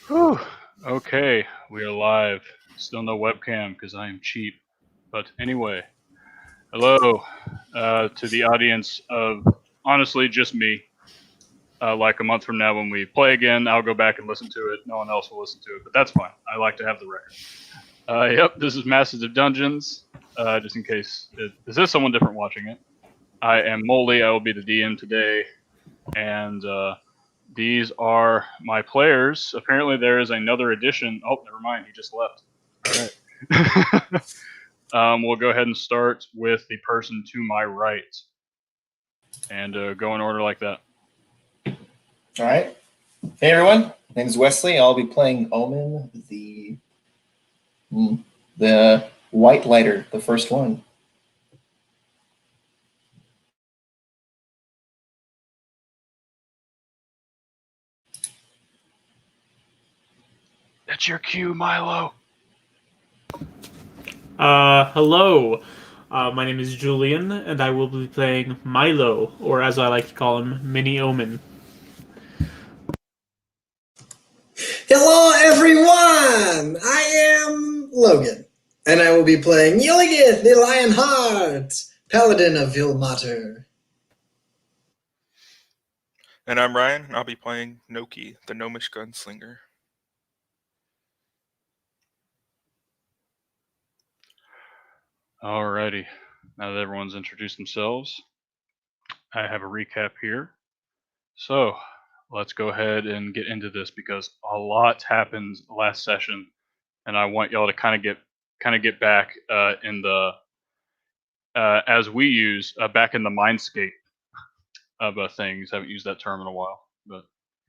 Whew. Okay, we are live. Still no webcam because I am cheap. But anyway, hello to the audience of honestly just me. Like a month from now, when we play again, I'll go back and listen to it. No one else will listen to it, but that's fine. I like to have the record. Yep, this is Masters of Dungeons. Just in case this is someone different watching it. I am Molly. I will be the DM today, and these are my players. Apparently, there is another edition. Oh, never mind. He just left. All right. We'll go ahead and start with the person to my right, and go in order like that. All right. Hey everyone, my name is Wesley. I'll be playing Omen, the White Lighter, the first one. That's your cue, Milo. Hello. My name is Julian, and I will be playing Milo, or as I like to call him, Mini Omen. Hello, everyone! I am Logan, and I will be playing Illios, the Lionheart, Paladin of Vilmater. And I'm Ryan, and I'll be playing Noki, the Gnomish Gunslinger. Alrighty. Now that everyone's introduced themselves, I have a recap here. So let's go ahead and get into this because a lot happened last session, and I want y'all to kind of get back in the as we use back in the mindscape of things. Haven't used that term in a while, but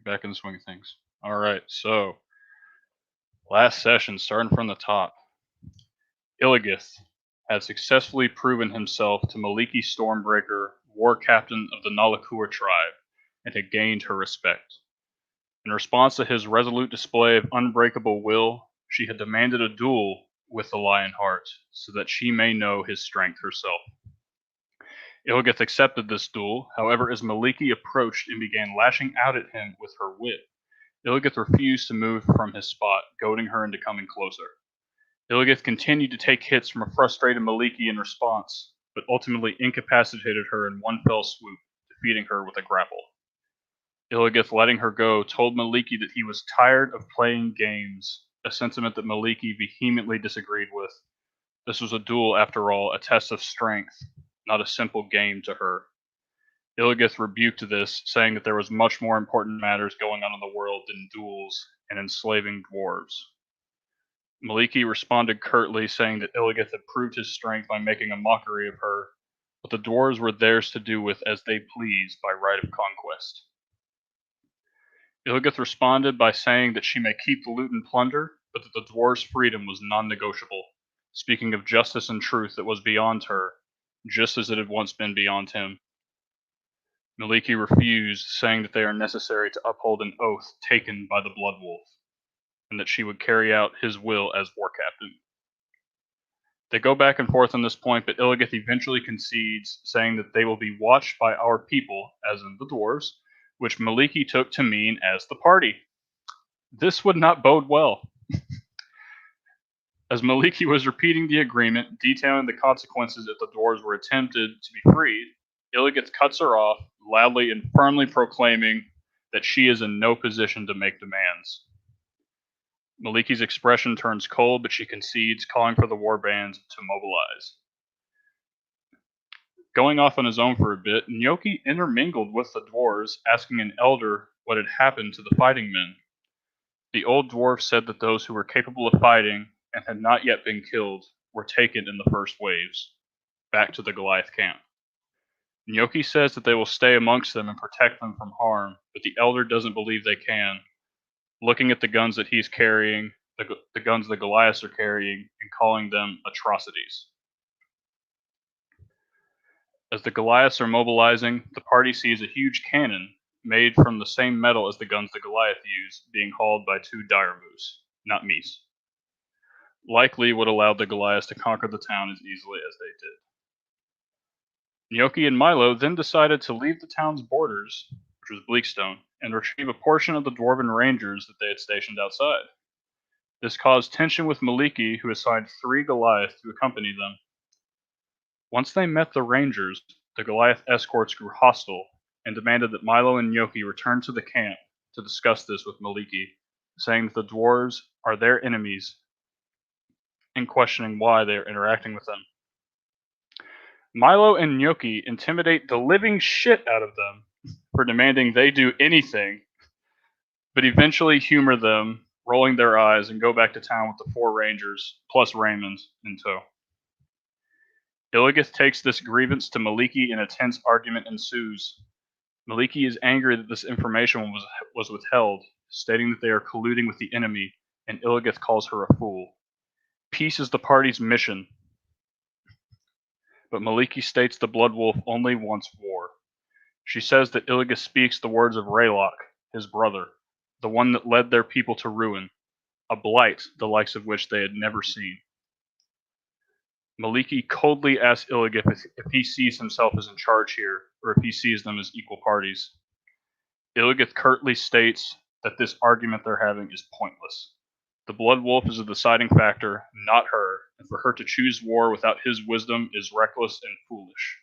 back in the swing of things. All right, so last session, starting from the top, Illigith had successfully proven himself to Maliki Stormbreaker, war captain of the Nalakur tribe, and had gained her respect. In response to his resolute display of unbreakable will, she had demanded a duel with the Lionheart, so that she may know his strength herself. Ilgith accepted this duel, however, as Maliki approached and began lashing out at him with her whip, Ilgith refused to move from his spot, goading her into coming closer. Ilgith continued to take hits from a frustrated Maliki in response, but ultimately incapacitated her in one fell swoop, defeating her with a grapple. Ilgith, letting her go, told Maliki that he was tired of playing games, a sentiment that Maliki vehemently disagreed with. This was a duel, after all, a test of strength, not a simple game to her. Ilgith rebuked this, saying that there was much more important matters going on in the world than duels and enslaving dwarves. Maliki responded curtly, saying that Ilgith had proved his strength by making a mockery of her, but the dwarves were theirs to do with as they pleased by right of conquest. Ilgith responded by saying that she may keep the loot and plunder, but that the dwarves' freedom was non-negotiable, speaking of justice and truth that was beyond her, just as it had once been beyond him. Maliki refused, saying that they are necessary to uphold an oath taken by the Blood Wolf, and that she would carry out his will as war captain. They go back and forth on this point, but Illigith eventually concedes, saying that they will be watched by our people, as in the dwarves, which Maliki took to mean as the party. This would not bode well. As Maliki was repeating the agreement, detailing the consequences if the dwarves were attempted to be freed, Illigith cuts her off, loudly and firmly proclaiming that she is in no position to make demands. Maliki's expression turns cold, but she concedes, calling for the warband to mobilize. Going off on his own for a bit, Nyoki intermingled with the dwarves, asking an elder what had happened to the fighting men. The old dwarf said that those who were capable of fighting and had not yet been killed were taken in the first waves, back to the Goliath camp. Nyoki says that they will stay amongst them and protect them from harm, but the elder doesn't believe they can, looking at the guns that he's carrying, the guns the Goliaths are carrying, and calling them atrocities. As the Goliaths are mobilizing, the party sees a huge cannon, made from the same metal as the guns the Goliath used, being hauled by two dire moose, not meese. Likely would allow the Goliaths to conquer the town as easily as they did. Nyoki and Milo then decided to leave the town's borders, which was Bleakstone, and retrieve a portion of the Dwarven Rangers that they had stationed outside. This caused tension with Maliki, who assigned 3 Goliath to accompany them. Once they met the Rangers, the Goliath escorts grew hostile and demanded that Milo and Yoki return to the camp to discuss this with Maliki, saying that the dwarves are their enemies and questioning why they are interacting with them. Milo and Yoki intimidate the living shit out of them for demanding they do anything, but eventually humor them, rolling their eyes, and go back to town with the 4 Rangers, plus Raymond, in tow. Illios takes this grievance to Maliki and a tense argument ensues. Maliki is angry that this information was withheld, stating that they are colluding with the enemy, and Illios calls her a fool. Peace is the party's mission, but Maliki states the Blood Wolf only wants war. She says that Illios speaks the words of Raylock, his brother, the one that led their people to ruin, a blight the likes of which they had never seen. Maliki coldly asks Illios if he sees himself as in charge here, or if he sees them as equal parties. Illios curtly states that this argument they're having is pointless. The Blood Wolf is a deciding factor, not her, and for her to choose war without his wisdom is reckless and foolish.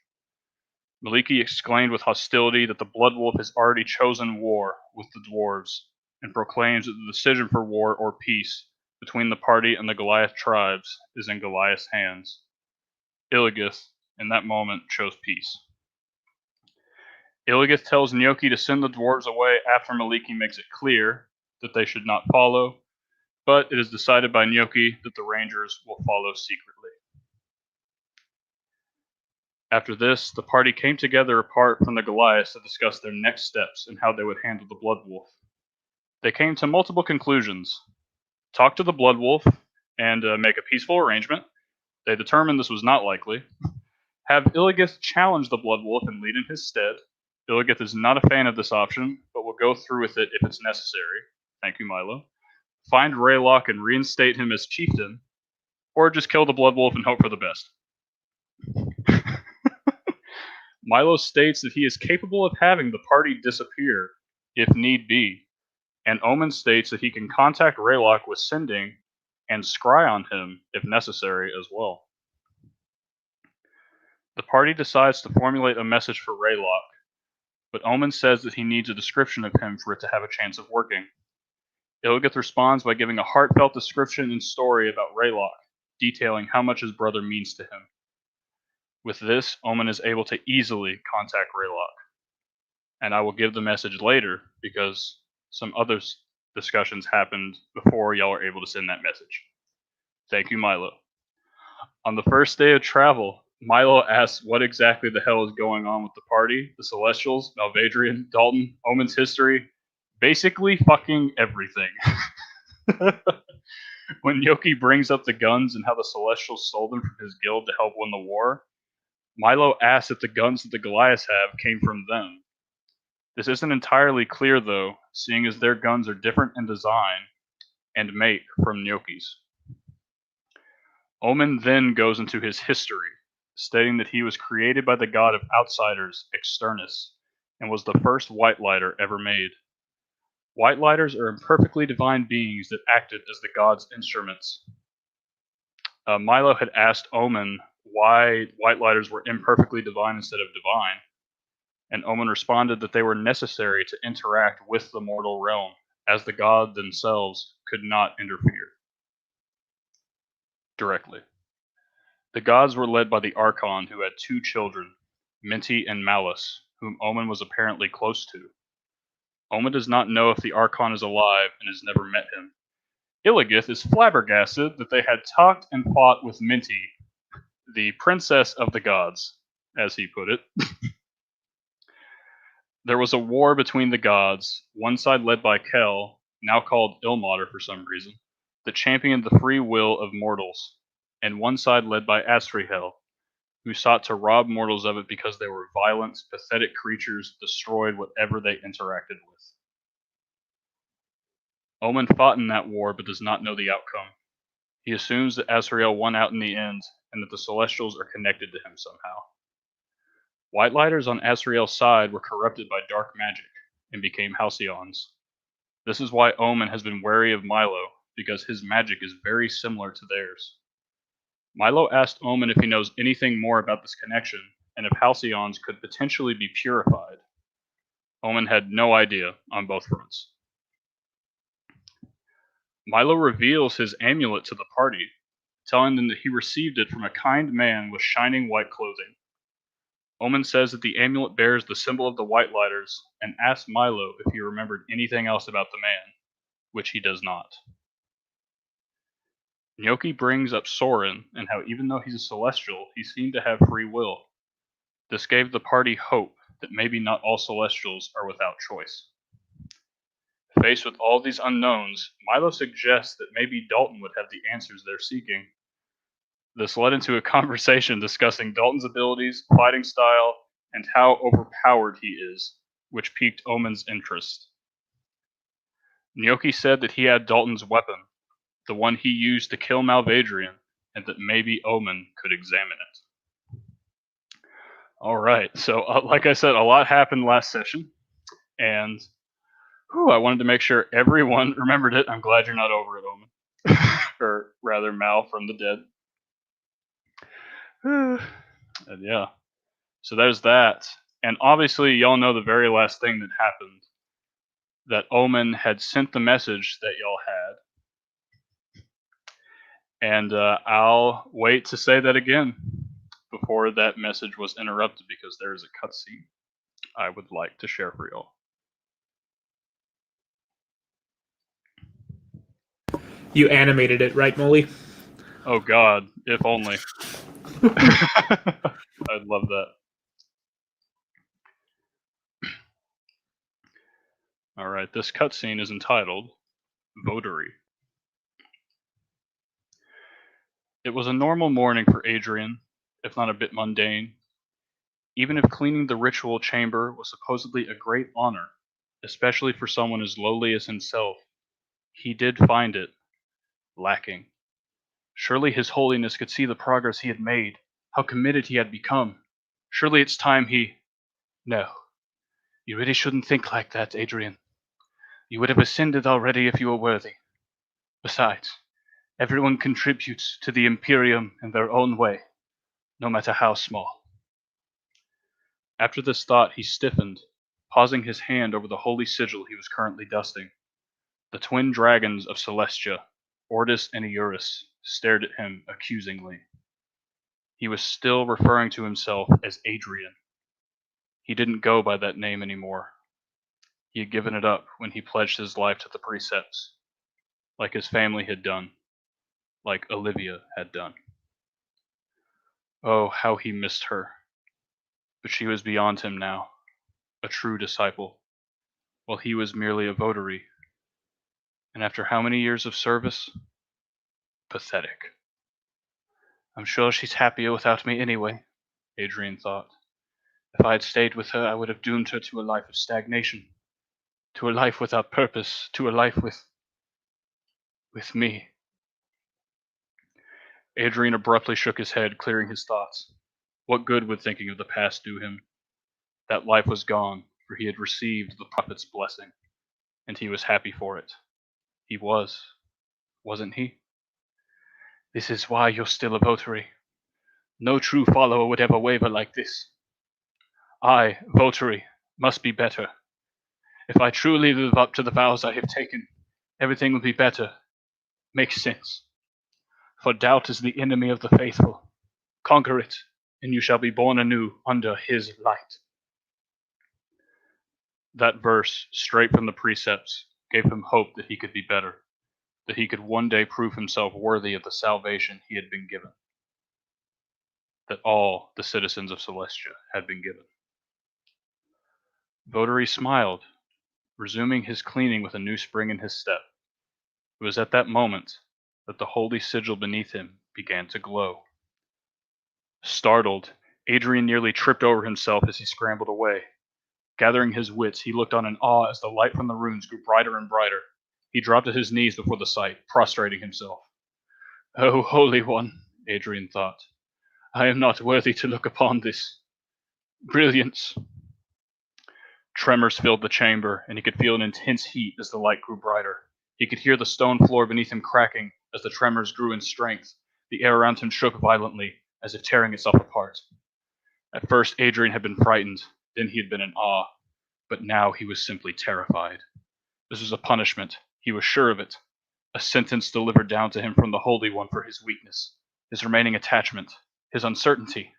Maliki exclaimed with hostility that the Blood Wolf has already chosen war with the dwarves, and proclaims that the decision for war or peace between the party and the Goliath tribes is in Goliath's hands. Illios, in that moment, chose peace. Illios tells Nyoki to send the dwarves away after Maliki makes it clear that they should not follow, but it is decided by Nyoki that the Rangers will follow secretly. After this, the party came together apart from the Goliaths to discuss their next steps and how they would handle the Blood Wolf. They came to multiple conclusions. Talk to the Blood Wolf and make a peaceful arrangement. They determined this was not likely. Have Illios challenge the Blood Wolf and lead in his stead. Illios is not a fan of this option, but will go through with it if it's necessary. Thank you, Milo. Find Raylock and reinstate him as chieftain, or just kill the Blood Wolf and hope for the best. Milo states that he is capable of having the party disappear, if need be, and Omen states that he can contact Raylock with sending and scry on him if necessary as well. The party decides to formulate a message for Raylock, but Omen says that he needs a description of him for it to have a chance of working. Illios responds by giving a heartfelt description and story about Raylock, detailing how much his brother means to him. With this, Omen is able to easily contact Raylock. And I will give the message later because some other discussions happened before y'all are able to send that message. Thank you, Milo. On the first day of travel, Milo asks what exactly the hell is going on with the party, the Celestials, Malvadrian, Dalton, Omen's history, basically fucking everything. When Yoki brings up the guns and how the Celestials stole them from his guild to help win the war, Milo asks if the guns that the Goliaths have came from them. This isn't entirely clear though, seeing as their guns are different in design and make from Yoki's. Omen then goes into his history, stating that he was created by the god of outsiders, Externus, and was the first White Lighter ever made. White Lighters are imperfectly divine beings that acted as the god's instruments. Milo had asked Omen why White Lighters were imperfectly divine instead of divine, and Omen responded that they were necessary to interact with the mortal realm, as the gods themselves could not interfere directly. The gods were led by the Archon, who had 2 children, Minty and Malice, whom Omen was apparently close to. Omen does not know if the Archon is alive and has never met him. Illios is flabbergasted that they had talked and fought with Minty, the princess of the gods, as he put it. There was a war between the gods, one side led by Kel, now called Ilmater for some reason, that championed the free will of mortals, and one side led by Astrihel, who sought to rob mortals of it because they were violent, pathetic creatures that destroyed whatever they interacted with. Omen fought in that war but does not know the outcome. He assumes that Azrael won out in the end and that the Celestials are connected to him somehow. White Lighters on Azrael's side were corrupted by dark magic, and became halcyons. This is why Omen has been wary of Milo, because his magic is very similar to theirs. Milo asked Omen if he knows anything more about this connection, and if halcyons could potentially be purified. Omen had no idea on both fronts. Milo reveals his amulet to the party, telling them that he received it from a kind man with shining white clothing. Omen says that the amulet bears the symbol of the White Lighters and asks Milo if he remembered anything else about the man, which he does not. Gnocchi brings up Soren and how even though he's a celestial, he seemed to have free will. This gave the party hope that maybe not all celestials are without choice. Faced with all these unknowns, Milo suggests that maybe Dalton would have the answers they're seeking. This led into a conversation discussing Dalton's abilities, fighting style, and how overpowered he is, which piqued Omen's interest. Gnocchi said that he had Dalton's weapon, the one he used to kill Malvadrian, and that maybe Omen could examine it. Alright, so like I said, a lot happened last session, and I wanted to make sure everyone remembered it. I'm glad you're not over it, Omen. Or rather, Mal from the dead. And yeah, so there's that. And obviously, y'all know the very last thing that happened. That Omen had sent the message that y'all had. And I'll wait to say that again before that message was interrupted because there is a cutscene I would like to share for y'all. You animated it, right, Molly? Oh God, if only. I'd love that. Alright, this cutscene is entitled Votary. It was a normal morning for Adrian, if not a bit mundane. Even if cleaning the ritual chamber was supposedly a great honor, especially for someone as lowly as himself, he did find it lacking. Surely His Holiness could see the progress he had made, how committed he had become. Surely it's time he... No, you really shouldn't think like that, Adrian. You would have ascended already if you were worthy. Besides, everyone contributes to the Imperium in their own way, no matter how small. After this thought, he stiffened, pausing his hand over the holy sigil he was currently dusting. The twin dragons of Celestia, Ortis and Eurus, stared at him accusingly. He was still referring to himself as Adrian. He didn't go by that name anymore. He had given it up when he pledged his life to the precepts, like his family had done, like Olivia had done. Oh, how he missed her. But she was beyond him now, a true disciple, while he was merely a votary. And after how many years of service? Pathetic. I'm sure she's happier without me anyway, Adrian thought. If I had stayed with her, I would have doomed her to a life of stagnation, to a life without purpose, to a life with me. Adrian abruptly shook his head, clearing his thoughts. What good would thinking of the past do him? That life was gone, for he had received the prophet's blessing, and he was happy for it. He was, wasn't he? This is why you're still a votary. No true follower would ever waver like this. I, votary, must be better. If I truly live up to the vows I have taken, everything will be better. Makes sense. For doubt is the enemy of the faithful. Conquer it, and you shall be born anew under his light. That verse, straight from the precepts, gave him hope that he could be better, that he could one day prove himself worthy of the salvation he had been given, that all the citizens of Celestia had been given. Votary smiled, resuming his cleaning with a new spring in his step. It was at that moment that the holy sigil beneath him began to glow. Startled, Adrian nearly tripped over himself as he scrambled away. Gathering his wits, he looked on in awe as the light from the runes grew brighter and brighter. He dropped to his knees before the sight, prostrating himself. Oh, Holy One, Adrian thought, I am not worthy to look upon this brilliance. Tremors filled the chamber, and he could feel an intense heat as the light grew brighter. He could hear the stone floor beneath him cracking as the tremors grew in strength. The air around him shook violently, as if tearing itself apart. At first, Adrian had been frightened, then he had been in awe, but now he was simply terrified. This was a punishment, he was sure of it, a sentence delivered down to him from the Holy One for his weakness, his remaining attachment, his uncertainty.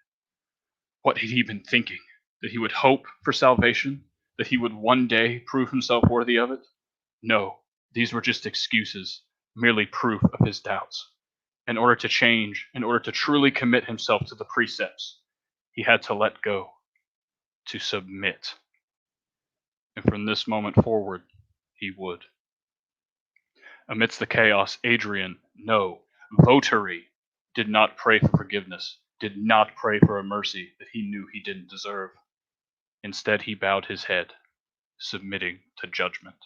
What had he been thinking? That he would hope for salvation? That he would one day prove himself worthy of it? No, these were just excuses, merely proof of his doubts. In order to change, in order to truly commit himself to the precepts, he had to let go, to submit. And from this moment forward, he would. Amidst the chaos, Adrian, no, Votary, did not pray for forgiveness, did not pray for a mercy that he knew he didn't deserve. Instead, he bowed his head, submitting to judgment.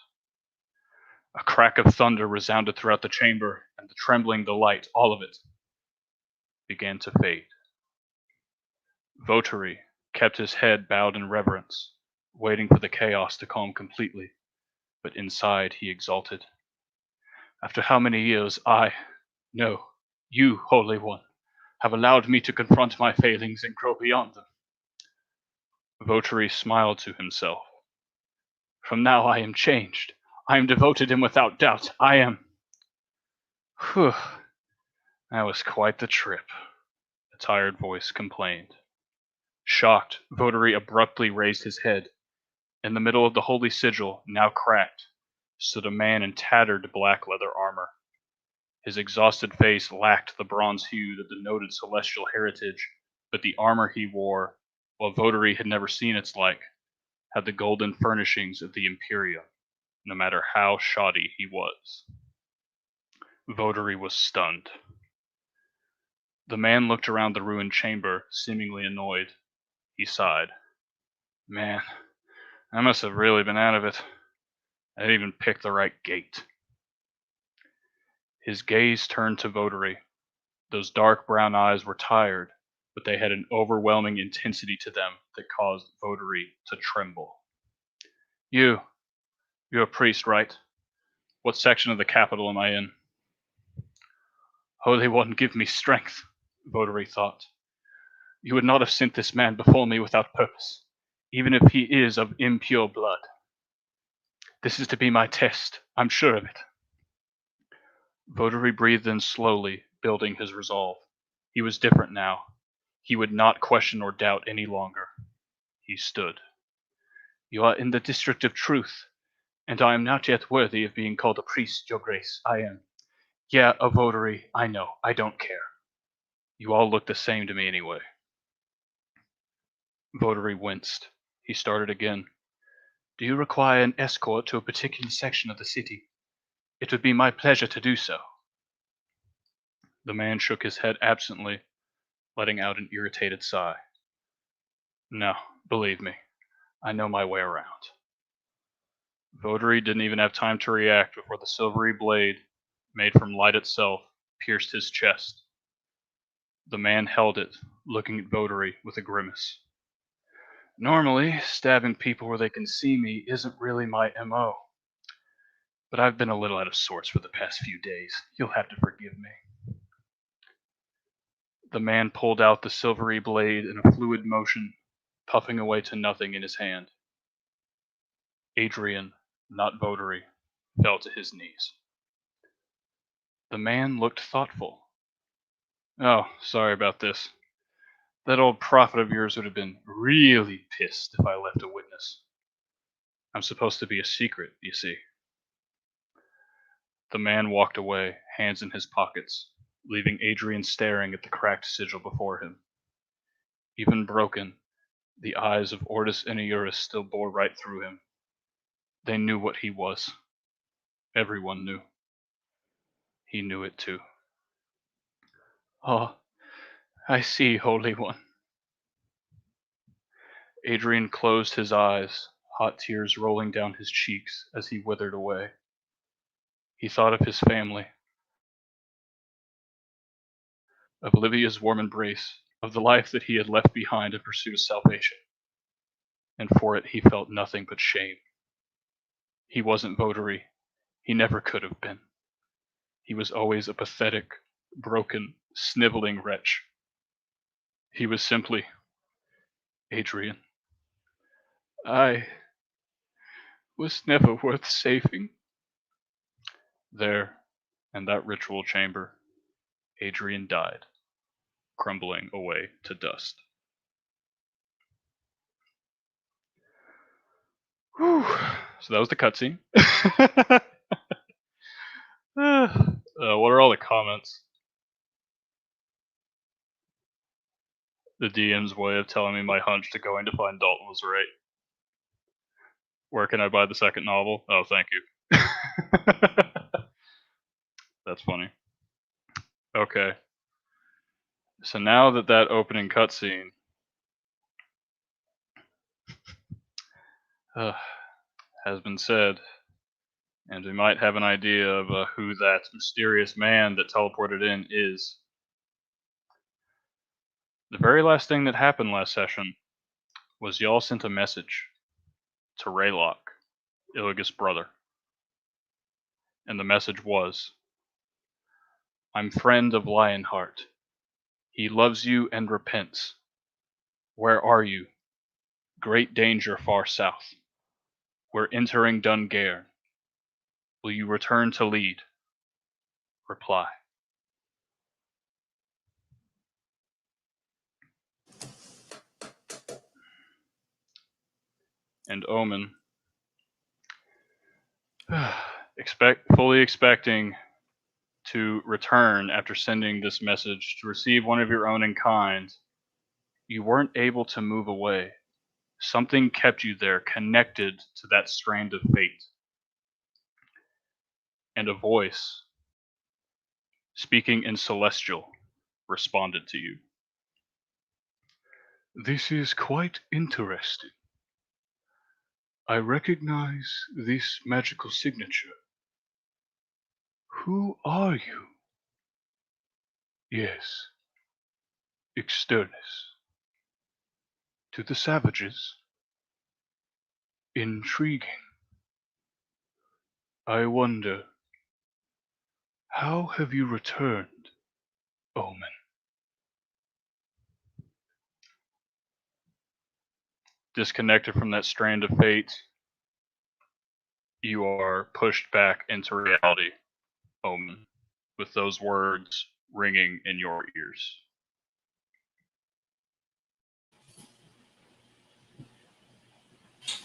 A crack of thunder resounded throughout the chamber, and the trembling, the light, all of it, began to fade. Votary kept his head bowed in reverence, waiting for the chaos to calm completely, but inside he exulted. After how many years no, you, Holy One, have allowed me to confront my failings and grow beyond them. Votary smiled to himself. From now I am changed. I am devoted and without doubt. I am. Whew. That was quite the trip, a tired voice complained. Shocked, Votary abruptly raised his head. In the middle of the holy sigil, now cracked, stood a man in tattered black leather armor. His exhausted face lacked the bronze hue that denoted celestial heritage, but the armor he wore, while Votary had never seen its like, had the golden furnishings of the Imperium, no matter how shoddy he was. Votary was stunned. The man looked around the ruined chamber, seemingly annoyed. He sighed. Man, I must have really been out of it. I didn't even pick the right gate. His gaze turned to Votary. Those dark brown eyes were tired, but they had an overwhelming intensity to them that caused Votary to tremble. You're a priest, right? What section of the capital am I in? Holy One, give me strength, Votary thought. You would not have sent this man before me without purpose, even if he is of impure blood. This is to be my test, I'm sure of it. Votary breathed in slowly, building his resolve. He was different now. He would not question or doubt any longer. He stood. You are in the district of truth, and I am not yet worthy of being called a priest, your grace. I am. Yeah, a votary, I know. I don't care. You all look the same to me anyway. Votary winced. He started again. Do you require an escort to a particular section of the city? It would be my pleasure to do so. The man shook his head absently, letting out an irritated sigh. No, believe me, I know my way around. Votary didn't even have time to react before the silvery blade, made from light itself, pierced his chest. The man held it, looking at Votary with a grimace. Normally, stabbing people where they can see me isn't really my MO. But I've been a little out of sorts for the past few days. You'll have to forgive me. The man pulled out the silvery blade in a fluid motion, puffing away to nothing in his hand. Adrian, not Votary, fell to his knees. The man looked thoughtful. Oh, sorry about this. That old prophet of yours would have been really pissed if I left a witness. I'm supposed to be a secret, you see. The man walked away, hands in his pockets, leaving Adrian staring at the cracked sigil before him. Even broken, the eyes of Ortis and Eurus still bore right through him. They knew what he was. Everyone knew. He knew it too. Oh, I see, Holy One. Adrian closed his eyes, hot tears rolling down his cheeks as he withered away. He thought of his family, of Livia's warm embrace, of the life that he had left behind in pursuit of salvation. and for it he felt nothing but shame. He wasn't Votary. He never could have been. He was always a pathetic, broken, sniveling wretch. He was simply Adrian. I was never worth saving. There, in that ritual chamber, Adrian died, crumbling away to dust. Whew. So that was the cutscene. What are all the comments? The DM's way of telling me my hunch to going to find Dalton was right. Where can I buy the second novel? Oh, thank you. That's funny. Okay. So now that opening cutscene has been said, and we might have an idea of who that mysterious man that teleported in is. The very last thing that happened last session was y'all sent a message to Raylock, Illios' brother. And the message was, I'm friend of Lionheart. He loves you and repents. Where are you? Great danger far south. We're entering Dungair. Will you return to lead? Reply. And Omen, fully expecting to return after sending this message to receive one of your own in kind, you weren't able to move away. Something kept you there, connected to that strand of fate. And a voice, speaking in Celestial, responded to you. This is quite interesting. I recognize this magical signature. Who are you? Yes, Externus. To the savages? Intriguing. I wonder, how have you returned, Omen? Disconnected from that strand of fate, you are pushed back into reality, Omen, with those words ringing in your ears.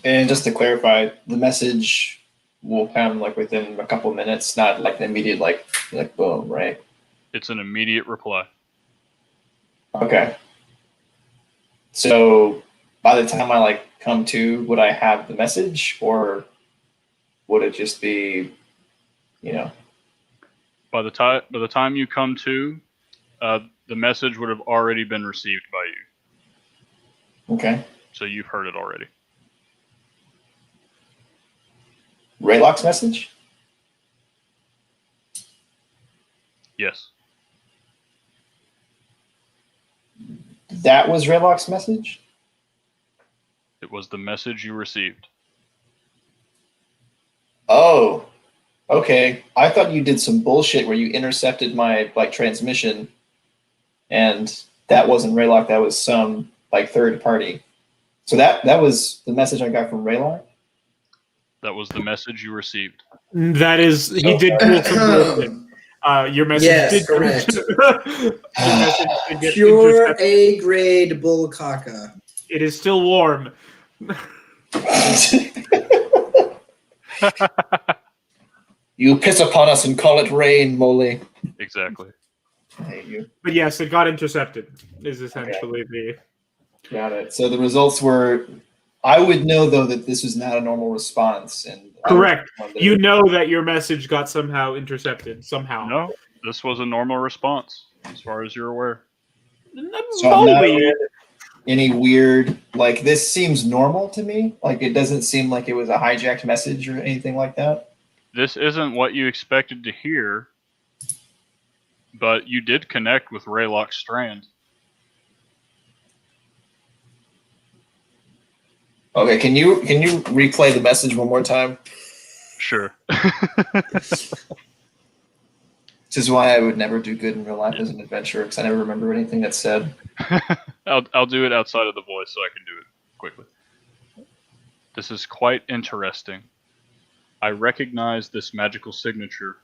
And just to clarify, the message will come like within a couple minutes, not like an immediate like boom, right? It's an immediate reply. Okay. So by the time I like come to, would I have the message, or would it just be, you know? By the time you come to, the message would have already been received by you. Okay. So you've heard it already. Raylock's message? Yes. That was Raylock's message? It was the message you received. Oh, okay. I thought you did some bullshit where you intercepted my like transmission, and that wasn't Raylock. That was some like third party. So that was the message I got from Raylock. That was the message you received. That is, he did pull some bullshit. Your message Yes, did correct. your message did get Pure intercepted. A-grade bull caca. It is still warm. You piss upon us and call it rain, Molly. Exactly. I hate you. But yes, it got intercepted, is essentially the... Got it. So the results were, I would know though that this was not a normal response, and Correct. You know that your message got somehow intercepted, somehow. No, this was a normal response, as far as you're aware. So I'm not aware of any weird, like this seems normal to me. Like it doesn't seem like it was a hijacked message or anything like that. This isn't what you expected to hear, but you did connect with Raylock's strand. Okay, can you replay the message one more time? Sure. This is why I would never do good in real life as an adventurer, because I never remember anything that's said. I'll do it outside of the voice so I can do it quickly. This is quite interesting. I recognize this magical signature.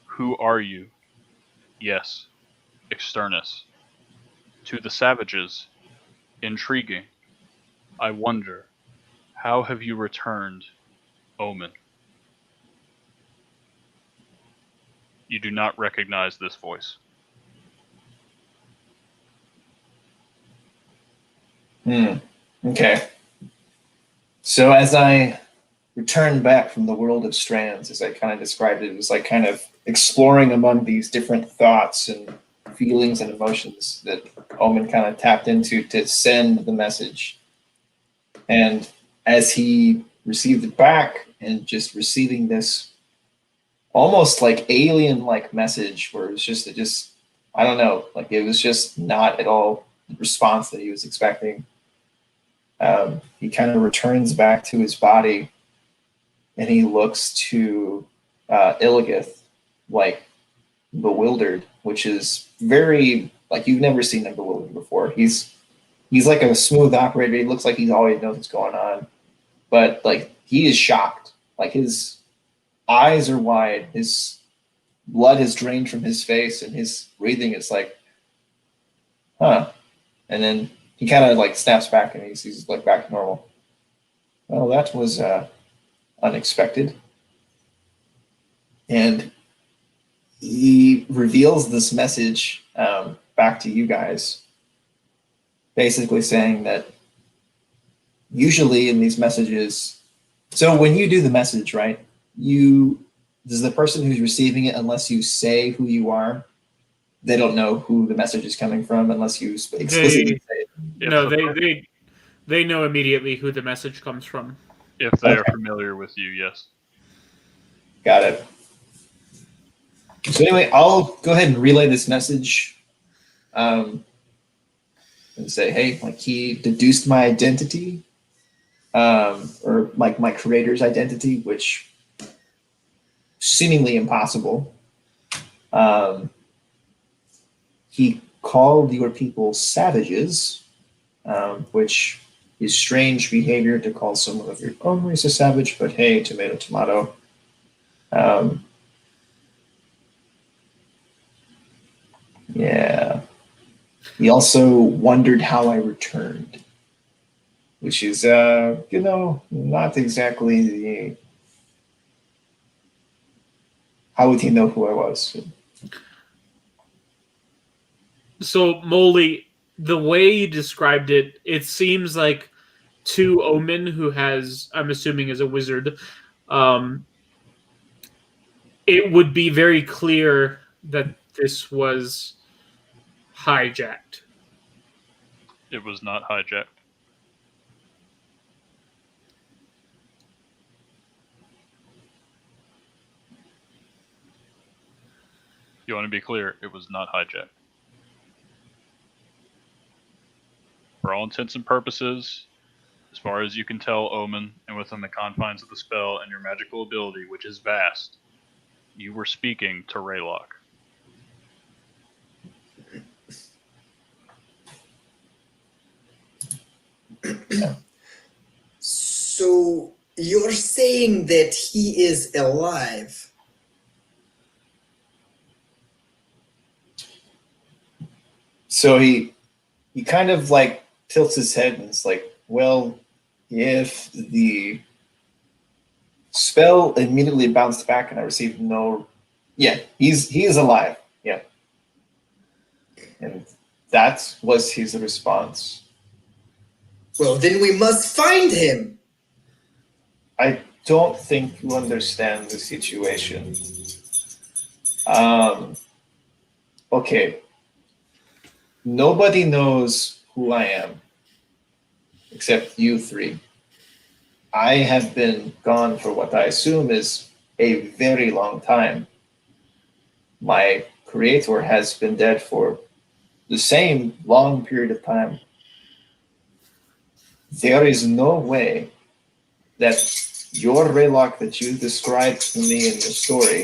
Who are you? Yes, Externus. To the savages, intriguing. I wonder, how have you returned, Omen? You do not recognize this voice. Okay. So as I returned back from the world of strands, as I kind of described it, it was like kind of exploring among these different thoughts and feelings and emotions that Omen kind of tapped into to send the message. And as he received it back and just receiving this almost like alien-like message where it just I don't know, like it was just not at all the response that he was expecting. He kind of returns back to his body and he looks to Illios like bewildered, which is very like you've never seen him bewildered before. He's like a smooth operator. He looks like he always knows what's going on, but like he is shocked. Like his eyes are wide, his blood has drained from his face, and his breathing is like, huh. And then he kind of like snaps back and he's like back to normal. Well, that was unexpected. And he reveals this message back to you guys, basically saying that usually in these messages, so when you do the message, right, does the person who's receiving it, unless you say who you are, they don't know who the message is coming from unless you explicitly say it. No, they know immediately who the message comes from. If they are Okay. familiar with you, yes. Got it. So anyway, I'll go ahead and relay this message and say, hey, like he deduced my identity or like my creator's identity, which seemingly impossible. He called your people savages, which is strange behavior to call someone of your own race a savage, but hey, tomato, tomato. Yeah. He also wondered how I returned, which is, not exactly the. How would he know who I was? So, Molly, the way you described it, it seems like to Omen, who has, I'm assuming, is a wizard, it would be very clear that this was hijacked. It was not hijacked. You want to be clear, it was not hijacked. For all intents and purposes, as far as you can tell, Omen, and within the confines of the spell and your magical ability, which is vast, you were speaking to Raylock. So you're saying that he is alive? So he kind of like tilts his head and it's like, well, if the spell immediately bounced back and I received no, yeah, he is alive, yeah, and that was his response. Well, then we must find him. I don't think you understand the situation. Okay. Nobody knows who I am except you three. I have been gone for what I assume is a very long time. My creator has been dead for the same long period of time. there is no way that your Raylock that you described to me in your story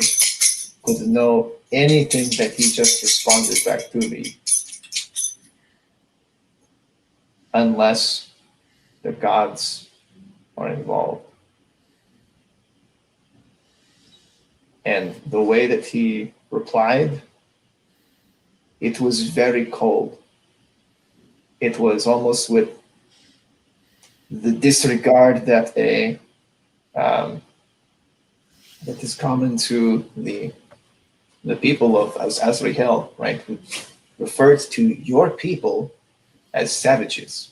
could know anything that he just responded back to me unless the gods are involved. And the way that he replied, it was very cold. It was almost with the disregard that that is common to the people of Azrael, right? Who referred to your people as savages.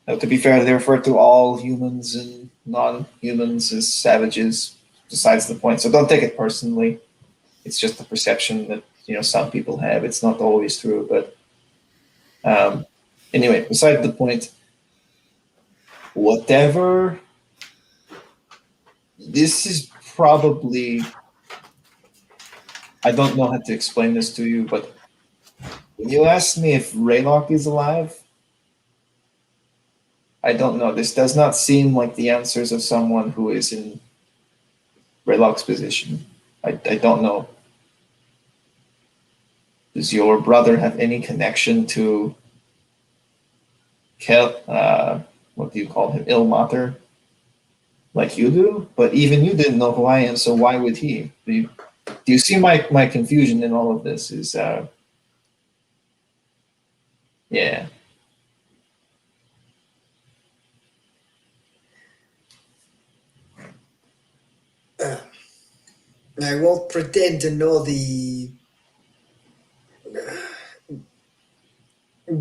Now, to be fair, they refer to all humans and non-humans as savages. Besides the point, so don't take it personally. It's just a perception that some people have. It's not always true, but anyway, beside the point. Whatever. This is probably. I don't know how to explain this to you, but when you asked me if Raylock is alive, I don't know. This does not seem like the answers of someone who is in Raylock's position. I don't know. Does your brother have any connection to what do you call him? Ilmater? Like you do? But even you didn't know who I am, so why would he? Do you see my confusion in all of this? Yeah. I won't pretend to know the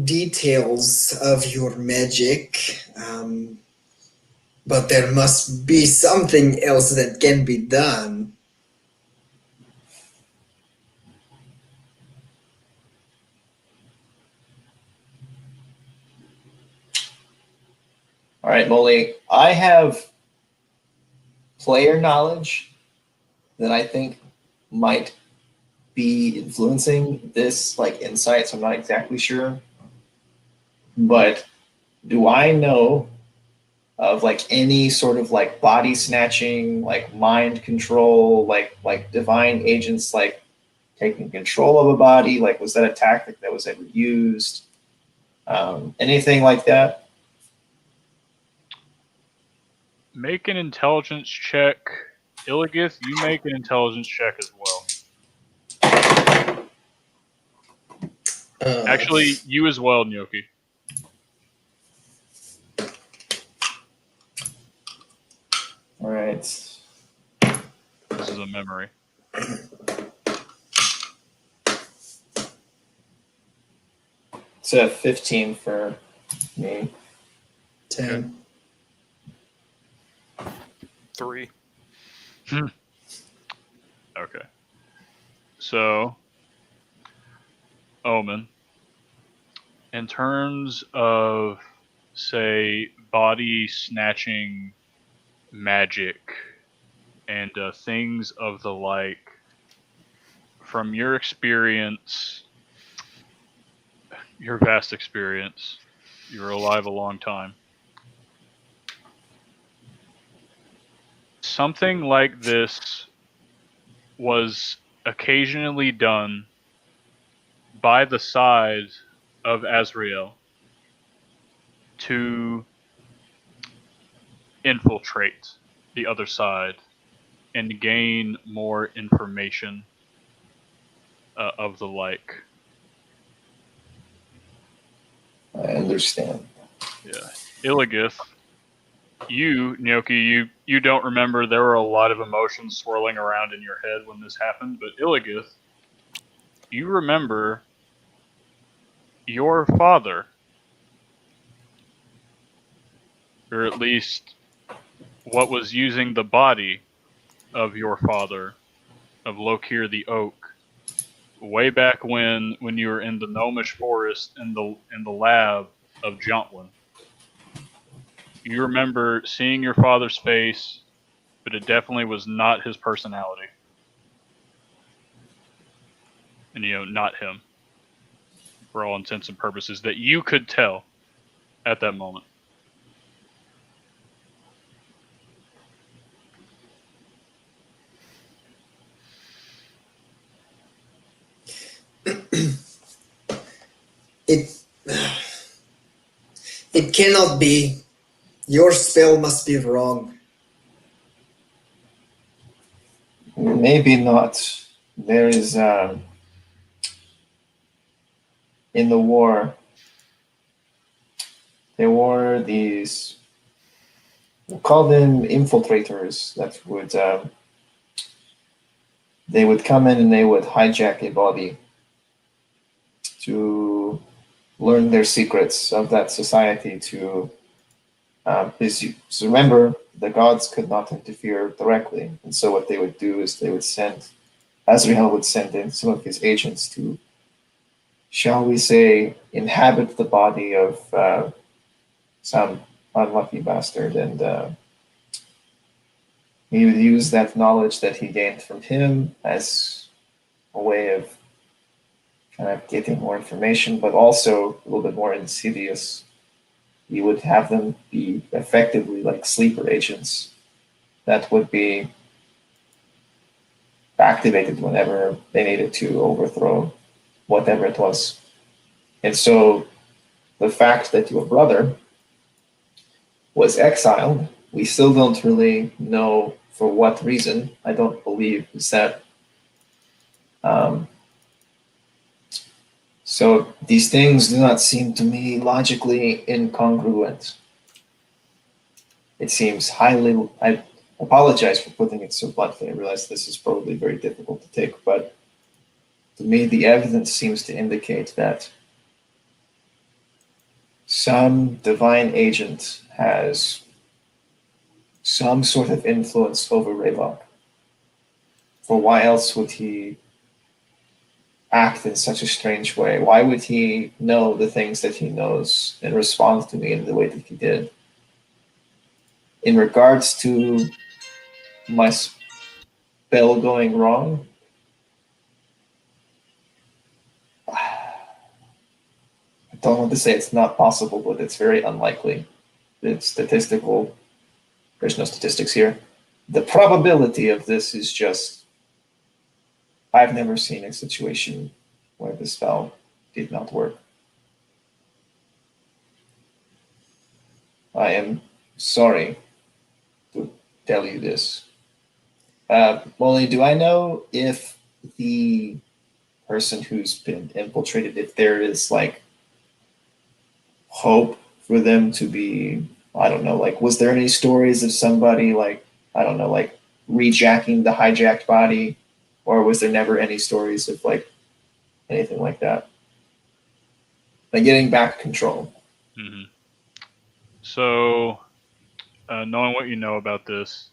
details of your magic, but there must be something else that can be done. All right, Molly. I have player knowledge that I think might be influencing this insight, so I'm not exactly sure. But do I know of any sort of body snatching, mind control, divine agents taking control of a body? Was that a tactic that was ever used? Anything like that? Make an intelligence check. Illigith, you make an intelligence check as well. Actually, you as well, Gnocchi. All right. This is a memory. It's a 15 for me. 10. 3. Okay. So, Omen, in terms of, say, body snatching magic and things of the like, from your experience, your vast experience, you were alive a long time. Something like this was occasionally done by the side of Azrael to infiltrate the other side and gain more information of the like. I understand. Yeah. Illigith, you, Gnocchi, you don't remember. There were a lot of emotions swirling around in your head when this happened, but Illigith, you remember your father, or at least what was using the body of your father, of Lokir the Oak, way back when you were in the Gnomish Forest in the lab of Jontwin. You remember seeing your father's face, but it definitely was not his personality. And not him. For all intents and purposes, that you could tell. at that moment. It it cannot be. Your spell must be wrong. Maybe not. There is in the war. There were these. We'll call them infiltrators that would. They would come in and they would hijack a body to learn their secrets of that society. So remember, the gods could not interfere directly, and so what they would do is they would send. Azrael would send in some of his agents to, shall we say, inhabit the body of some unlucky bastard, and he would use that knowledge that he gained from him as a way of kind of getting more information, but also a little bit more insidious. He would have them be effectively like sleeper agents that would be activated whenever they needed to overthrow whatever it was. And so the fact that your brother was exiled, we still don't really know for what reason. I don't believe is that. So these things do not seem to me logically incongruent. It seems highly. I apologize for putting it so bluntly. I realize this is probably very difficult to take, but to me, the evidence seems to indicate that some divine agent has some sort of influence over Raylock. For why else would he act in such a strange way? Why would he know the things that he knows and respond to me in the way that he did? In regards to my spell going wrong, I don't want to say it's not possible, but it's very unlikely. It's statistical. There's no statistics here. The probability of this is just, I've never seen a situation where the spell did not work. I am sorry to tell you this. Molly, do I know if the person who's been infiltrated, if there is like hope for them to be, I don't know, like was there any stories of somebody like, I don't know, like rejacking the hijacked body, or was there never any stories of like anything like that? Like getting back control. Mm-hmm. So, knowing what you know about this,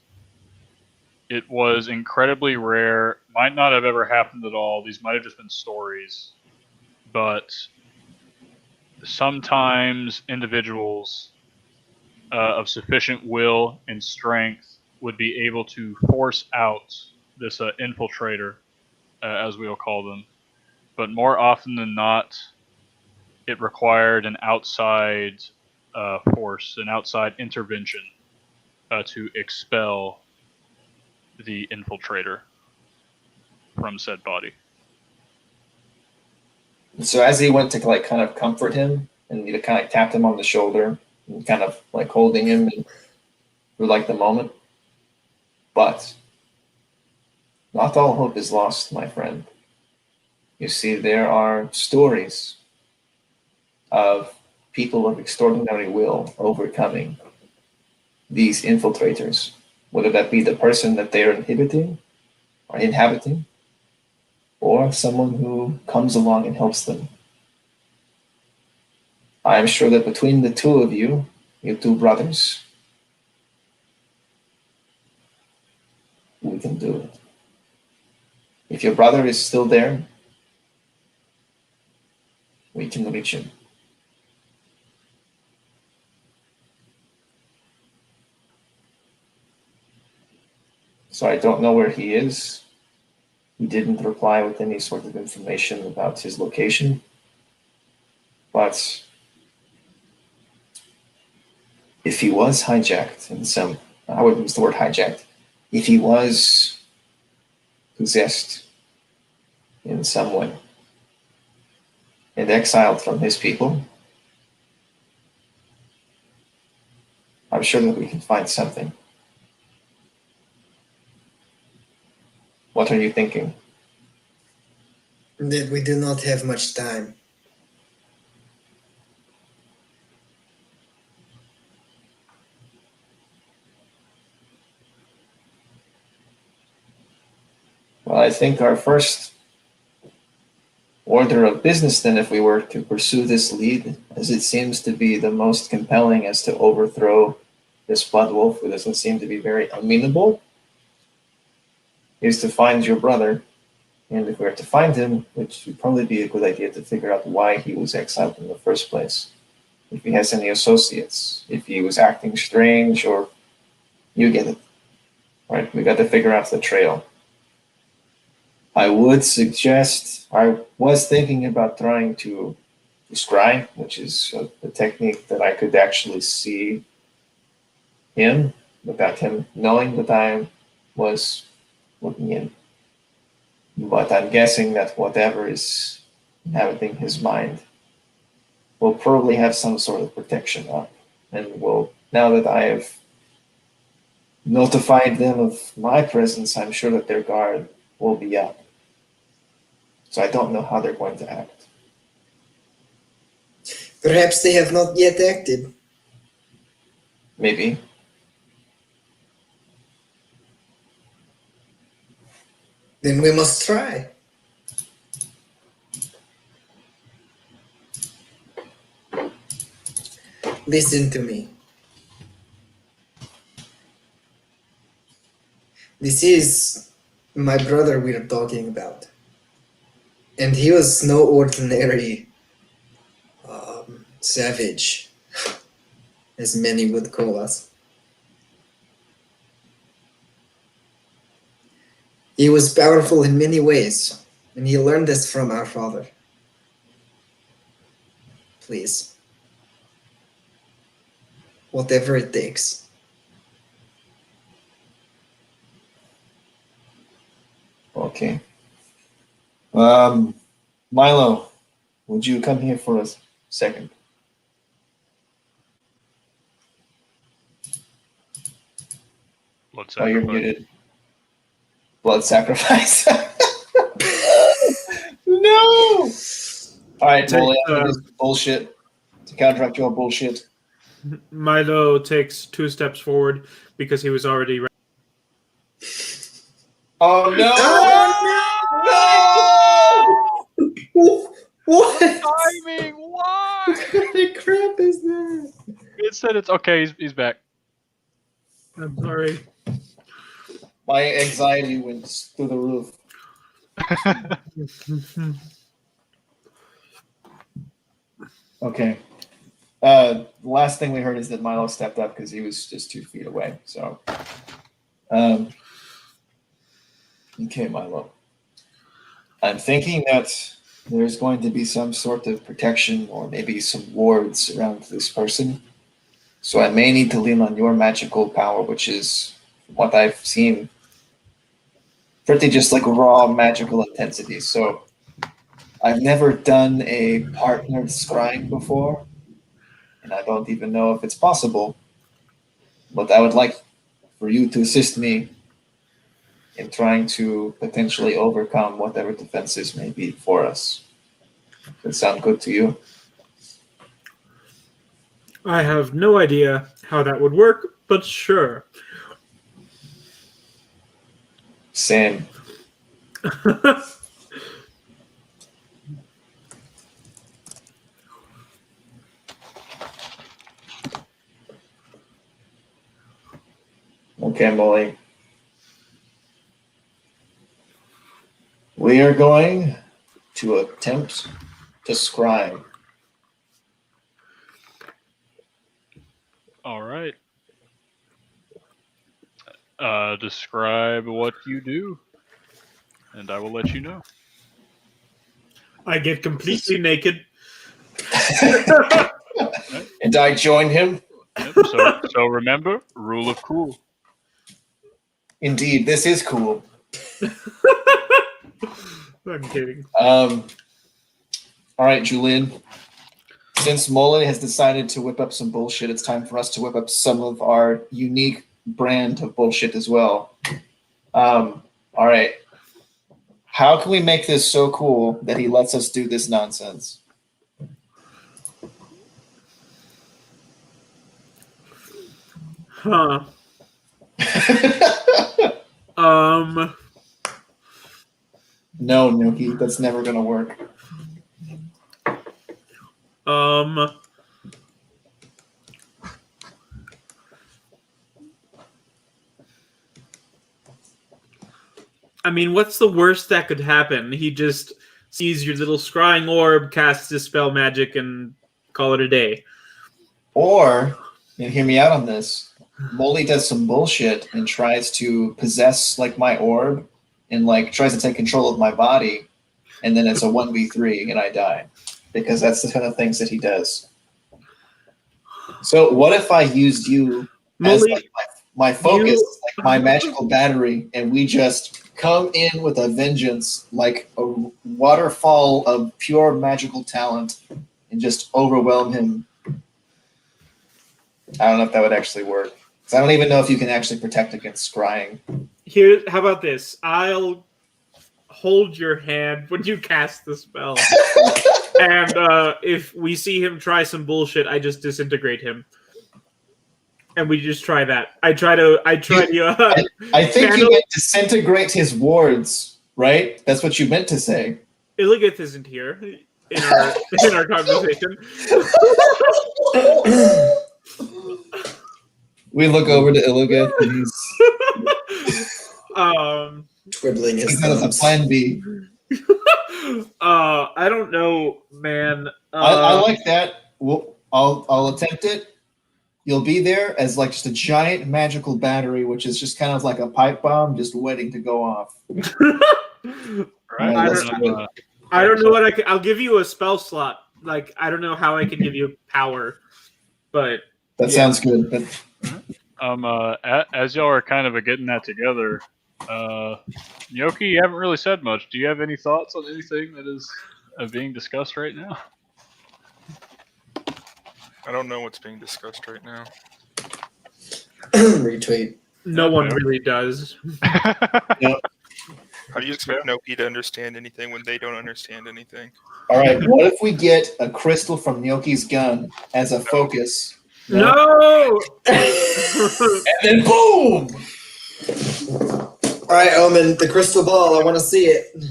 it was incredibly rare. Might not have ever happened at all. These might have just been stories. But sometimes individuals of sufficient will and strength would be able to force out this infiltrator, as we'll call them. But more often than not, it required an outside force, an outside intervention to expel the infiltrator from said body. So as he went to like kind of comfort him, and he kind of tapped him on the shoulder and kind of like holding him for like the moment. But not all hope is lost, my friend. You see, there are stories of people of extraordinary will overcoming these infiltrators, whether that be the person that they are inhabiting, or someone who comes along and helps them. I am sure that between the two of you, you two brothers, we can do it. If your brother is still there, we can reach him. So I don't know where he is. He didn't reply with any sort of information about his location. But if he was hijacked in some, I wouldn't use the word hijacked, if he was possessed in some way and exiled from his people, I'm sure that we can find something. What are you thinking? That we do not have much time. Well, I think our first order of business, then, if we were to pursue this lead, as it seems to be the most compelling as to overthrow this blood wolf who doesn't seem to be very amenable, is to find your brother. And if we were to find him, which would probably be a good idea to figure out why he was exiled in the first place, if he has any associates, if he was acting strange, or you get it. Right? We got to figure out the trail. I would suggest, I was thinking about trying to scry, which is a technique that I could actually see him without him knowing that I was looking in. But I'm guessing that whatever is inhabiting his mind will probably have some sort of protection up. And will, now that I have notified them of my presence, I'm sure that their guard will be up. So I don't know how they're going to act. Perhaps they have not yet acted. Maybe. Then we must try. Listen to me. This is my brother we're talking about. And he was no ordinary savage, as many would call us. He was powerful in many ways, and he learned this from our father. Please. Whatever it takes. Okay. Milo, would you come here for a second? Blood Oh, you're sacrifice. muted. Blood sacrifice. No! Alright, Molly, I'm gonna do some bullshit to counteract your bullshit. Milo takes 2 steps forward because he was already ready. Oh no! Oh, what? Timing, why? What kind of crap is that? It said it's okay. He's back. I'm sorry. My anxiety went through the roof. Okay. The last thing we heard is that Milo stepped up because he was just 2 feet away. So, okay, Milo. I'm thinking that there's going to be some sort of protection or maybe some wards around this person. So I may need to lean on your magical power, which is what I've seen. Pretty just like raw magical intensity. So I've never done a partnered scrying before, and I don't even know if it's possible. But I would like for you to assist me in trying to potentially overcome whatever defenses may be for us. Does that sound good to you? I have no idea how that would work, but sure. Same. Okay, Molly. We are going to attempt to scry. All right. Describe what you do, and I will let you know. I get completely naked. And I join him. Yep. So remember, rule of cool. Indeed, this is cool. I'm kidding. All right, Julian. Since Mullen has decided to whip up some bullshit, it's time for us to whip up some of our unique brand of bullshit as well. All right. How can we make this so cool that he lets us do this nonsense? Huh. No, Nuki, that's never gonna work. I mean, what's the worst that could happen? He just sees your little scrying orb, casts his spell magic, and call it a day. Or, and hear me out on this, Molly does some bullshit and tries to possess like my orb and like tries to take control of my body, and then it's a 1v3 and I die. Because that's the kind of things that he does. So what if I used you as Molly, like my focus, like my magical battery, and we just come in with a vengeance, like a waterfall of pure magical talent, and just overwhelm him? I don't know if that would actually work. 'Cause I don't even know if you can actually protect against scrying. here, how about this? I'll hold your hand when you cast the spell. And if we see him try some bullshit, I just disintegrate him. And we just try that. I try to. I think you meant disintegrate his wards, right? That's what you meant to say. Illios isn't here in our conversation. We look over to Illigan and he's Twiddling his he's got a thumbs. plan B. I don't know, man. I like that. I'll attempt it. You'll be there as like just a giant magical battery, which is just kind of like a pipe bomb, just waiting to go off. Right. I don't know what I can. I'll give you a spell slot. Like I don't know how I can give you power, but That sounds good. As y'all are kind of getting that together, Yoki, you haven't really said much. Do you have any thoughts on anything that is being discussed right now? I don't know what's being discussed right now. Retweet. no one really does. How do you expect Noki to understand anything when they don't understand anything? All right, what if we get a crystal from Nyoki's gun as a focus? No! And then boom! All right, Omen, the crystal ball. I want to see it.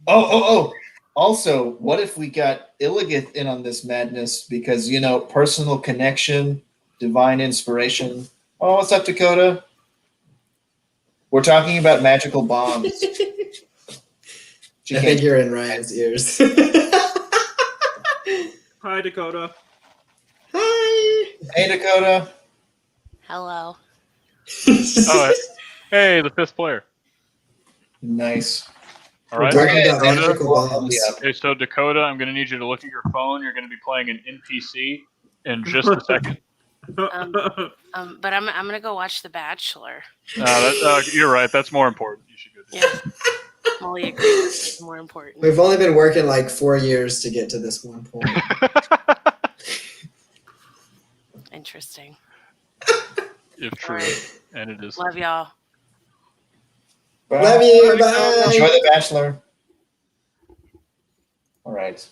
Oh. Also, what if we got Illigith in on this madness? Because, you know, personal connection, divine inspiration. Oh, what's up, Dakota? We're talking about magical bombs. I think you're in Ryan's ears. Hi, Dakota. Hi. Hey, Dakota. Hello. Oh, hey, the fifth player. Nice. All We're right. talking about Dakota, magical bombs. Yeah. Okay, so Dakota, I'm going to need you to look at your phone. You're going to be playing an NPC in just a second. But I'm gonna go watch The Bachelor. You're right. That's more important. You should go do that. Yeah, Molly agrees. It's more important. We've only been working like 4 years to get to this one point. Interesting. If true, Alright. and it is. Love y'all. Bye. Love you. Bye. Enjoy The Bachelor. All right.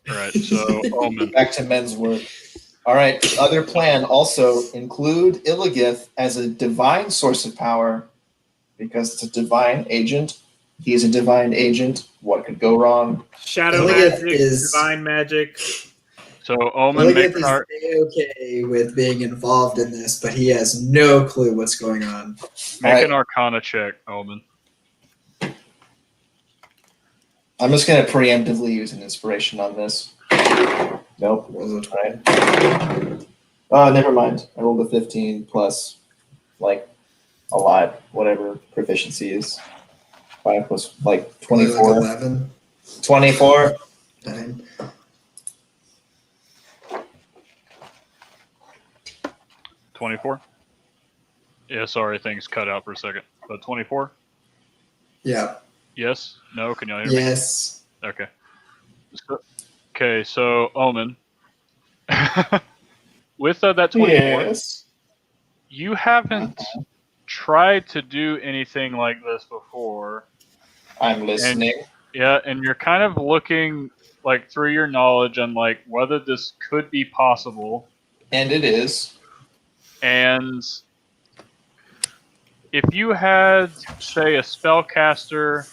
All right. So, Omen. Back to men's work. All right. Other plan also include Illigith as a divine source of power because it's a divine agent. He is a divine agent. What could go wrong? Shadow Illigith magic, is- divine magic. So, Omen, Illigith make is our okay with being involved in this, but he has no clue what's going on. make an Arcana check, Omen. I'm just going to preemptively use an inspiration on this. Nope. Wasn't right. Never mind. I rolled a 15 plus, like, a lot, whatever proficiency is. 5 plus, like, 24. 11. 24. 9. 24? Yeah, sorry, things cut out for a second. But 24? Yeah. Yes? No? Can y'all hear me? Yes. Okay. So Omen, with that 24, Yes. you haven't tried to do anything like this before. I'm listening. Yeah, and you're kind of looking like through your knowledge on like whether this could be possible. And it is. And if you had, say, a spellcaster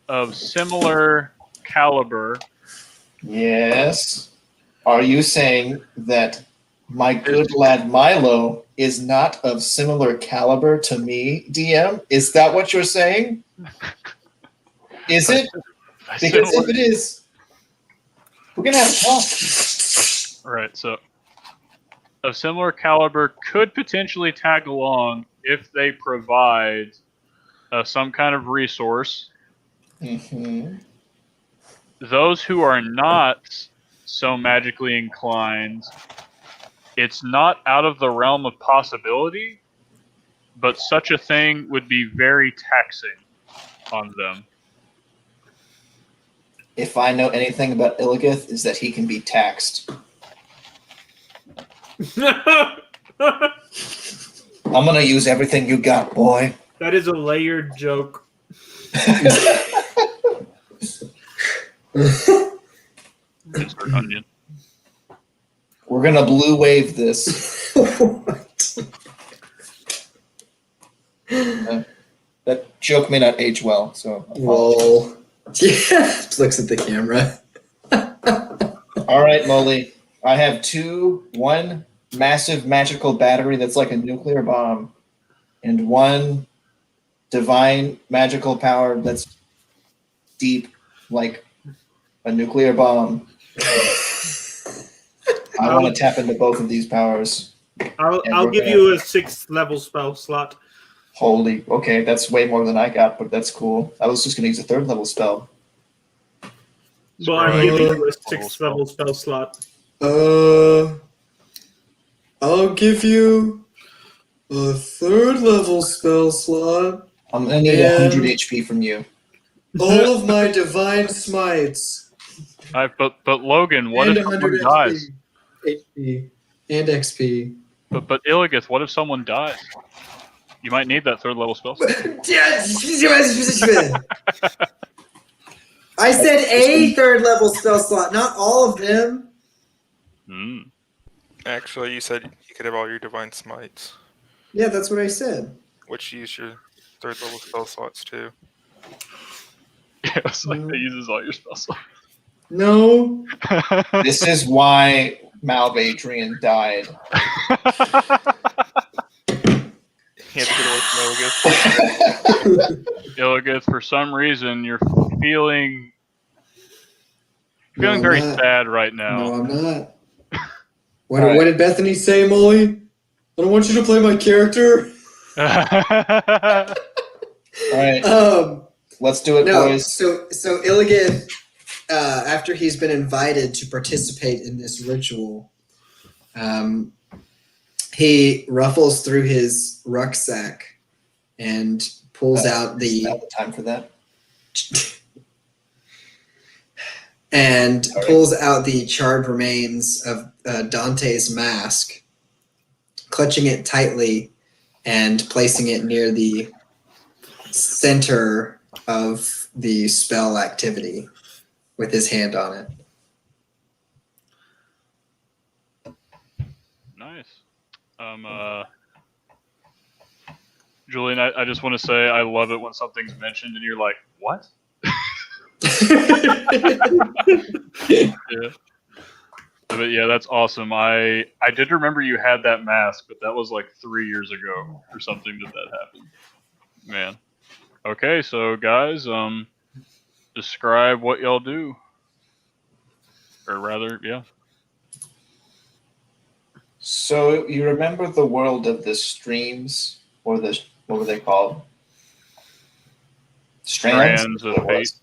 of similar caliber, Yes. Are you saying that my good lad Milo is not of similar caliber to me, DM? Is that what you're saying? Is it? Because if it is, we're going to have a talk. Right, so of similar caliber could potentially tag along if they provide some kind of resource. Mm-hmm. Those who are not so magically inclined, it's not out of the realm of possibility, but such a thing would be very taxing on them. If I know anything about Illios, is that he can be taxed. I'm going to use everything you got, boy. That is a layered joke. Mr. Onion. We're going to blue wave this. That joke may not age well, so. Whoa. Yeah. Looks at the camera. All right, Molly. I have one massive magical battery that's like a nuclear bomb, and one divine magical power that's deep like a nuclear bomb. I want to tap into both of these powers. I'll give you a 6th level spell slot. Holy, okay, that's way more than I got, but that's cool. I was just going to use a 3rd level spell. Well, I'm giving you a 6th level spell slot. I'll give you a 3rd level spell slot. I'm going to need 100 HP from you. All of my divine smites. But Logan, what and if someone 100 dies? HP and XP. But Illigus, what if someone dies? You might need that 3rd level spell. I said a 3rd level spell slot, not all of them. Actually, you said you could have all your divine smites, Yeah, that's what I said. which use your 3rd level spell slots too. Yeah, it's like that uses all your spell slots. No. This is why Malvadrian died. He had to get away from Illigus. Illigus, for some reason, you're feeling No, I'm very not. sad right now. No, I'm not. What did Bethany say, Molly? I don't want you to play my character. All right, let's do it, boys. So Illigan, after he's been invited to participate in this ritual, he ruffles through his rucksack and pulls out Is not the time for that. and pulls out the charred remains of Dante's mask, clutching it tightly and placing it near the center of the spell activity with his hand on it. Nice. Julian, I just want to say I love it when something's mentioned and you're like, what? Yeah. But yeah, that's awesome. I did remember you had that mask, but that was like 3 years ago or something that happened. Man. Okay, so guys, describe what y'all do. Or rather, yeah. So you remember the world of the streams, or the, what were they called? Strands of fate.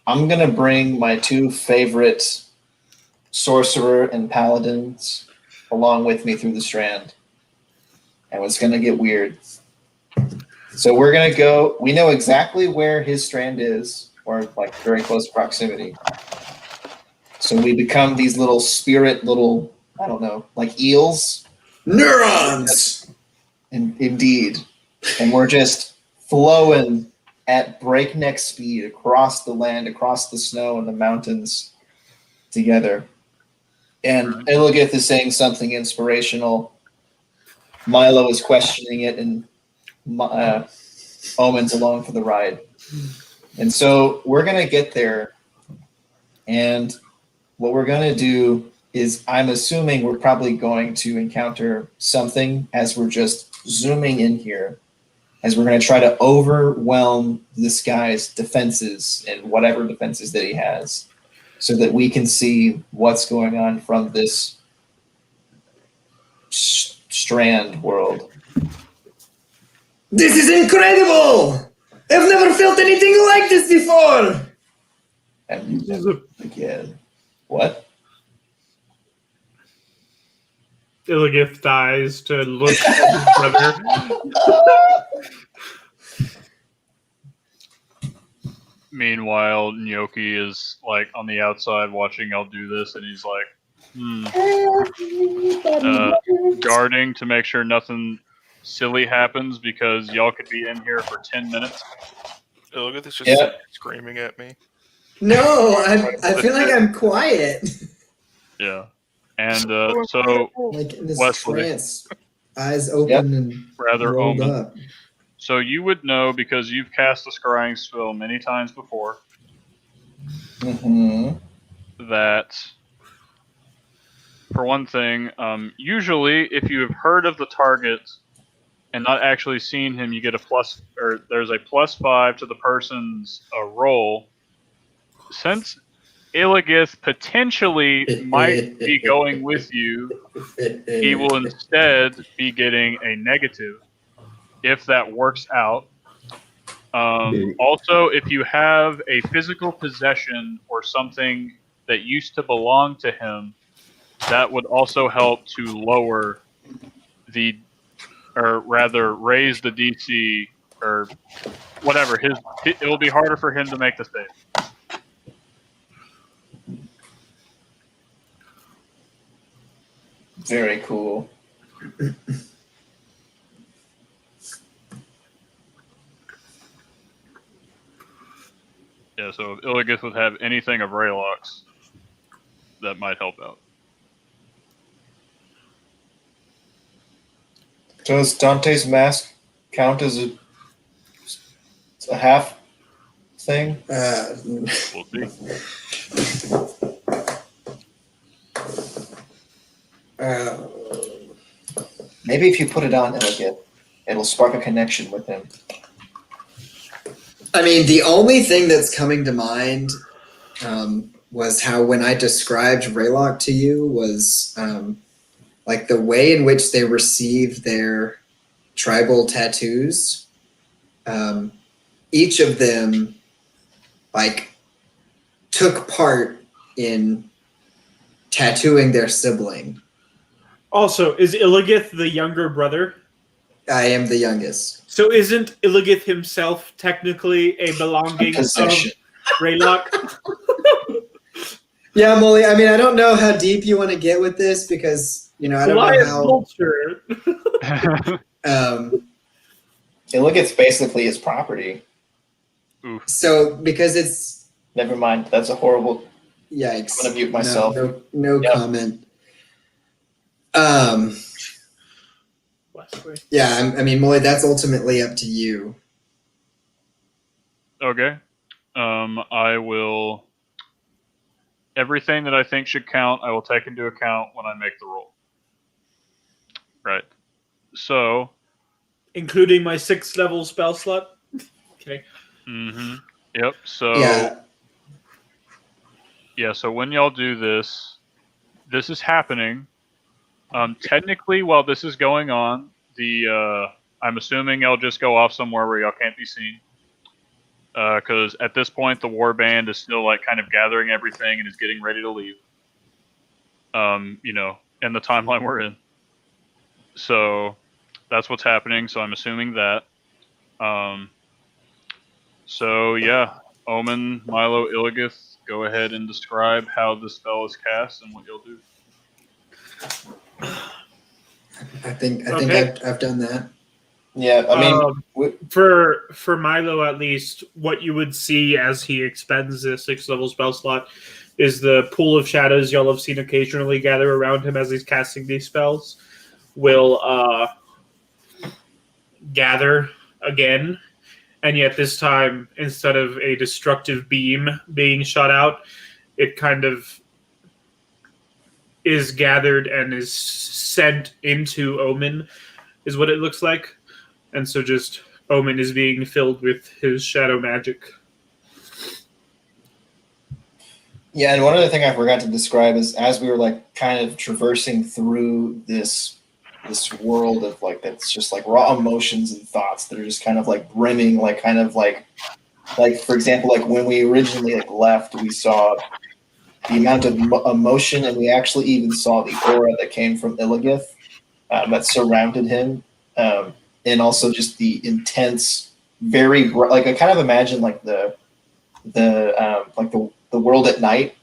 I'm going to bring my 2 favorite sorcerer and paladins along with me through the strand. And it's going to get weird. So we're going to go. We know exactly where his strand is, or like very close proximity. So we become these little spirit, I don't know, like eels. Neurons! Indeed. And we're just flowing at breakneck speed across the land, across the snow and the mountains together. And Illigith is saying something inspirational. Milo is questioning it, and Omen's along for the ride. And so we're going to get there. And what we're going to do is, I'm assuming we're probably going to encounter something as we're just zooming in here, as we're going to try to overwhelm this guy's defenses and whatever defenses that he has, so that we can see what's going on from this strand world. This is incredible! I've never felt anything like this before! And again, what? Illigith dies to look at his brother. Meanwhile, Gnocchi is like on the outside watching y'all do this, and he's like, guarding to make sure nothing silly happens, because y'all could be in here for 10 minutes. Look at this, just screaming at me. No, I feel like I'm quiet. Yeah. And so Like in this Wesley, trance, eyes open and rather rolled Omen. up. So you would know, because you've cast the scrying spell many times before, that for one thing, usually if you have heard of the target and not actually seen him, you get there's a +5 to the person's roll. Since Illigith potentially might be going with you, he will instead be getting a negative, if that works out. Also, if you have a physical possession or something that used to belong to him, that would also help to lower raise the DC, or whatever. It will be harder for him to make the save. Very cool. Yeah, so if Illigith would have anything of Raylock's, that might help out. Does Dante's mask count as a half thing? We'll see. Maybe if you put it on Illigith, it'll spark a connection with him. I mean, the only thing that's coming to mind was how, when I described Raylock to you, was like the way in which they received their tribal tattoos. Each of them like took part in tattooing their sibling. Also, is Illigith the younger brother? I am the youngest. So isn't Illigith himself technically a belonging of Raylock? Yeah, Molly, I mean, I don't know how deep you want to get with this, because, you know, I don't know how... Illigith's basically his property. Oof. So, because it's... Never mind, that's a horrible... Yikes. I'm going to mute myself. No comment. Yeah, I mean, Molly, that's ultimately up to you. Okay. I will... Everything that I think should count, I will take into account when I make the roll. Right. So... Including my 6th level spell slot? Okay. Yep, so... Yeah, so when y'all do this, this is happening. Technically, while this is going on, I'm assuming y'all just go off somewhere where y'all can't be seen. Because at this point, the war band is still like kind of gathering everything and is getting ready to leave. You know, in the timeline we're in. So that's what's happening. So I'm assuming that. So yeah, Omen, Milo, Illigith, go ahead and describe how the spell is cast and what you'll do. I think Okay. I've done that. Yeah, I mean, For Milo, at least, what you would see as he expends the 6th level spell slot is the pool of shadows y'all have seen occasionally gather around him as he's casting these spells will gather again, and yet this time, instead of a destructive beam being shot out, it kind of is gathered and is sent into Omen, is what it looks like. And so just Omen is being filled with his shadow magic. yeah, and one other thing I forgot to describe is as we were like kind of traversing through this world of like that's just like raw emotions and thoughts that are just kind of like brimming, like kind of like for example, like when we originally like left, we saw the amount of emotion, and we actually even saw the aura that came from Illigith that surrounded him, and also just the intense, very like I kind of imagine like the world at night,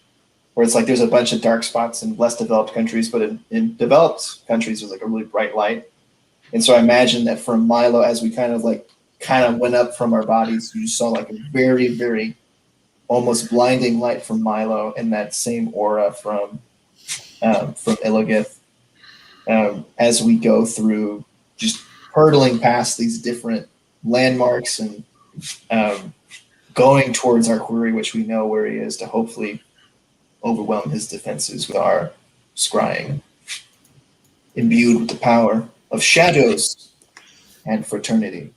where it's like there's a bunch of dark spots in less developed countries, but in developed countries there's like a really bright light. And so I imagine that from Milo, as we kind of went up from our bodies, you saw like a very, very almost blinding light from Milo, and that same aura from Illigith, as we go through, just hurtling past these different landmarks and going towards our quarry, which we know where he is, to hopefully overwhelm his defenses with our scrying, imbued with the power of shadows and fraternity.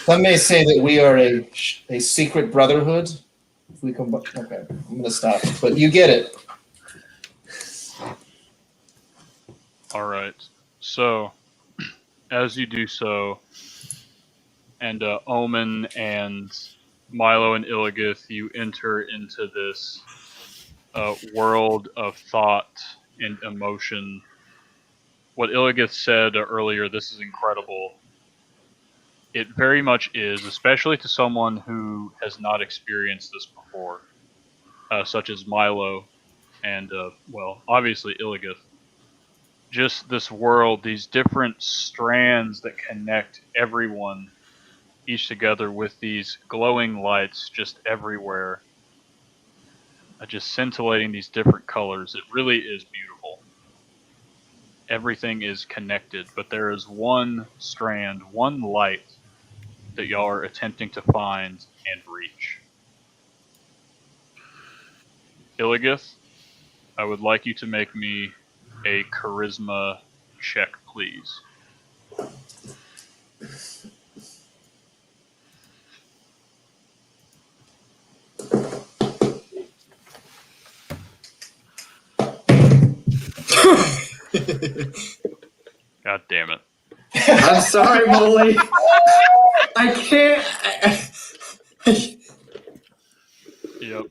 Some may say that we are a secret brotherhood. If we combine, okay, I'm going to stop. But you get it. All right. So, as you do so, and Omen and Milo and Illigith, you enter into this world of thought and emotion. What Illigith said earlier, this is incredible. It very much is, especially to someone who has not experienced this before, such as Milo and, well, obviously Illigith. Just this world, these different strands that connect everyone, each together with these glowing lights just everywhere, just scintillating these different colors. It really is beautiful. Everything is connected, but there is one strand, one light that y'all are attempting to find and reach. Illigith, I would like you to make me a charisma check, please. God damn it. I'm sorry, Molly. I can't. Yep.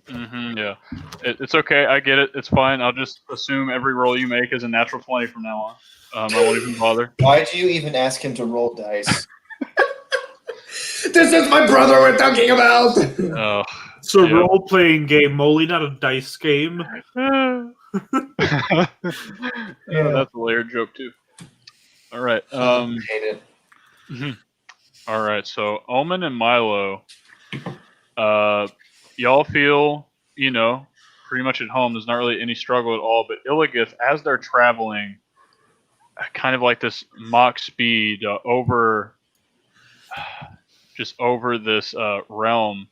Yeah. It's okay. I get it. It's fine. I'll just assume every roll you make is a natural 20 from now on. I won't even bother. Why do you even ask him to roll dice? This is my brother we're talking about. It's a role-playing game, Molly, not a dice game. That's a layered joke too. All right. I hate it. All right. So Omen and Milo, y'all feel, pretty much at home. There's not really any struggle at all. But Illigith, as they're traveling, kind of like this mock speed over this realm,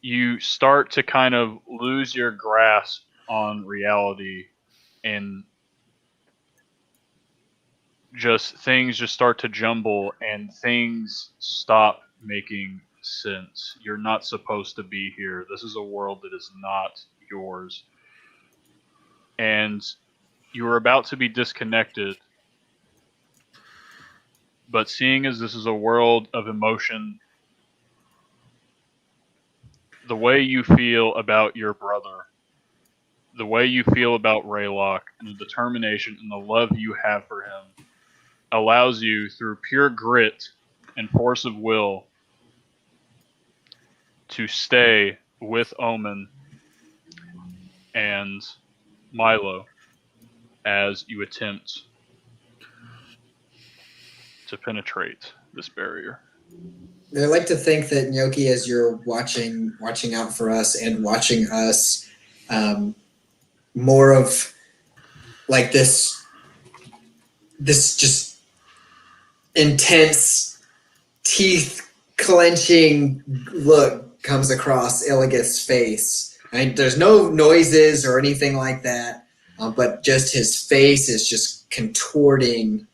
you start to kind of lose your grasp on reality, and just things just start to jumble and things stop making sense. You're not supposed to be here. This is a world that is not yours. And you are about to be disconnected. But seeing as this is a world of emotion, the way you feel about your brother the way you feel about Raylock and the determination and the love you have for him allows you, through pure grit and force of will, to stay with Omen and Milo as you attempt to penetrate this barrier. I like to think that Gnocchi, as you're watching out for us and watching us, more of like this just intense teeth clenching look comes across Illigith's face. I mean, there's no noises or anything like that, but just his face is just contorting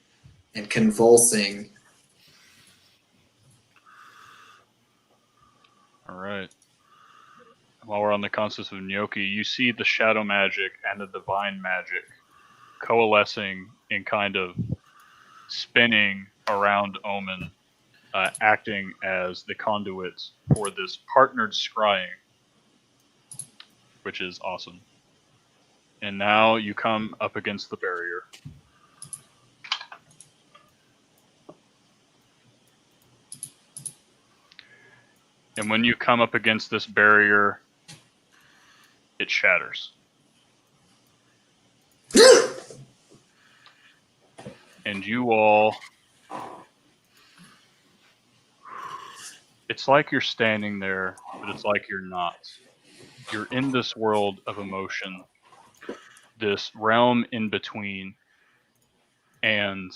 and convulsing. All right. While we're on the concept of Gnocchi, you see the shadow magic and the divine magic coalescing and kind of spinning around Omen, acting as the conduits for this partnered scrying, which is awesome. And now you come up against the barrier. And when you come up against this barrier, it shatters. And you all... It's like you're standing there, but it's like you're not. You're in this world of emotion, this realm in between, and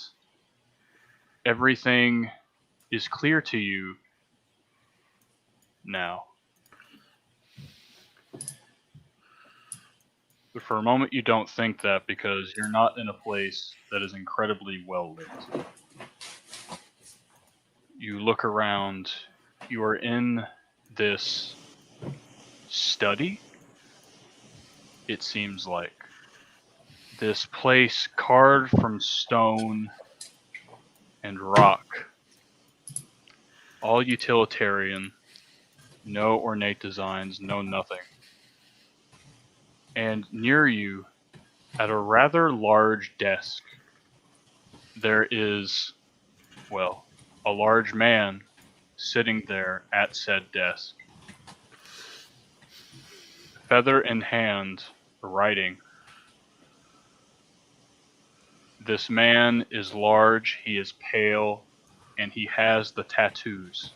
everything is clear to you now. But for a moment you don't think that because you're not in a place that is incredibly well lit. You look around, you are in this study, it seems like. This place carved from stone and rock. All utilitarian, no ornate designs, no nothing. And near you, at a rather large desk, there is, well, a large man sitting there at said desk. Feather in hand, writing. This man is large, he is pale, and he has the tattoos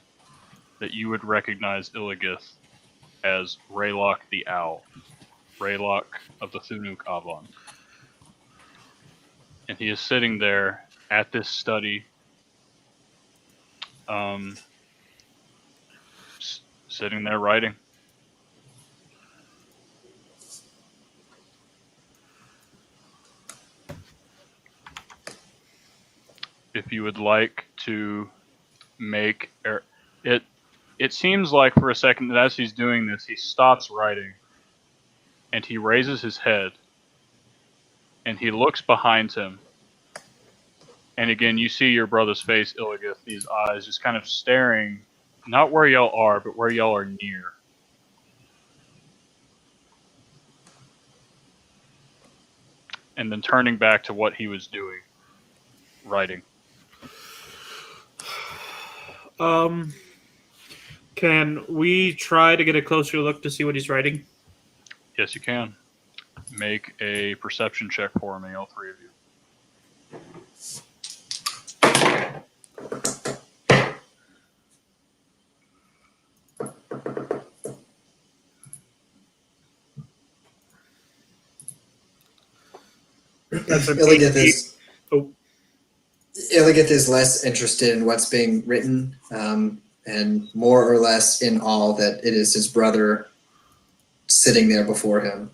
that you would recognize Illigith as Raylock the Owl, Raylock of the Thunuk Avon. And he is sitting there at this study, sitting there writing. If you would like to make it seems like for a second that as he's doing this, he stops writing and he raises his head and he looks behind him. And again, you see your brother's face, Illigith, these eyes just kind of staring, not where y'all are, but where y'all are near. And then turning back to what he was doing, writing. Can we try to get a closer look to see what he's writing? Yes, you can. Make a perception check for me, all three of you. That's an Illigith 8. is Illigith is less interested in what's being written, and more or less in awe that it is his brother sitting there before him.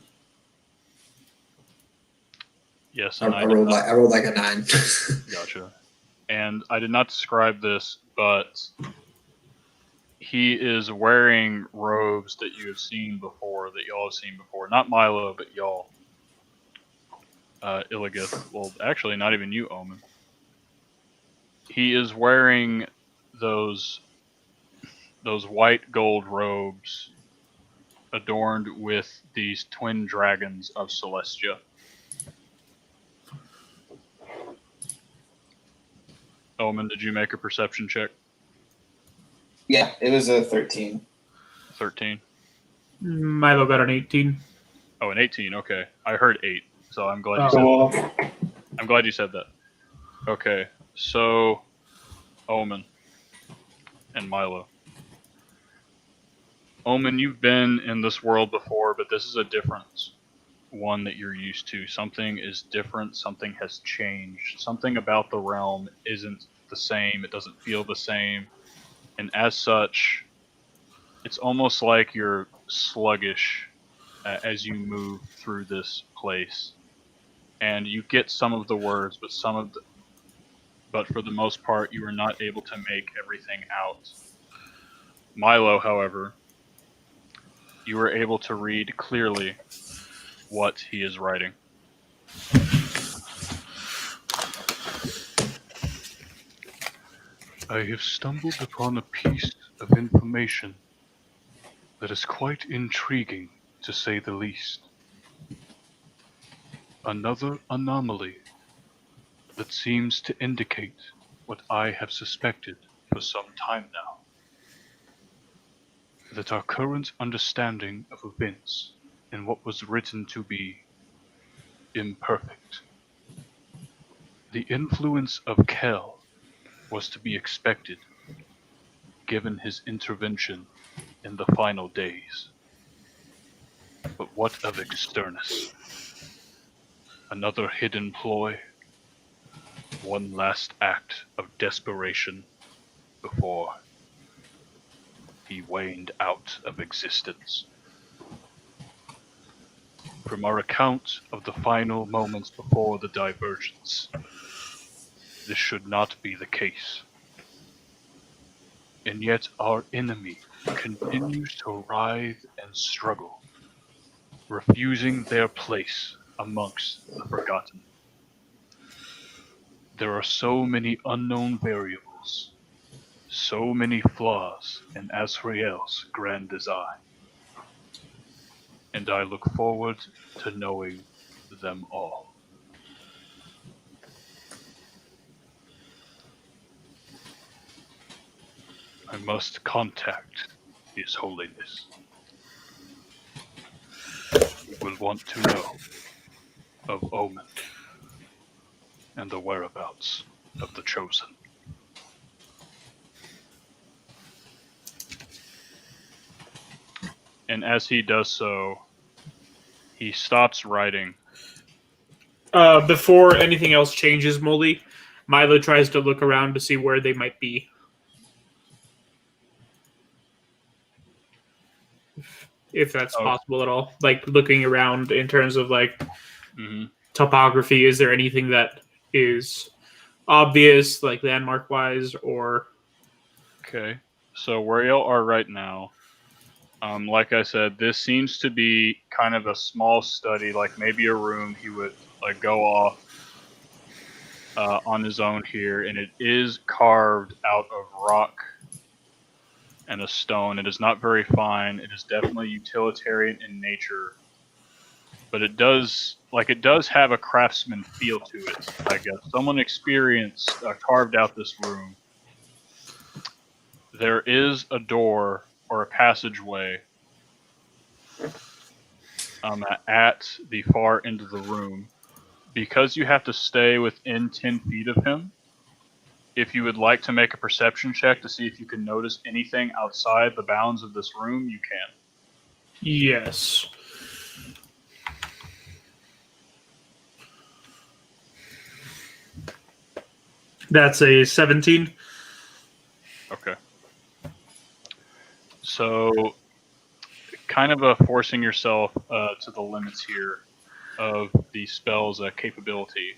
Yes, I and rolled like a 9. Gotcha. And I did not describe this, but he is wearing robes that you have seen before, that y'all have seen before. Not Milo, but y'all. Illigith. Well, actually, not even you, Omen. He is wearing those white gold robes adorned with these twin dragons of Celestia. Omen, did you make a perception check? Yeah, it was a 13. 13. Milo got an 18. Oh, an 18. Okay, I heard 8, so I'm glad you Oh. said. I'm glad you said that. Okay, so Omen and Milo. Omen, you've been in this world before, but this is a different one that you're used to. Something is different. Something has changed. Something about the realm isn't the same. It doesn't feel the same, and as such, it's almost like you're sluggish as you move through this place, and you get some of the words, but for the most part, you are not able to make everything out. Milo, however, you are able to read clearly what he is writing. I have stumbled upon a piece of information that is quite intriguing, to say the least. Another anomaly that seems to indicate what I have suspected for some time now. That our current understanding of events and what was written to be imperfect. The influence of Kel was to be expected, given his intervention in the final days. But what of Externus? Another hidden ploy? One last act of desperation before he waned out of existence. From our account of the final moments before the divergence, this should not be the case. And yet our enemy continues to writhe and struggle, refusing their place amongst the forgotten. There are so many unknown variables, so many flaws in Azrael's grand design, and I look forward to knowing them all. I must contact His Holiness. He will want to know of Omen and the whereabouts of the Chosen. And as he does so, he stops writing. Before anything else changes, Molly, Milo tries to look around to see where they might be. If that's possible at all. Like, looking around in terms of, like, topography, is there anything that is obvious, like, landmark-wise, or... Okay, so where y'all are right now, like I said, this seems to be kind of a small study, like maybe a room he would like go off on his own here, and it is carved out of rock and a stone. It is not very fine. It is definitely utilitarian in nature, but it does have a craftsman feel to it. I guess someone experienced carved out this room. There is a door or a passageway at the far end of the room. Because you have to stay within 10 feet of him, if you would like to make a perception check to see if you can notice anything outside the bounds of this room, you can. Yes. That's a 17. Okay. So, kind of forcing yourself to the limits here of the spell's capability,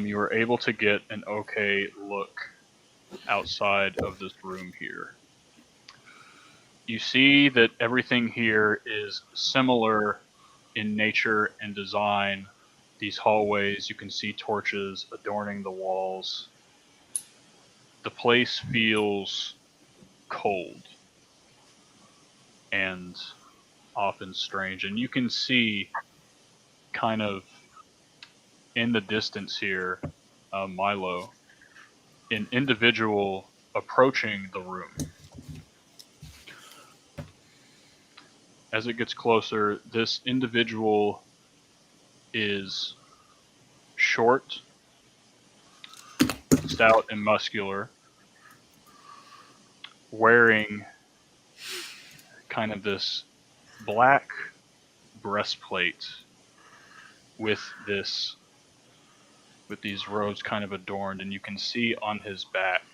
you were able to get an okay look outside of this room here. You see that everything here is similar in nature and design. These hallways, you can see torches adorning the walls. The place feels cold. and often strange. And you can see kind of in the distance here, Milo, an individual approaching the room. As it gets closer, this individual is short, stout, and muscular, wearing kind of this black breastplate with these robes kind of adorned, and you can see on his back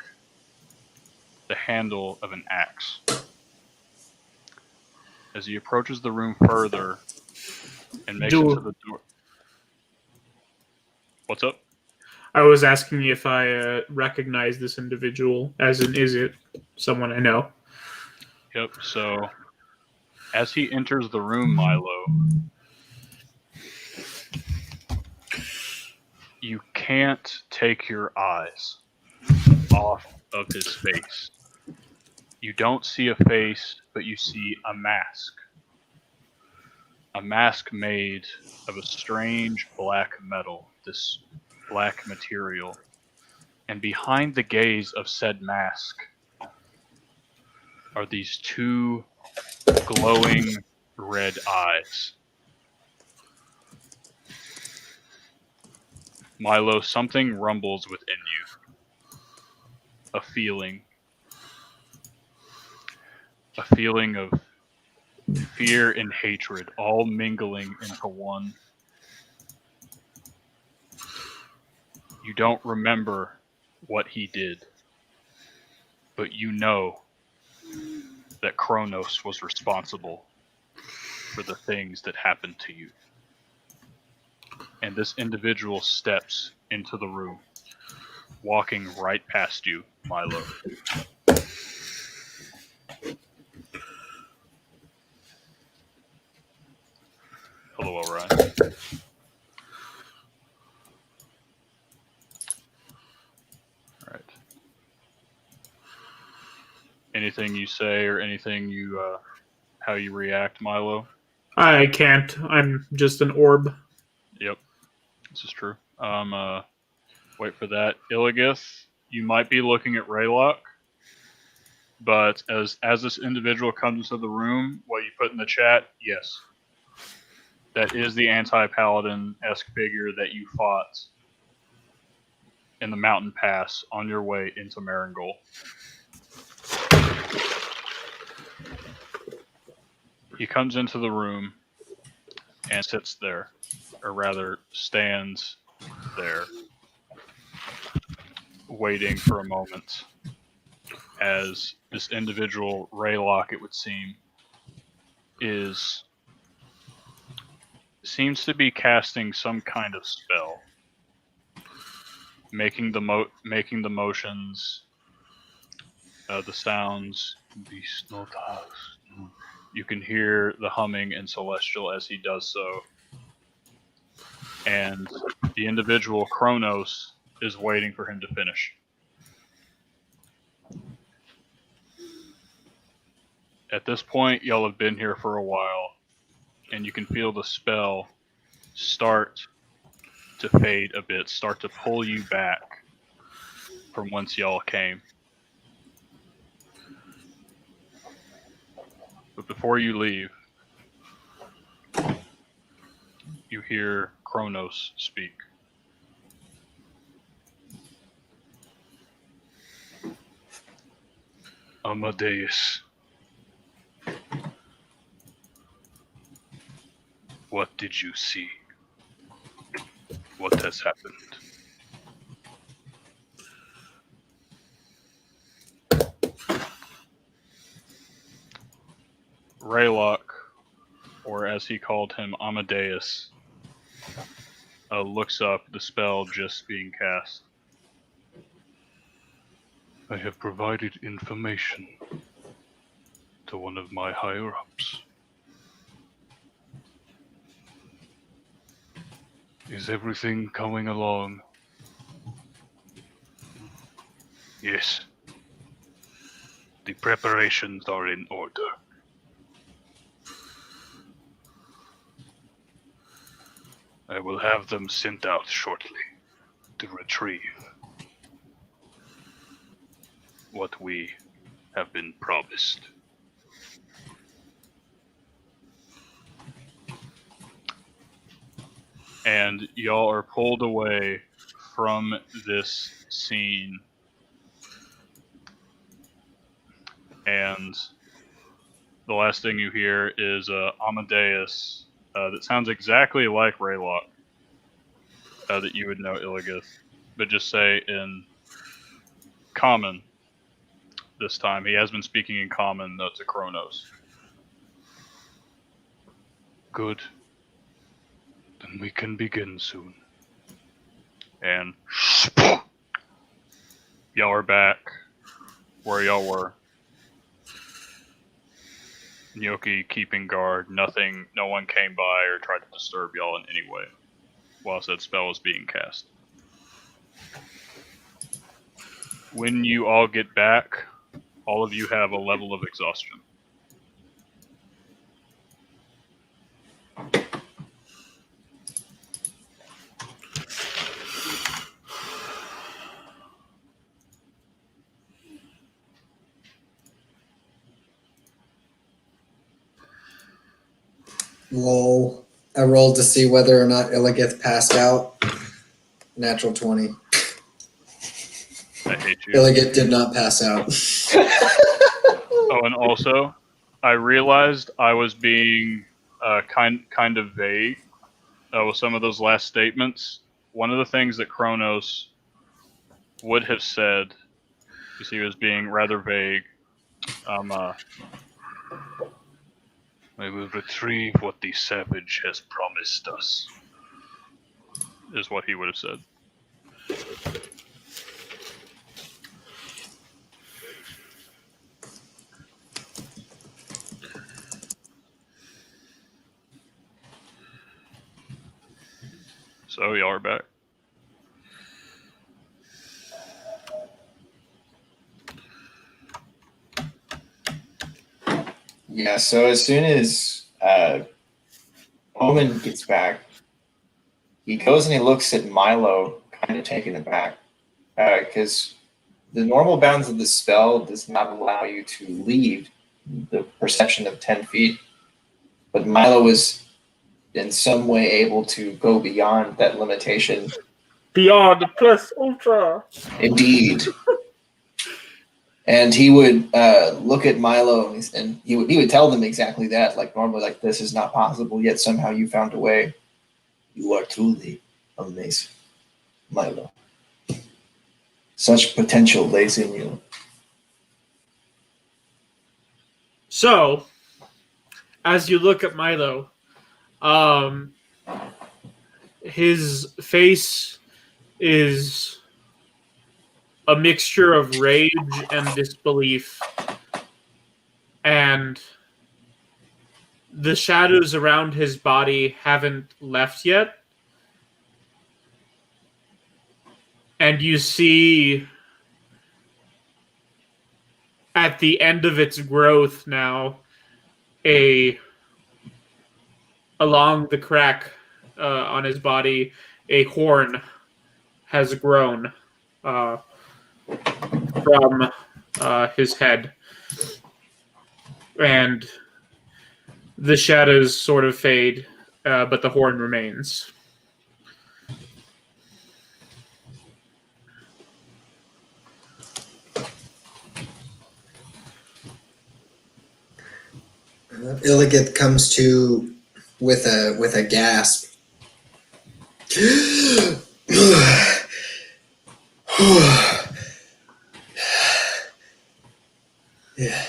the handle of an axe. As he approaches the room further and makes it to the door. What's up? I was asking if I recognize this individual, as in, is it someone I know? Yep, so as he enters the room, Milo, you can't take your eyes off of his face. You don't see a face, but you see a mask. A mask made of a strange black metal, this black material. And behind the gaze of said mask are these two glowing red eyes. Milo, something rumbles within you. A feeling of fear and hatred all mingling into one. You don't remember what he did, but you know that Kronos was responsible for the things that happened to you. And this individual steps into the room, walking right past you, Milo. Hello, Orion. Alright. Anything you say or anything you, how you react, Milo? I can't. I'm just an orb. Yep, this is true. Wait for that. Illios, you might be looking at Raylock, but as this individual comes into the room, what you put in the chat, yes. That is the anti-paladin-esque figure that you fought in the mountain pass on your way into Marangol. He comes into the room and sits there, or rather stands there, waiting for a moment as this individual, Raylock, it would seem, seems to be casting some kind of spell, making the motions, the sounds. Beast not house. You can hear the humming in Celestial as he does so, and the individual Kronos is waiting for him to finish. At this point, y'all have been here for a while, and you can feel the spell start to fade a bit, start to pull you back from whence y'all came. But before you leave, you hear Kronos speak. Amadeus, what did you see? What has happened? Raylock, or as he called him, Amadeus, looks up, the spell just being cast. I have provided information to one of my higher-ups. Is everything coming along? Yes. The preparations are in order. I will have them sent out shortly to retrieve what we have been promised. And y'all are pulled away from this scene. And the last thing you hear is Amadeus that sounds exactly like Raylock that you would know Illigith, but just say in common this time. He has been speaking in common to Kronos. Good. Then we can begin soon. And y'all are back where y'all were. Gnocchi keeping guard. No one came by or tried to disturb y'all in any way whilst that spell was being cast. When you all get back, all of you have a level of exhaustion. Lol. I rolled to see whether or not Illigith passed out. Natural 20. I hate you. Illigith did not pass out. Oh, and also, I realized I was being kind of vague with some of those last statements. One of the things that Kronos would have said, because he was being rather vague, we will retrieve what the savage has promised us, is what he would have said. So y'all are back. Yeah, so as soon as Omen gets back, he goes and he looks at Milo, kind of taken aback, because the normal bounds of the spell does not allow you to leave the perception of 10 feet. But Milo was in some way able to go beyond that limitation. Beyond plus ultra. Indeed. And he would look at Milo and he would tell them exactly that, like normally, like this is not possible, yet somehow you found a way. You are truly amazing, Milo. Such potential lays in you. So, as you look at Milo, his face is a mixture of rage and disbelief, and the shadows around his body haven't left yet. And you see at the end of its growth now, along the crack on his body, a horn has grown from his head. And the shadows sort of fade, but the horn remains. Illigith comes to with a gasp. Yeah.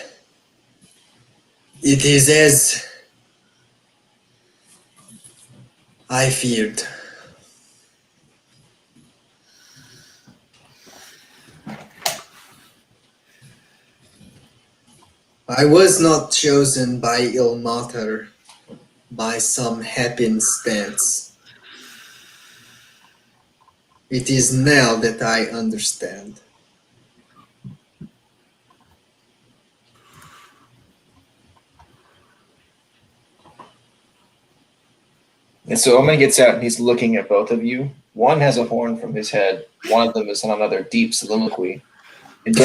It is as I feared. I was not chosen by Ilmater by some happenstance. It is now that I understand. And so Omen gets out and he's looking at both of you. One has a horn from his head. One of them is on another deep soliloquy. And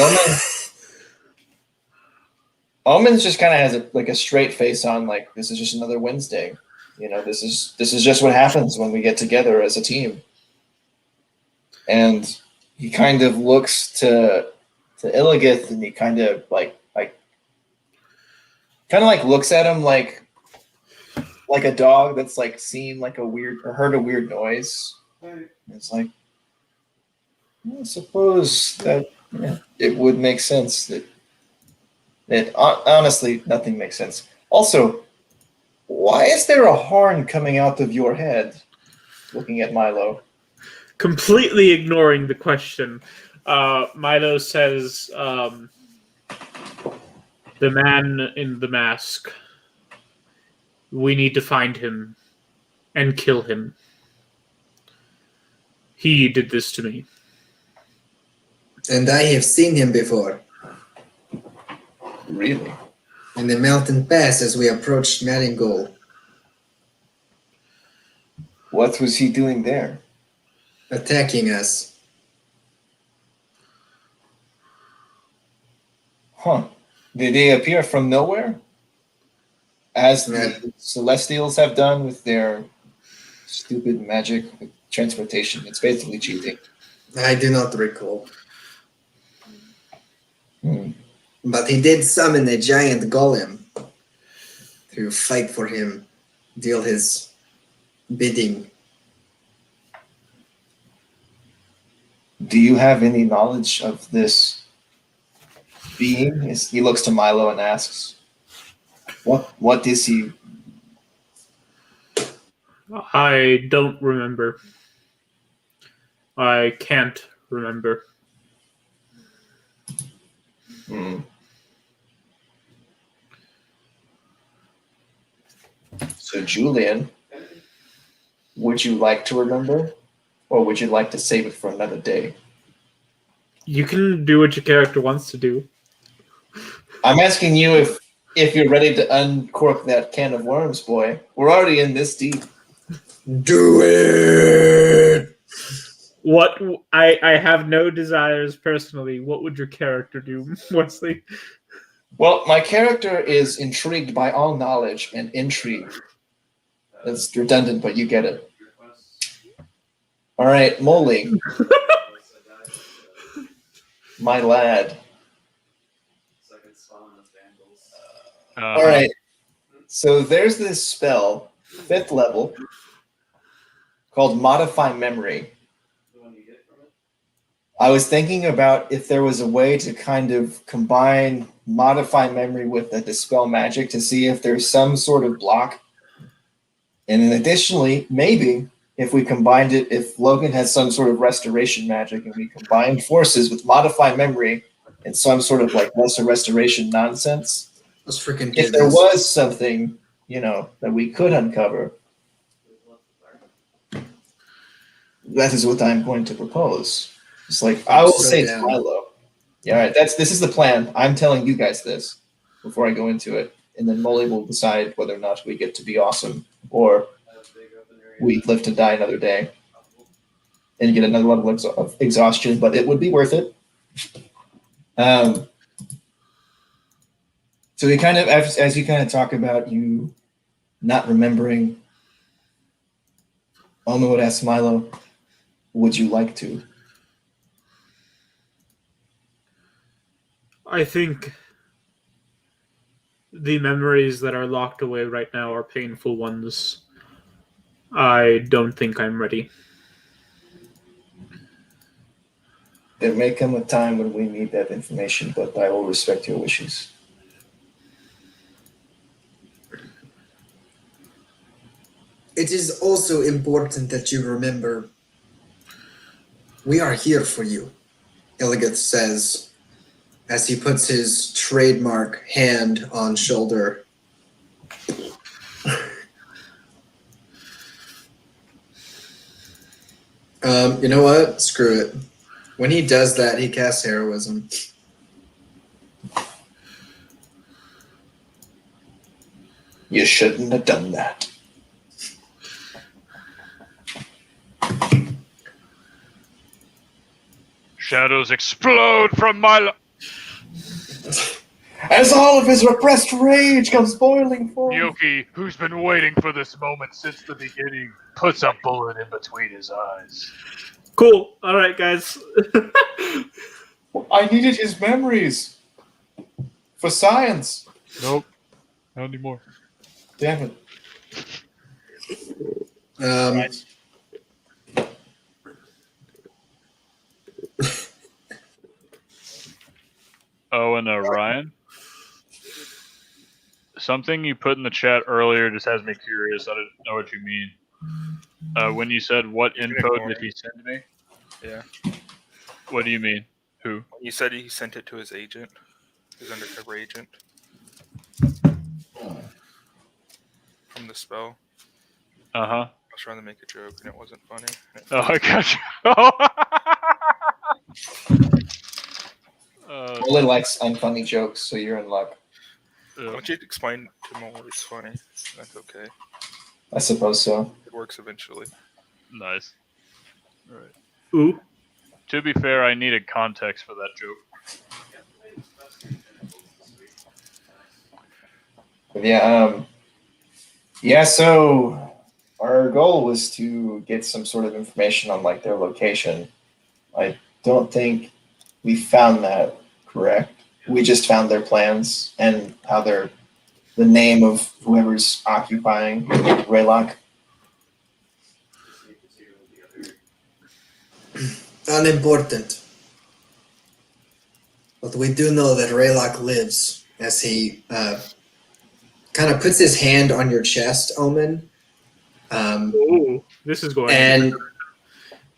Omen's just kind of has a straight face on, like, this is just another Wednesday. You know, this is just what happens when we get together as a team. And he kind of looks to Illigith, and he kind of looks at him like a dog that's like seen like a weird or heard a weird noise. And it's like, I suppose that it would make sense that honestly nothing makes sense. Also, why is there a horn coming out of your head? Looking at Milo. Completely ignoring the question, Milo says, the man in the mask. We need to find him and kill him. He did this to me. And I have seen him before. Really? In the mountain pass as we approached Maringol. What was he doing there? Attacking us. Huh. Did they appear from nowhere? As the Celestials have done with their stupid magic transportation. It's basically cheating. I do not recall. Hmm. But he did summon a giant golem to fight for him, deal his bidding. Do you have any knowledge of this being? He looks to Milo and asks, What is he? I don't remember. I can't remember. Hmm. So, Julian, would you like to remember, or would you like to save it for another day? You can do what your character wants to do. I'm asking you if you're ready to uncork that can of worms, boy. We're already in this deep. Do it! What I have no desires personally. What would your character do, Wesley? Well, my character is intrigued by all knowledge and intrigue. It's redundant, but you get it. All right, Molly. My lad. All right. So there's this spell, 5th level, called Modify Memory. I was thinking about if there was a way to kind of combine Modify Memory with a Dispel Magic to see if there's some sort of block. And then additionally, maybe if we combined it, if Logan has some sort of Restoration Magic and we combined forces with Modify Memory and some sort of like lesser restoration nonsense, Let's freaking do if there this. was something, that we could uncover, that is what I'm going to propose. It's like, I will say to Milo, yeah, all right, this is the plan. I'm telling you guys this before I go into it. And then Molly will decide whether or not we get to be awesome or we live to die another day and get another level of exhaustion, but it would be worth it. So we kind of, as you kind of talk about you not remembering, Oma would ask Milo, would you like to? I think the memories that are locked away right now are painful ones. I don't think I'm ready. There may come a time when we need that information, but I will respect your wishes. It is also important that you remember we are here for you, Illigith says as he puts his trademark hand on shoulder. You know what? Screw it. When he does that, he casts heroism. You shouldn't have done that. shadows explode from my... As all of his repressed rage comes boiling forth. Yoki, who's been waiting for this moment since the beginning, puts a bullet in between his eyes. Cool. All right, guys. I needed his memories. For science. Nope. Not anymore. Damn it. Oh, and Ryan? Something you put in the chat earlier just has me curious. I don't know what you mean. When you said, what You can info ignore did it. he send me? Yeah. What do you mean? Who? He said he sent it to his agent, his undercover agent, from the spell. Uh-huh. I was trying to make a joke and it wasn't funny. Oh, I got you. Ole likes unfunny jokes, so you're in luck. Why don't you explain to him why it's funny? That's okay. I suppose so. It works eventually. Nice. All right. Ooh. To be fair, I needed context for that joke. But yeah, so our goal was to get some sort of information on like their location. I don't think we found that, correct? We just found their plans and how they're the name of whoever's occupying Raylock. Unimportant. But we do know that Raylock lives, as he kind of puts his hand on your chest, Omen. Ooh. This is going. And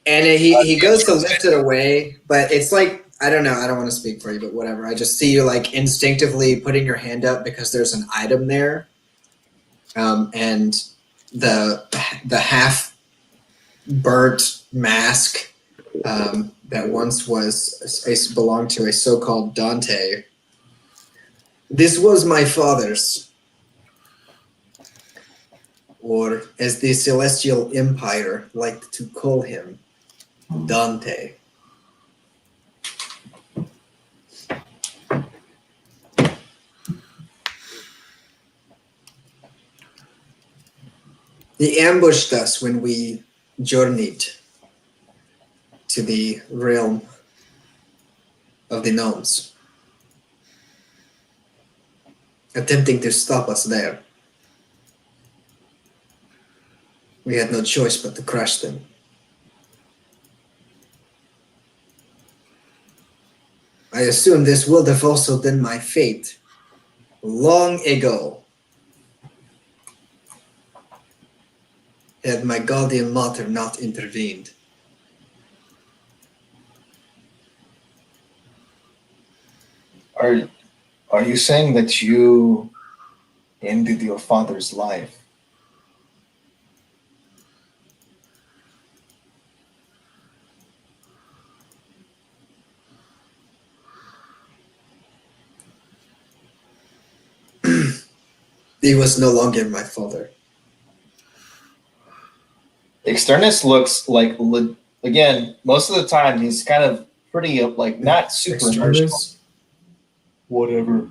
he goes to lift it away, but it's like, I don't know, I don't want to speak for you, but whatever. I just see you like instinctively putting your hand up because there's an item there. And the half burnt mask that once belonged to a so-called Dante. This was my father's, or as the Celestial Empire liked to call him, Dante. He ambushed us when we journeyed to the realm of the gnomes, attempting to stop us there. We had no choice but to crush them. I assume this would have also been my fate long ago, had my guardian mother not intervened. Are you saying that you ended your father's life? He was no longer my father. Externus looks like, again, most of the time he's kind of pretty, like, not super emotional. Externus? Whatever.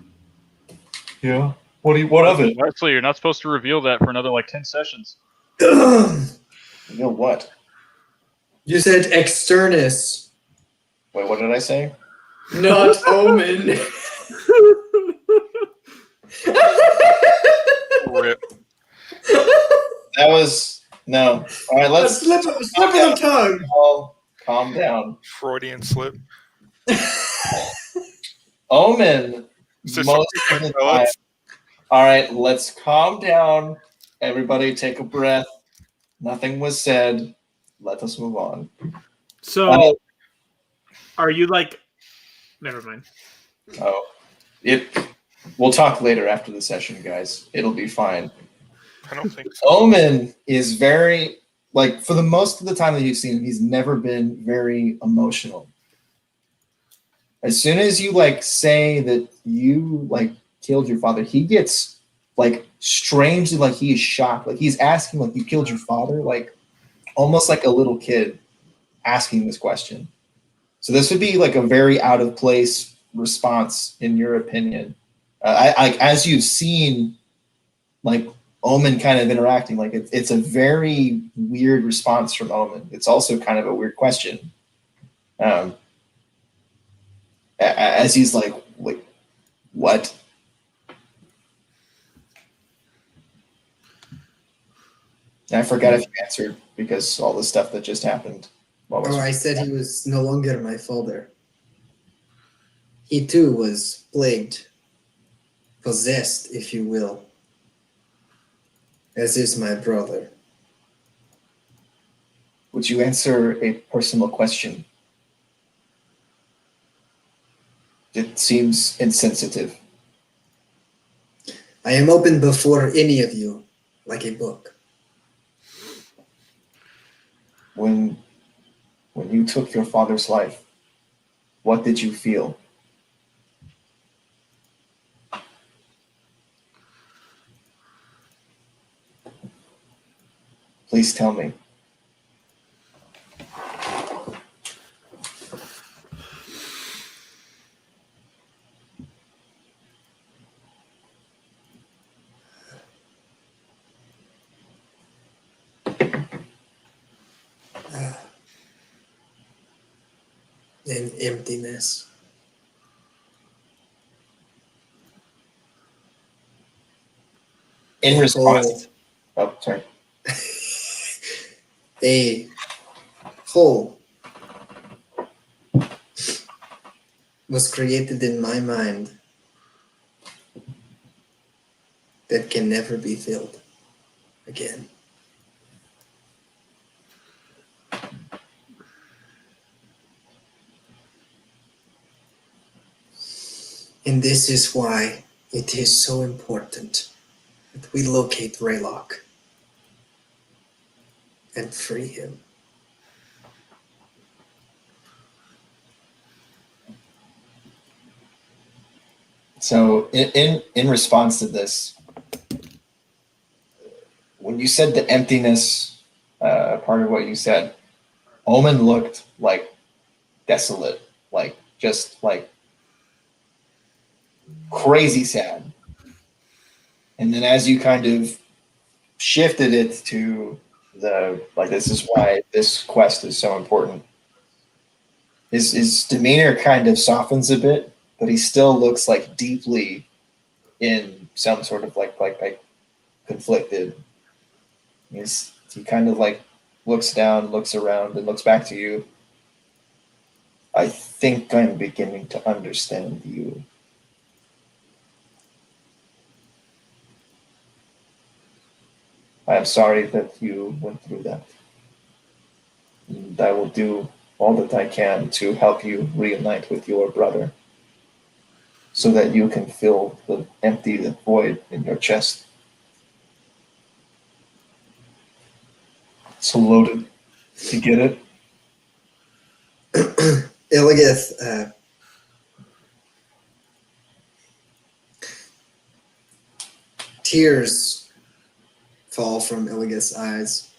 Yeah. What of it? Actually, you're not supposed to reveal that for another like 10 sessions. You know what? You said externus, Wait, what did I say? not omen. Rip. That was no. All right, let's slip of the tongue. all calm down. Freudian slip. Omen. Is there Most of something the time. else? All right, let's calm down. Everybody, take a breath. Nothing was said. Let us move on. So, are you like? Never mind. Oh, we'll talk later after the session, guys. It'll be fine. I don't think so. Omen is very, like, for the most of the time that you've seen him, he's never been very emotional. As soon as you, like, say that you, like, killed your father, he gets, like, strangely, like, he is shocked. Like, he's asking, like, you killed your father? Like, almost like a little kid asking this question. So this would be like a very out of place response, in your opinion. As you've seen, like Omen kind of interacting, like it's a very weird response from Omen. It's also kind of a weird question. As he's like, what? And I forgot if you answered because all the stuff that just happened. Oh, I said he was no longer my father. He too was plagued, possessed, if you will, as is my brother. Would you answer a personal question? It seems insensitive. I am open before any of you, like a book. When you took your father's life, what did you feel? Please tell me. An emptiness. In response, oh, sorry. A hole was created in my mind that can never be filled again. And this is why it is so important that we locate Raylock and free him. So in response to this, when you said the emptiness, part of what you said, Omen looked like desolate, like just like crazy sad. And then as you kind of shifted it to the, like, this is why this quest is so important, his demeanor kind of softens a bit, but he still looks like deeply in some sort of like conflicted. He kind of like looks down, looks around, and looks back to you. I think I'm beginning to understand you. I am sorry that you went through that. And I will do all that I can to help you reunite with your brother so that you can fill the empty void in your chest. It's loaded. You get it? Illios, tears fall from Illios' eyes.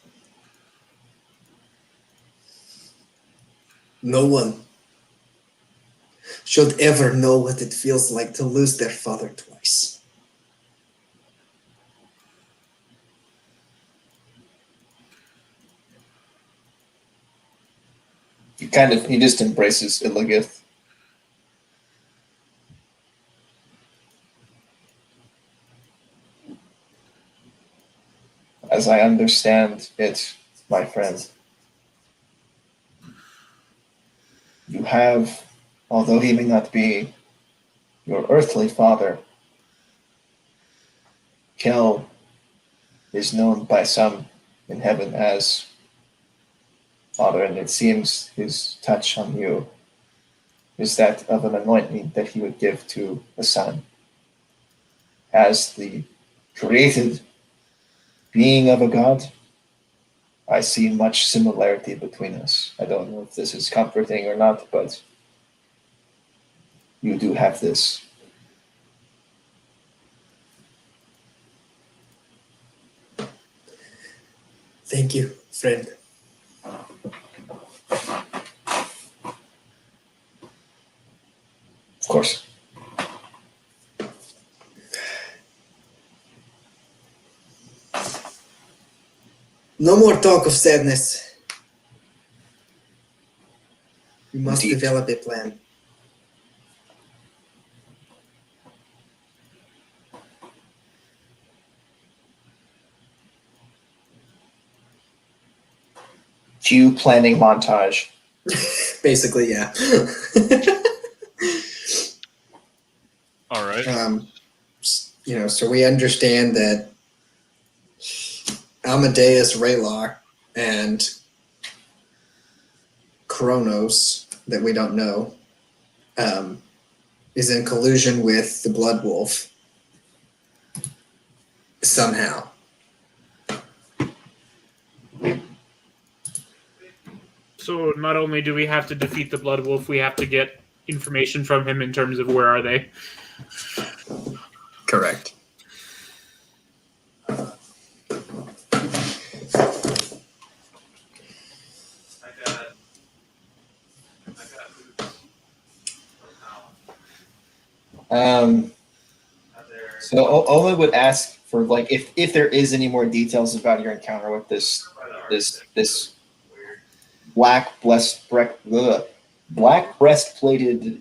No one should ever know what it feels like to lose their father twice. He just embraces Illigith. As I understand it, my friend, you have, although he may not be your earthly father, Kel is known by some in heaven as Father, and it seems his touch on you is that of an anointment that he would give to a son. As the created being of a god, I see much similarity between us. I don't know if this is comforting or not, but you do have this. Thank you, friend. No more talk of sadness. We must Indeed. develop a plan. Cue planning montage. Basically, yeah. All right. So we understand that Amadeus Raylar and Kronos, that we don't know, is in collusion with the Blood Wolf somehow. So not only do we have to defeat the Blood Wolf, we have to get information from him in terms of where are they. Correct. So Owen would ask for like if there is any more details about your encounter with this black breastplated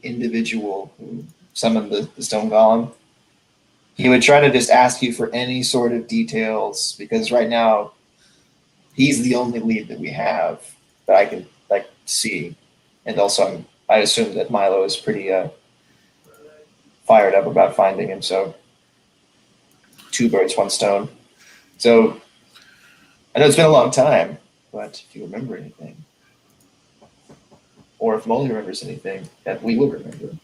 individual who summoned the stone golem. He would try to just ask you for any sort of details because right now he's the only lead that we have that I can like see, and also I assume that Milo is pretty fired up about finding him. So two birds, one stone. So I know it's been a long time, but if you remember anything, or if Molly remembers anything that we would remember.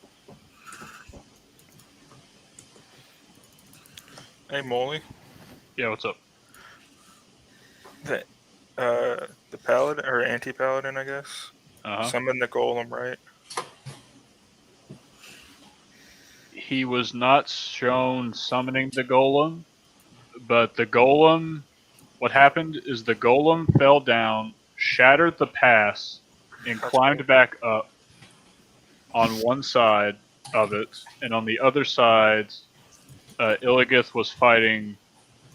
Hey, Molly. Yeah, what's up? The paladin or anti-paladin, I guess. Summon the golem, right? He was not shown summoning the golem, but the golem. What happened is the golem fell down, shattered the pass, and climbed back up on one side of it, and on the other side, Illios was fighting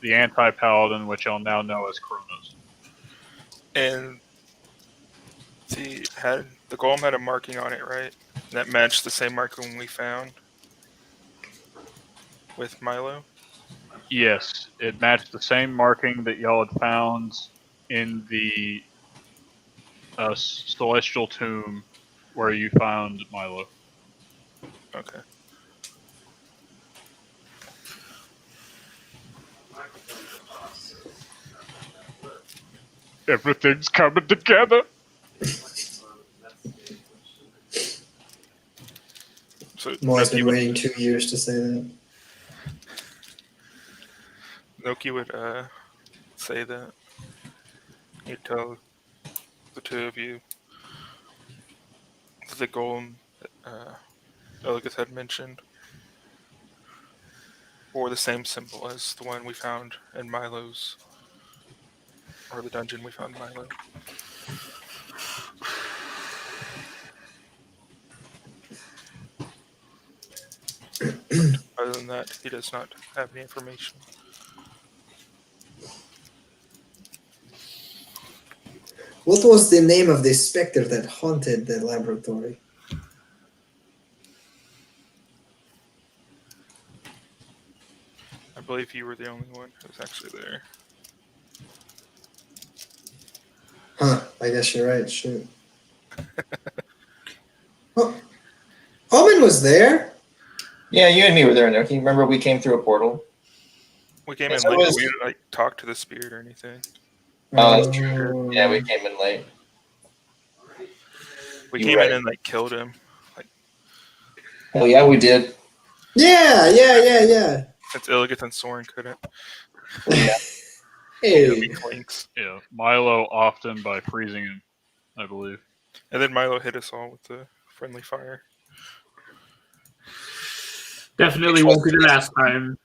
the anti-paladin, which I'll now know as Kronos. And the golem had a marking on it, right? That matched the same marking we found with Milo. Yes, it matched the same marking that y'all had found in the celestial tomb where you found Milo. Okay. Everything's coming together. So Moi's Noki been would, waiting 2 years to say that. Noki would say that. He'd tell the two of you that the golem Illios had mentioned bore the same symbol as the one we found in Milo's, or the dungeon we found Milo. Other than that, he does not have any information. What was the name of the specter that haunted the laboratory? I believe you were the only one who was actually there. Huh, I guess you're right, shoot. Oh, Omen was there? Yeah, you and me were there, Noki. Remember we came through a portal? We came Yeah, in so late, it but was- we didn't like talk to the spirit or anything. Oh, that's true. Yeah, we came in late. We You're came right. in and like killed him. Hell yeah, we did. Yeah. Since Illios and Soren couldn't. Hey. Be clinks. Yeah, Milo often by freezing him, I believe. And then Milo hit us all with the friendly fire. Definitely won't be the last time.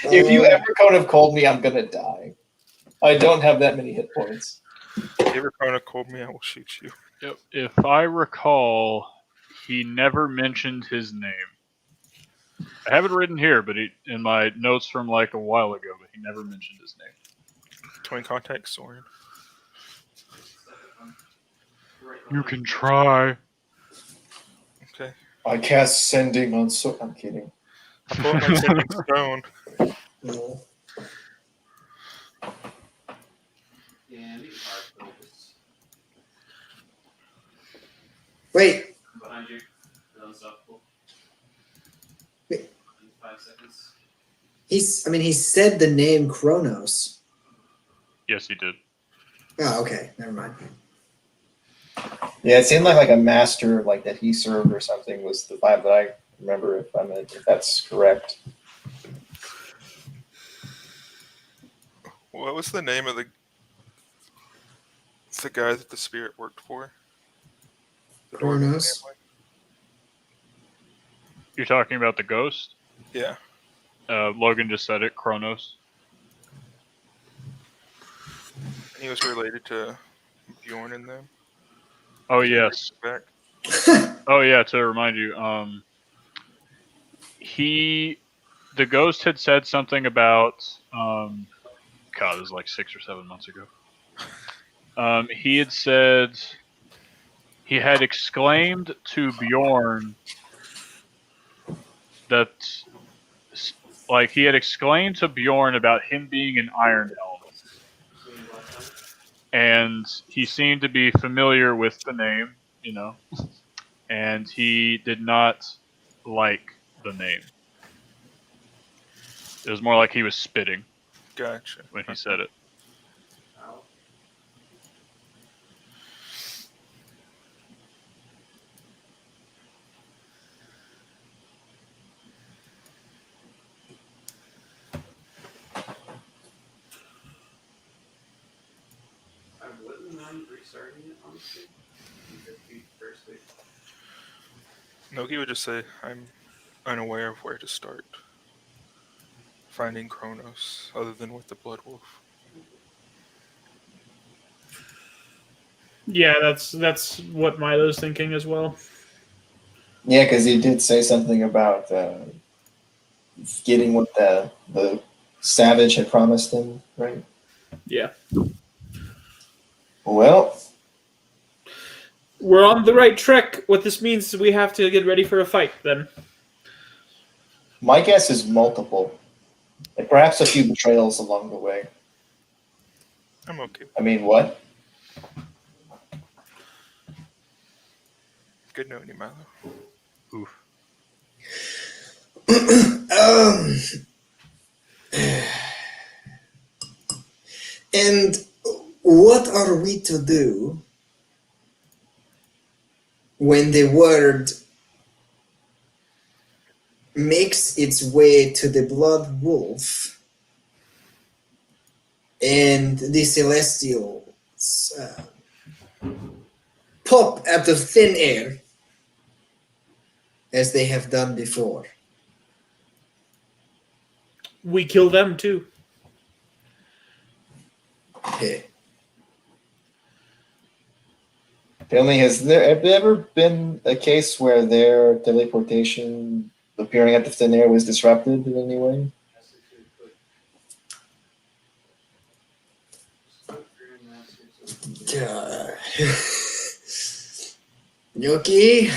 If you ever Cone of Cold me, I'm gonna die. I don't have that many hit points. If you ever kind of cold me, I will shoot you. Yep. If I recall, he never mentioned his name. I have it written here, but in my notes from like a while ago, but he never mentioned his name. Can we contact Soren? You can try. Okay. I cast sending on so. I'm kidding. I pull out my sending stone. No. Wait. Behind you. The unstoppable. Wait. 5 seconds. He said the name Kronos. Yes, he did. Oh, okay. Never mind. Yeah, it seemed like a master like that he served or something was the vibe that I remember. If that's correct. What was the name of the guy that the spirit worked for? The Dorgan Kronos. family? You're talking about the ghost? Yeah. Logan just said it, Kronos. He was related to Bjorn and them. Oh, yes. Back. Oh, yeah, to remind you, the ghost had said something about, God, it was like 6 or 7 months ago. He had said, he had exclaimed to Bjorn that, like, he had exclaimed to Bjorn about him being an Iron Elf. And he seemed to be familiar with the name, and he did not like the name. It was more like he was spitting Gotcha. when he said it. I wouldn't mind restarting it, honestly. Noki would just say, I'm unaware of where to start finding Kronos, other than with the Blood Wolf. Yeah, that's what Milo's thinking as well. Yeah, because he did say something about getting what the savage had promised him, right? Yeah. Well, We're on the right track. What this means is we have to get ready for a fight then. my guess is multiple, and perhaps a few betrayals along the way. I'm okay. I mean, what? Good knowing you, Milo. Oof. And what are we to do when the word makes its way to the Blood Wolf and the Celestials pop out of thin air as they have done before? We kill them too. Okay. Tell me, have there ever been a case where their teleportation appearing at the thin air was disrupted in any way? Yoki?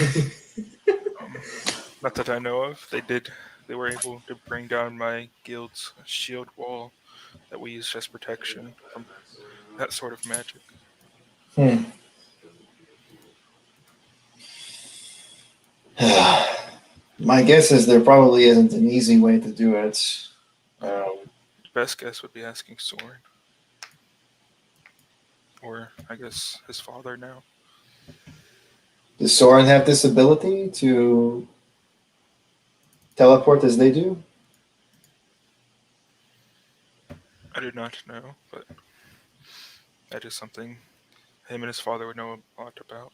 Not that I know of. They were able to bring down my guild's shield wall that we used as protection from that sort of magic. My guess is there probably isn't an easy way to do it. Best guess would be asking Soren. Or, I guess, his father now. Does Soren have this ability to teleport as they do? I do not know, but that is something him and his father would know a lot about,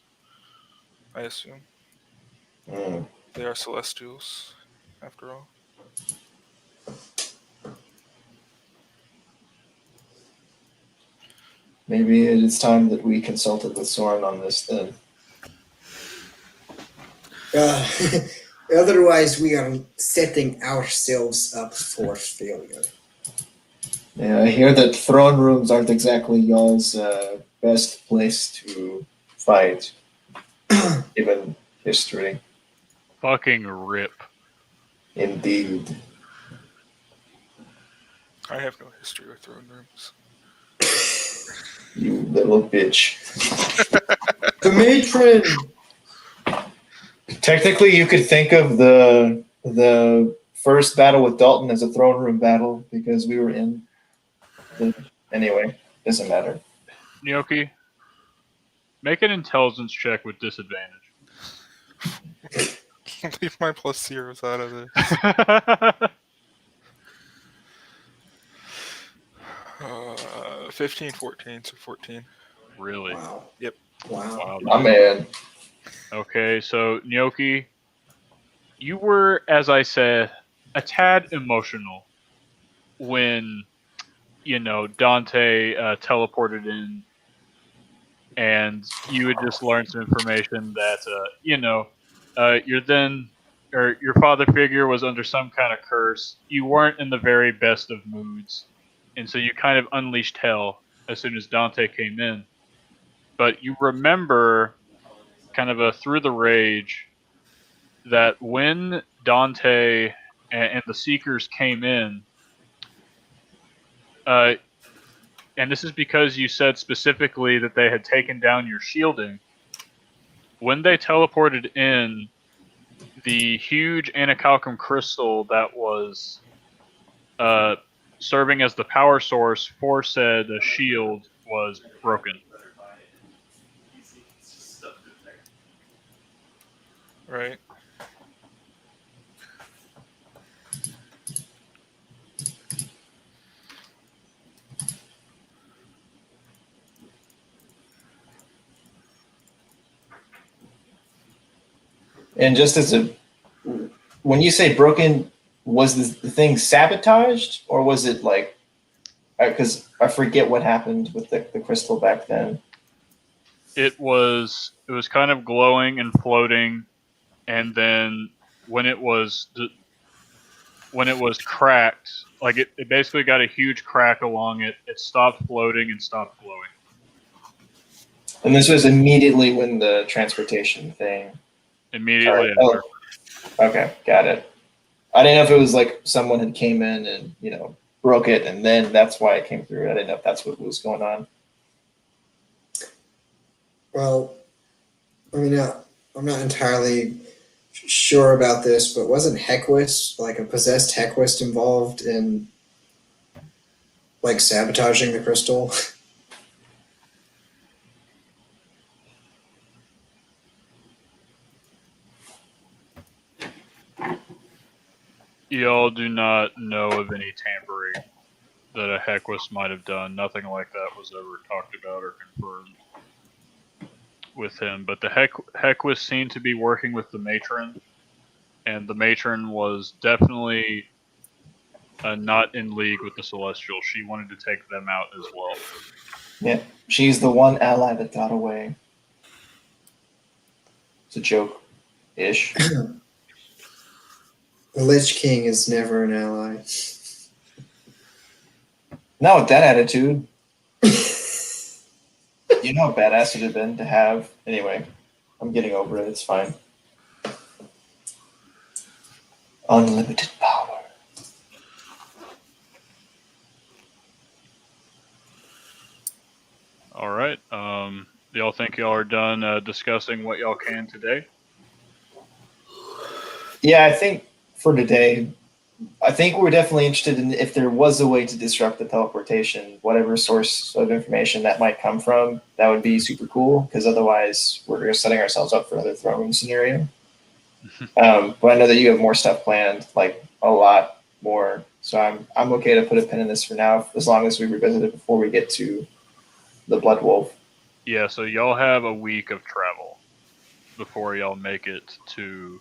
I assume. They are Celestials, after all. Maybe it is time that we consulted with Soren on this then. Otherwise, we are setting ourselves up for failure. Yeah, I hear that throne rooms aren't exactly y'all's best place to fight, given history. Fucking rip. Indeed. I have no history with throne rooms. You little bitch. The matron. Technically, you could think of the first battle with Dalton as a throne room battle because we were in the. Anyway, doesn't matter. Gnocchi, make an intelligence check with disadvantage. Leave my plus zeros out of this. 15, 14, so 14. Really? Wow. Yep. Wow. Wow. My man. Okay, so Gnocchi, you were, as I said, a tad emotional when, Dante teleported in and you had just learned some information that, your father figure was under some kind of curse. You weren't in the very best of moods. And so you kind of unleashed hell as soon as Dante came in. But you remember, kind of through the rage, that when Dante and the Seekers came in, uh, and this is because you said specifically that they had taken down your shielding. When they teleported in, the huge Anacalcum crystal that was uh, serving as the power source for said shield was broken. Right. And just as a, when you say broken, was the thing sabotaged or was it like, because I forget what happened with the crystal back then. It was kind of glowing and floating, and then when it was when it was cracked, like it basically got a huge crack along it. It stopped floating and stopped glowing. And this was immediately when the transportation thing. Immediately Oh, after. okay, got it. I didn't know if it was like someone had came in and broke it, and then that's why it came through. I didn't know if that's what was going on. Well, I mean, I'm not entirely sure about this, but wasn't Hequist, like a possessed Hequist, involved in like sabotaging the crystal? Y'all do not know of any tampering that a Hequist might have done. Nothing like that was ever talked about or confirmed with him. But the Hequist seemed to be working with the matron, and the matron was definitely not in league with the Celestial. She wanted to take them out as well. Yeah, she's the one ally that got away. It's a joke, ish. The Lich King is never an ally. Not with that attitude. You know how badass it would have been to have. Anyway, I'm getting over it. It's fine. Unlimited power. All right. Y'all think y'all are done discussing what y'all can today? Yeah, I think for today, I think we're definitely interested in if there was a way to disrupt the teleportation, whatever source of information that might come from, that would be super cool. Because otherwise, we're just setting ourselves up for another throne room scenario. But I know that you have more stuff planned, like a lot more. So I'm okay to put a pin in this for now, as long as we revisit it before we get to the Blood Wolf. Yeah, so y'all have a week of travel before y'all make it to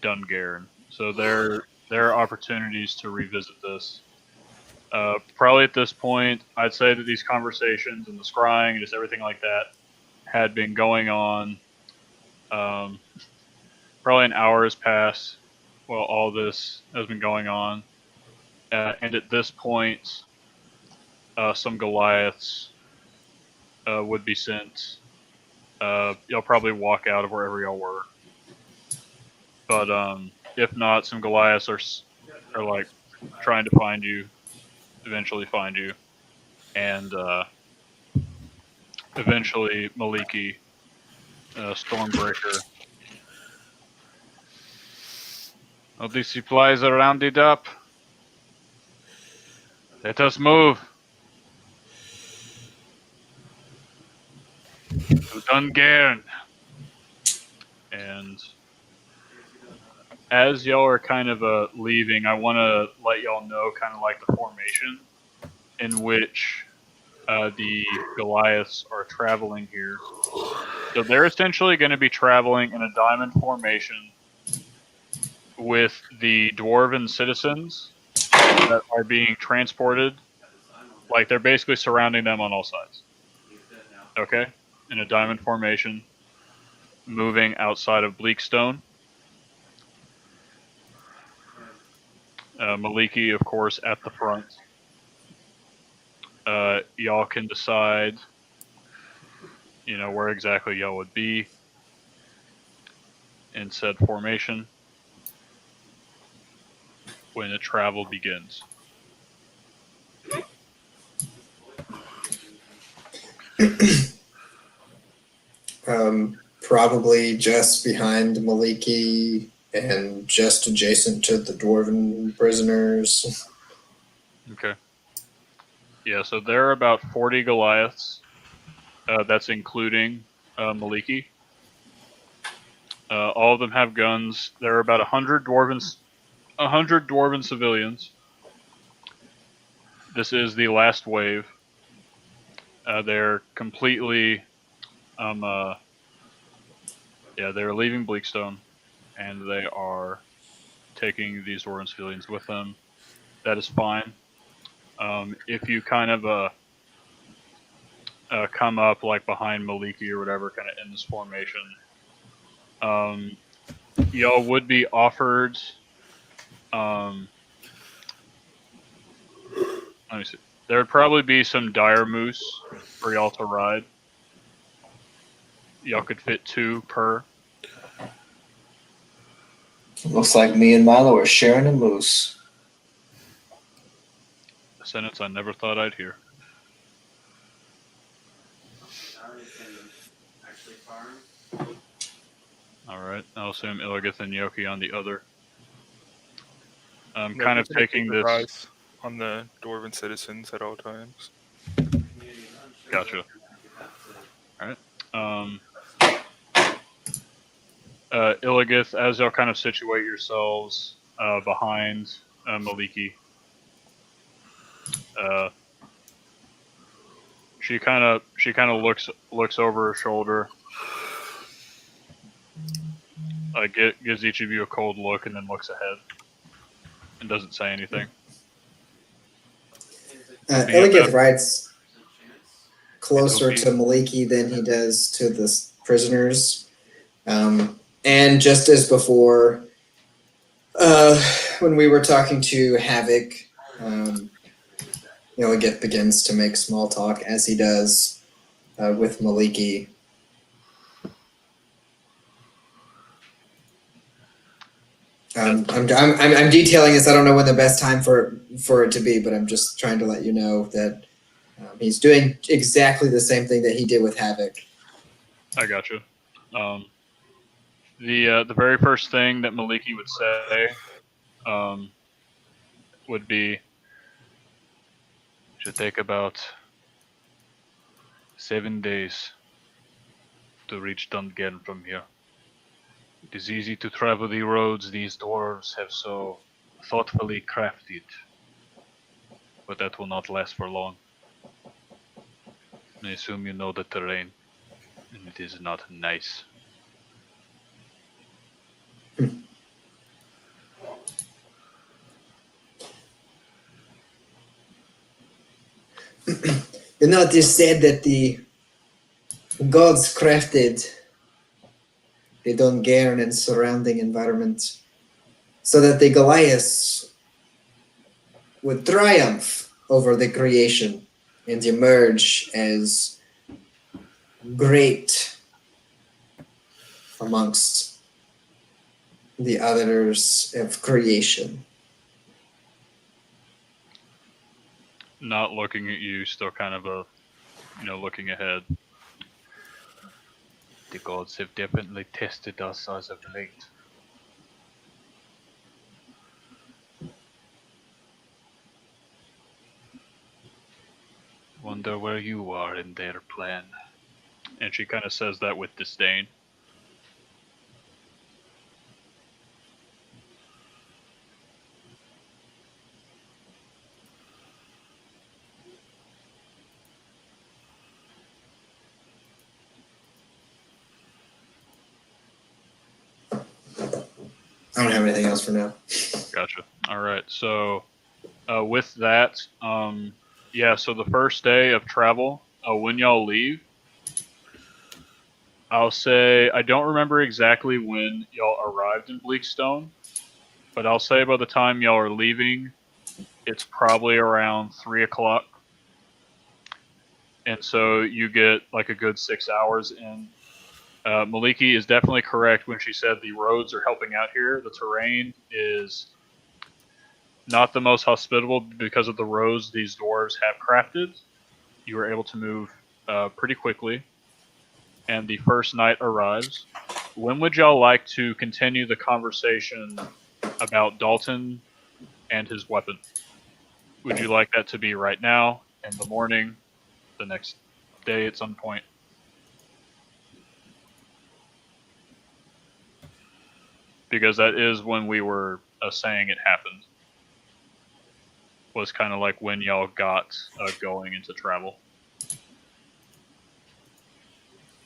Dungarn. So there are opportunities to revisit this. Probably at this point, I'd say that these conversations and the scrying and just everything like that had been going on. Probably an hour has passed while all this has been going on. And at this point, some Goliaths would be sent. Y'all probably walk out of wherever y'all were. But if not, some Goliaths are like trying to find you, eventually find you, and eventually Maliki, Stormbreaker. All the supplies are rounded up. Let us move to Dungarn. And as y'all are kind of leaving, I want to let y'all know kind of like the formation in which the Goliaths are traveling here. So they're essentially going to be traveling in a diamond formation with the dwarven citizens that are being transported. Like they're basically surrounding them on all sides. Okay? In a diamond formation, moving outside of Bleakstone. Maliki, of course, at the front. Y'all can decide, where exactly y'all would be in said formation when the travel begins. Probably just behind Maliki and just adjacent to the dwarven prisoners. Okay. Yeah, so there are about 40 Goliaths. That's including Maliki. All of them have guns. There are about 100 dwarven civilians. This is the last wave. They're completely, they're leaving Bleakstone, and they are taking these dwarven civilians with them. That is fine. If you kind of come up like behind Maliki or whatever, kind of in this formation, y'all would be offered. Let me see. There would probably be some dire moose for y'all to ride. Y'all could fit 2 per. Looks like me and Milo are sharing a moose. A sentence I never thought I'd hear. Alright, I'll assume Illigith and Yoki on the other. I'm Yeah, kind of we're gonna taking keep our this. eyes on the dwarven citizens at all times. Gotcha. Alright. Illigith, as y'all kind of situate yourselves behind Maliki, she kind of looks over her shoulder, gives each of you a cold look, and then looks ahead and doesn't say anything. Illigith rides closer to Maliki than he does to the prisoners. And just as before, when we were talking to Havoc, Illigith begins to make small talk as he does with Maliki. I'm detailing this. I don't know when the best time for it to be, but I'm just trying to let you know that he's doing exactly the same thing that he did with Havoc. I gotcha. The very first thing that Maliki would say would be, should take about 7 days to reach Dungan from here. It is easy to travel the roads these dwarves have so thoughtfully crafted, but that will not last for long. I assume you know the terrain, and it is not nice. It is said that the gods crafted the Dungarn and surrounding environment so that the Goliaths would triumph over the creation and emerge as great amongst the others of creation. Not looking at you, still kind of looking ahead. The gods have definitely tested us as of late. Wonder where you are in their plan. And she kind of says that with disdain. I don't have anything else for now. Gotcha. All right. So, with that, yeah. So the first day of travel, when y'all leave, I'll say I don't remember exactly when y'all arrived in Bleakstone, but I'll say by the time y'all are leaving, it's probably around 3 o'clock, and so you get like a good 6 hours in. Maliki is definitely correct when she said the roads are helping out here. The terrain is not the most hospitable because of the roads these dwarves have crafted. You are able to move pretty quickly, and the first night arrives. When would y'all like to continue the conversation about Dalton and his weapon? Would you like that to be right now, in the morning, the next day at some point? Because that is when we were saying it happened. Was kind of like when y'all got going into travel.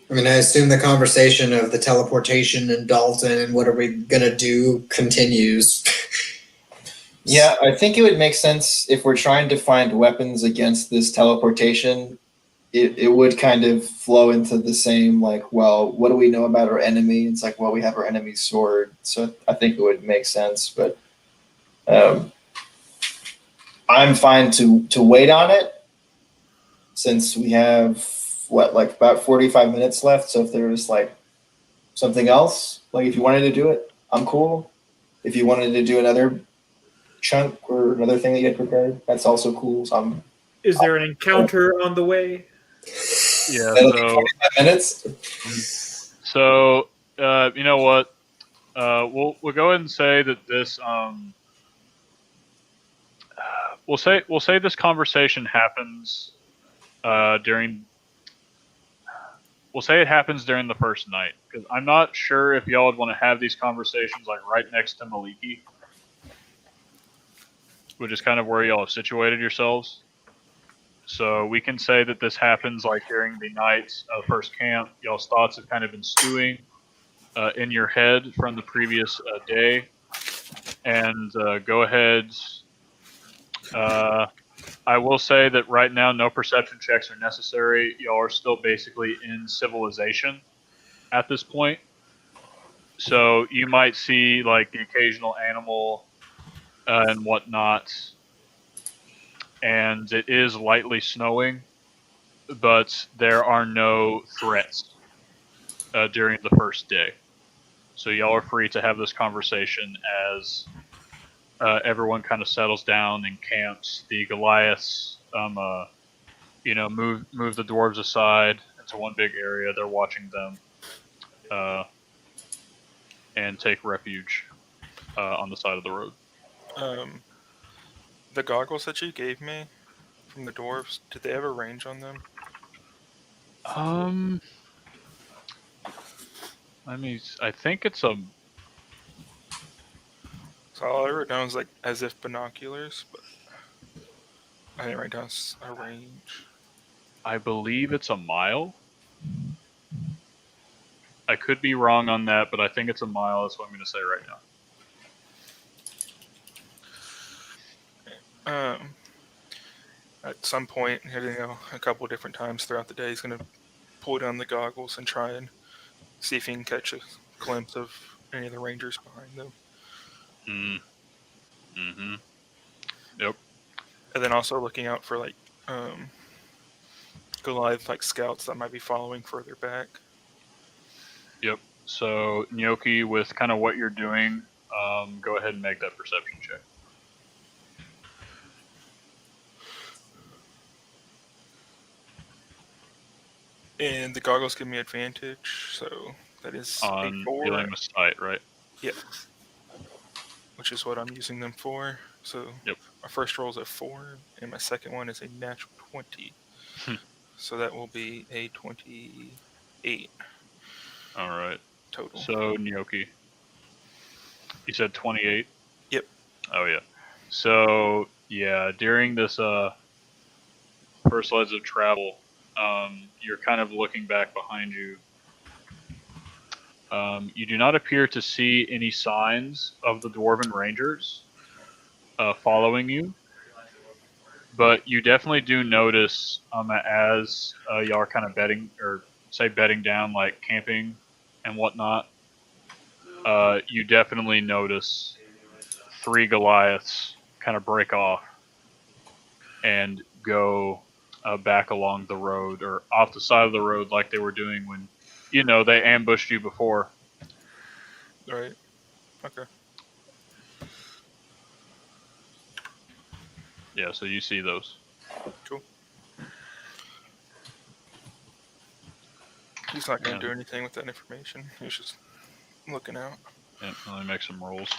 I mean, I assume the conversation of the teleportation and Dalton and what are we gonna do continues. Yeah, I think it would make sense if we're trying to find weapons against this teleportation. It would kind of flow into the same, like, well, what do we know about our enemy? It's like, well, we have our enemy's sword. So I think it would make sense. But I'm fine to wait on it since we have, like about 45 minutes left. So if there's like something else, like if you wanted to do it, I'm cool. If you wanted to do another chunk or another thing that you had prepared, that's also cool. So Is there an encounter on the way? Yeah. that'll be So 45 minutes. So, you know what? We'll go ahead and say that this we'll say this conversation happens during. We'll say it happens during the first night because I'm not sure if y'all would want to have these conversations like right next to Maliki, which is kind of where y'all have situated yourselves. So we can say that this happens like during the night of first camp. Y'all's thoughts have kind of been stewing in your head from the previous day, and go ahead. I will say that right now, no perception checks are necessary. Y'all are still basically in civilization at this point. So you might see like the occasional animal and whatnot. And it is lightly snowing, but there are no threats during the first day. So y'all are free to have this conversation as everyone kind of settles down and camps. The Goliaths move the dwarves aside into one big area. They're watching them, and take refuge on the side of the road. The goggles that you gave me from the dwarves, did they have a range on them? I think it's a. So all I wrote down was like as if binoculars, but I didn't write down a range. I believe it's a mile. I could be wrong on that, but I think it's a mile. That's what I'm going to say right now. At some point, a couple of different times throughout the day, he's going to pull down the goggles and try and see if he can catch a glimpse of any of the rangers behind them. Mm-hmm. Yep. And then also looking out for like Goliath like scouts that might be following further back. Yep. So Gnocchi, with kind of what you're doing, go ahead and make that perception check. And the goggles give me advantage, so that is a On 4. dealing with sight, right? Yep. Which is what I'm using them for. So Yep. my first roll is a 4, and my second one is a natural 20. So that will be a 28 All right. total. So Gnocchi, you said 28. Yep. Oh yeah. So yeah, during this first legs of travel, you're kind of looking back behind you. You do not appear to see any signs of the Dwarven Rangers following you, but you definitely do notice as y'all are kind of bedding down, like camping and whatnot. You definitely notice 3 Goliaths kind of break off and go back along the road or off the side of the road like they were doing when, they ambushed you before. Right. Okay. Yeah, so you see those. Cool. He's not going to Yeah. do anything with that information. He's just looking out. Yeah, let me make some rolls.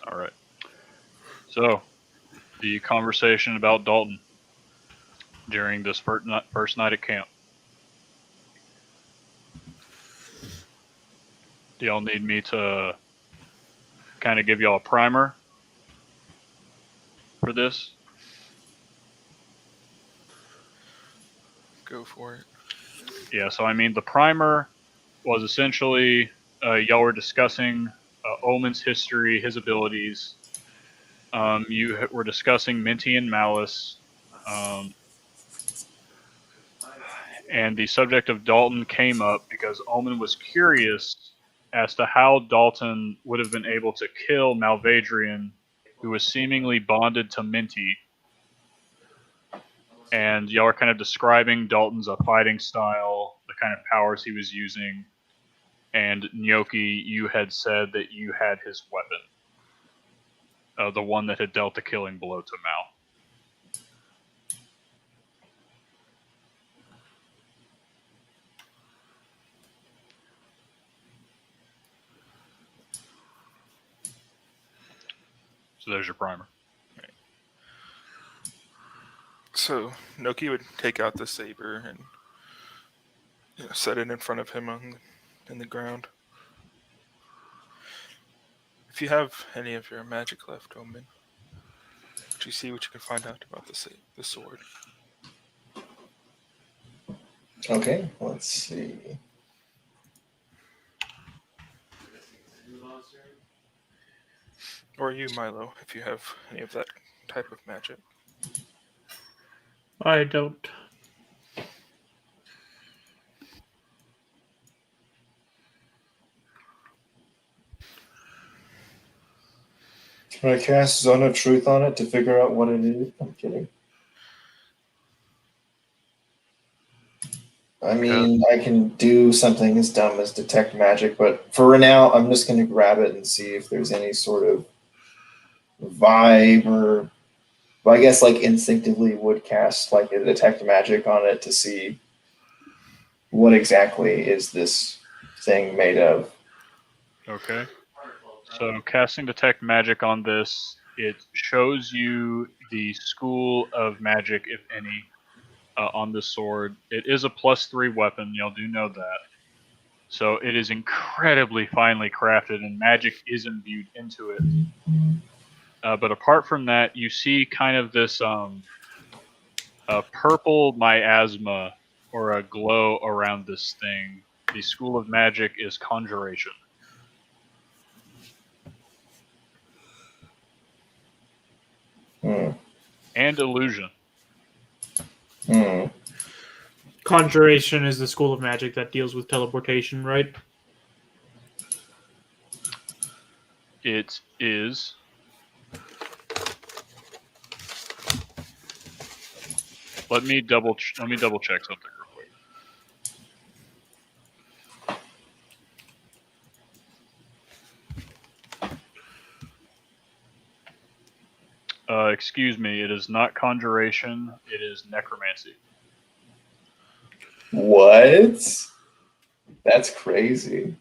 All right. So, the conversation about Dalton during this first night at camp. Do y'all need me to kind of give y'all a primer for this? Go for it. Yeah, so I mean, the primer was essentially y'all were discussing Omen's history, his abilities. You were discussing Minty and Malice, and the subject of Dalton came up because Omen was curious as to how Dalton would have been able to kill Malvadrian, who was seemingly bonded to Minty. And y'all are kind of describing Dalton's fighting style, the kind of powers he was using. And Gnocchi, you had said that you had his weapon, the one that had dealt the killing blow to Mal. So there's your primer. So Noki would take out the saber and set it in front of him in the ground. If you have any of your magic left, Omen, would you see what you can find out about the sword? Okay, let's see. Or you, Milo, if you have any of that type of magic. I don't. Can I cast Zone of Truth on it to figure out what it is? I'm kidding. I mean, I can do something as dumb as detect magic, but for now, I'm just going to grab it and see if there's any sort of vibe or, well, I guess like instinctively would cast like a detect magic on it to see what exactly is this thing made of. Okay. So casting detect magic on this, it shows you the school of magic, if any, on this sword. It is a +3 weapon. Y'all do know that. So it is incredibly finely crafted, and magic is imbued into it. But apart from that, you see kind of this purple miasma or a glow around this thing. The school of magic is conjuration. Hmm. And illusion. Hmm. Conjuration is the school of magic that deals with teleportation, right? It is. Let me double check something real quick. Excuse me. It is not conjuration. It is necromancy. What? That's crazy.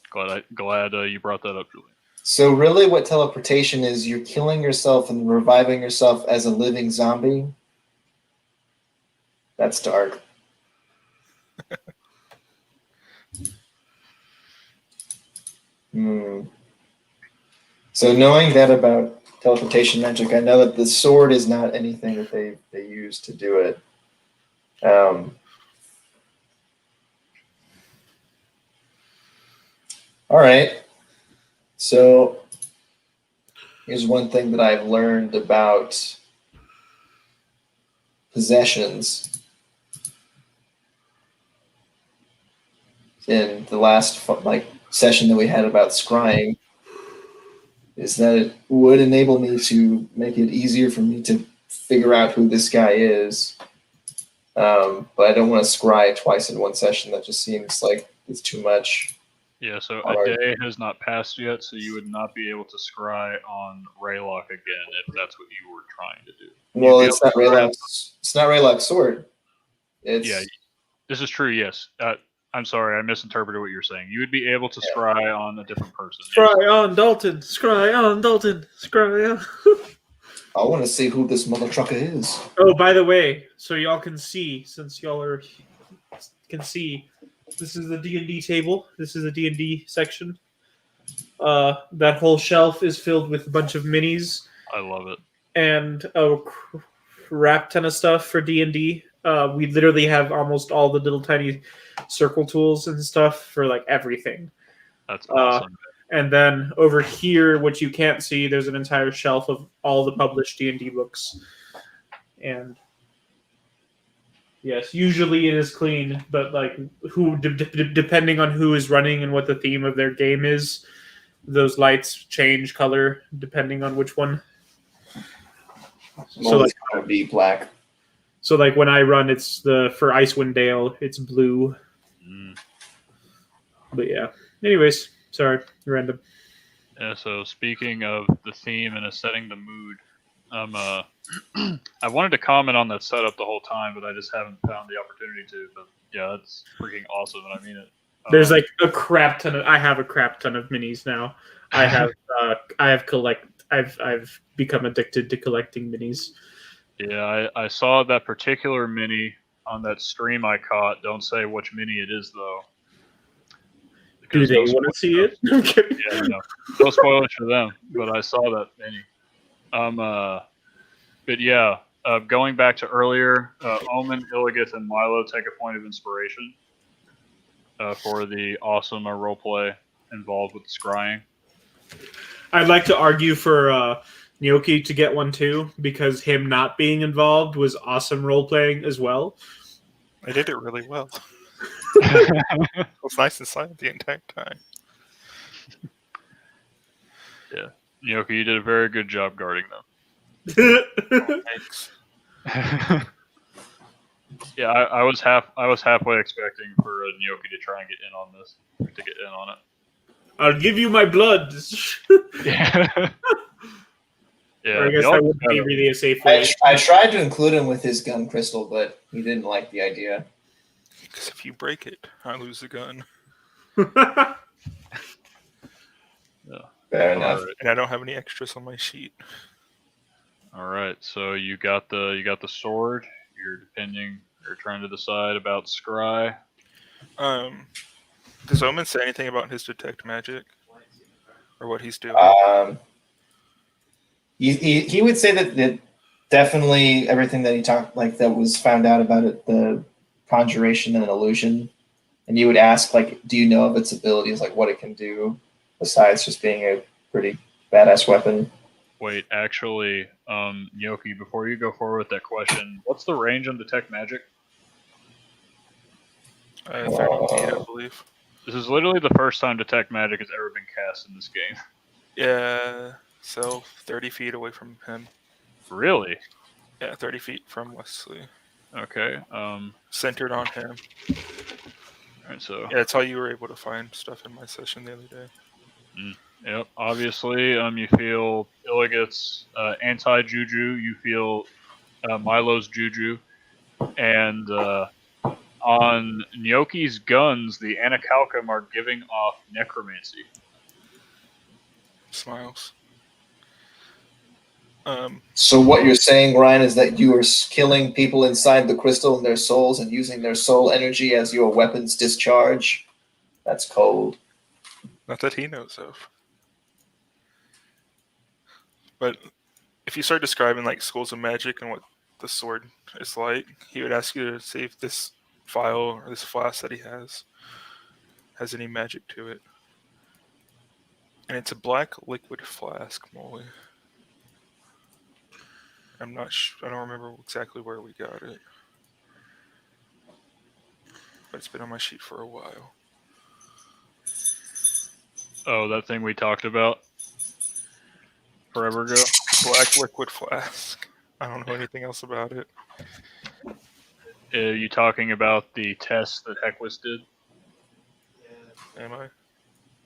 Glad you brought that up, Julian. So really what teleportation is, you're killing yourself and reviving yourself as a living zombie? That's dark. So knowing that about teleportation magic, I know that the sword is not anything that they use to do it. All right. So here's one thing that I've learned about possessions in the last session that we had about scrying, is that it would enable me to make it easier for me to figure out who this guy is. But I don't want to scry twice in one session. That just seems like it's too much. Yeah, so a day has not passed yet, so you would not be able to scry on Raylock again if that's what you were trying to do. Well, it's not Raylock's. It's not Raylock's sword. It's this is true. Yes, I'm sorry, I misinterpreted what you were saying. You would be able to scry on a different person. Scry on Dalton. Scry on Dalton. Scry on. I want to see who this mother trucker is. Oh, by the way, so y'all can see, since y'all can see, this is the D&D table. This is the D&D section. That whole shelf is filled with a bunch of minis. I love it. And a crap ton of stuff for D&D. We literally have almost all the little tiny circle tools and stuff for like everything. That's awesome. And then over here, what you can't see, there's an entire shelf of all the published D&D books. And yes, usually it is clean, but like depending on who is running and what the theme of their game is, those lights change color depending on which one. So like going to be black. So like when I run, it's for Icewind Dale, it's blue. But yeah. Anyways, sorry, random. Yeah. So speaking of the theme and setting the mood, I wanted to comment on that setup the whole time, but I just haven't found the opportunity to. But yeah, that's freaking awesome, and I mean it. There's like a crap ton of. I have a crap ton of minis now. I have. I've become addicted to collecting minis. Yeah, I saw that particular mini on that stream I caught. Don't say which mini it is though. Do they want to see it? I'm kidding. Yeah, no spoilers for them. But I saw that mini. But yeah, going back to earlier, Omen, Illios, and Milo take a point of inspiration for the awesome roleplay involved with the scrying. I'd like to argue for Gnocchi to get one too, because him not being involved was awesome role playing as well. I did it really well. It was nice and silent the entire time. Yeah, Gnocchi, you did a very good job guarding them. Thanks. Yeah, I was halfway expecting for Gnocchi to try and get in on this, to get in on it. I'll give you my blood. Yeah. Yeah, or I guess that would be really a safe way. I tried to include him with his gun crystal, but he didn't like the idea. Because if you break it, I lose the gun. Yeah. Fair enough. Right. And I don't have any extras on my sheet. All right, so you got the sword. You're trying to decide about scry. Does Omen say anything about his detect magic or what he's doing? He would say that definitely everything that he talked that was found out about it, the conjuration and illusion, and you would ask do you know of its abilities, what it can do besides just being a pretty badass weapon. Wait, actually, Gnocchi, before you go forward with that question, what's the range on detect magic? 30 feet, I believe. This is literally the first time detect magic has ever been cast in this game. Yeah, so 30 feet away from him. Really? Yeah, 30 feet from Wesley. Okay. Centered on him. All right. So. Yeah, that's how you were able to find stuff in my session the other day. Yep. Obviously, you feel Illigat's anti juju. You feel Milo's juju, and on Gnocchi's guns, the Anacalcum are giving off necromancy. Smiles. So what you're saying, Ryan, is that you are killing people inside the crystal and their souls and using their soul energy as your weapon's discharge? That's cold. Not that he knows of. But if you start describing like schools of magic and what the sword is like, he would ask you to see if this vial or this flask that he has any magic to it. And it's a black liquid flask, Molly. I'm not I don't remember exactly where we got it. But it's been on my sheet for a while. Oh, that thing we talked about forever ago? Black liquid flask. I don't know anything else about it. Are you talking about the test that Heckwist did? Am I?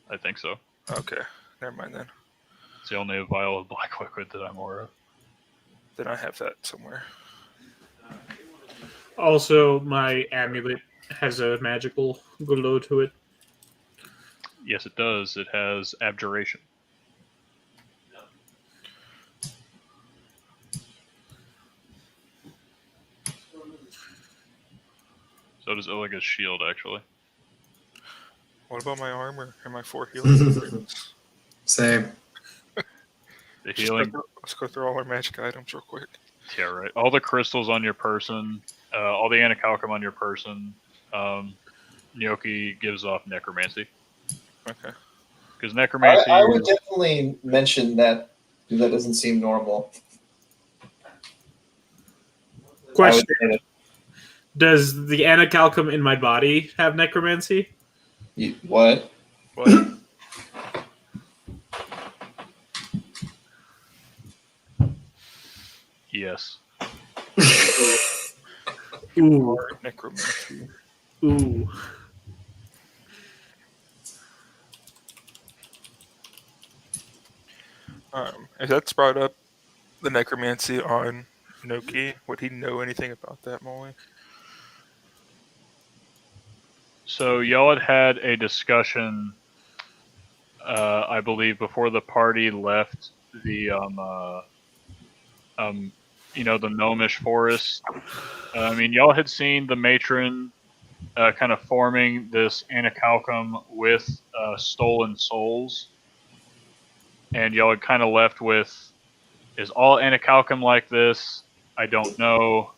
I think so. Okay. Never mind then. It's the only vial of black liquid that I'm aware of. Then I have that somewhere. Also, my amulet has a magical glow to it. Yes, it does. It has abjuration. So does Illiga's shield, actually. What about my armor and my 4 healing items? Same. The healing. Let's go through all our magic items real quick. Yeah, right. All the crystals on your person, all the Anacalcum on your person. Gnocchi gives off necromancy. Okay. Because necromancy. I would definitely mention that doesn't seem normal. Question: does the Anacalcum in my body have necromancy? What? What? Yes. Ooh. Necromancy. Ooh. If that's brought up, the necromancy on Gnocchi, would he know anything about that, Molly? So y'all had a discussion, I believe, before the party left the the gnomish forest. Y'all had seen the matron kind of forming this Anacalcum with stolen souls, and y'all had kind of left with, is all Anacalcum like this? I don't know.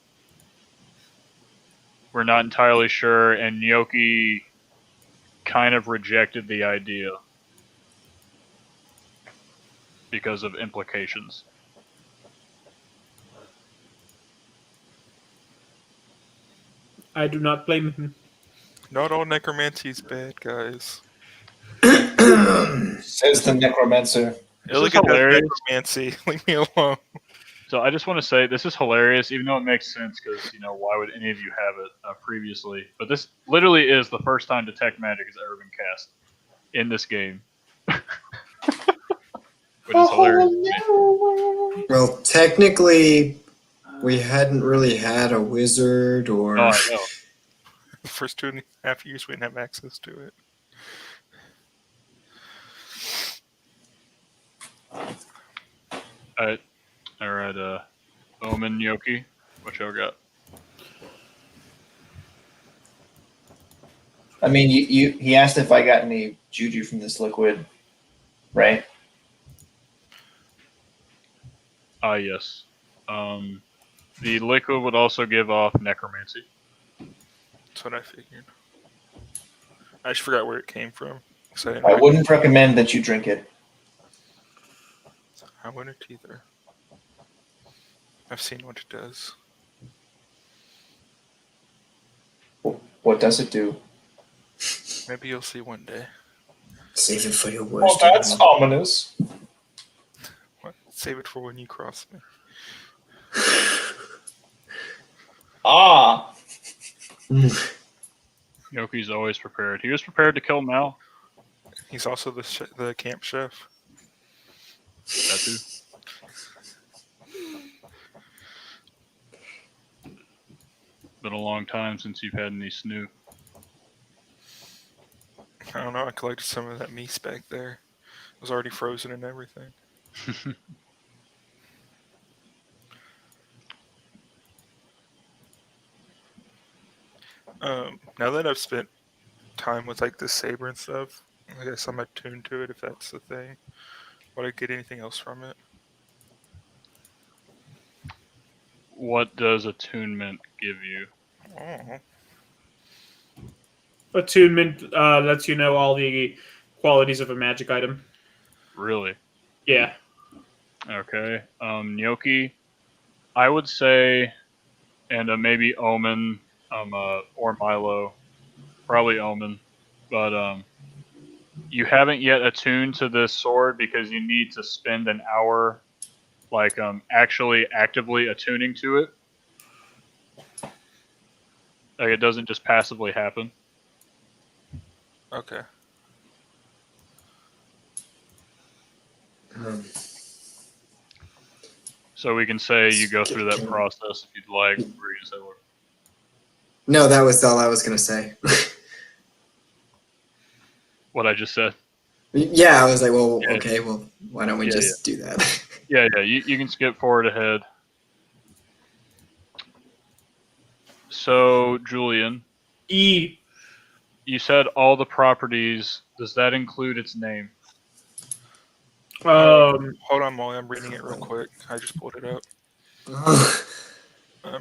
We're not entirely sure, and Gnocchi kind of rejected the idea because of implications. I do not blame him. Not all necromancy is bad, guys. Says the necromancer. This is hilarious. Necromancy. Leave me alone. So I just want to say this is hilarious, even though it makes sense because, why would any of you have it previously? But this literally is the first time Detect Magic has ever been cast in this game. Which is hilarious. Well, technically, we hadn't really had a wizard or. Oh, I know. The first 2.5 years we didn't have access to it. All right, Omen, Gnocchi, what y'all got? I mean, he asked if I got any juju from this liquid, right? Yes. The liquid would also give off necromancy. That's what I figured. I just forgot where it came from. I wouldn't recommend that you drink it. I wouldn't either. I've seen what it does. What does it do? Maybe you'll see one day. Save it for your worst. Well, that's ominous. What? Save it for when you cross me. Ah. Yoki's always prepared. He was prepared to kill Mal. He's also the camp chef. That too. Been a long time since you've had any snoop. I don't know. I collected some of that meat back there. It was already frozen and everything. Now that I've spent time with like the saber and stuff, I guess I'm attuned to it if that's the thing. Would I get anything else from it? What does attunement give you? Oh, Attunement lets you know all the qualities of a magic item. Really? Yeah. Okay. Gnocchi, I would say, and maybe Omen, or Milo, probably Omen, but you haven't yet attuned to this sword because you need to spend an hour, like actually actively attuning to it. Like it doesn't just passively happen. okay. So we can say you go through that process if you'd like. Or you say what? No, that was all I was gonna say. What I just said. Yeah, I was like, well, Yeah. okay, well, why don't we Yeah, just do that? Yeah, you can skip forward ahead. So, Julian, E. you said all the properties. Does that include its name? Hold on, Molly. I'm reading it real quick. I just pulled it up.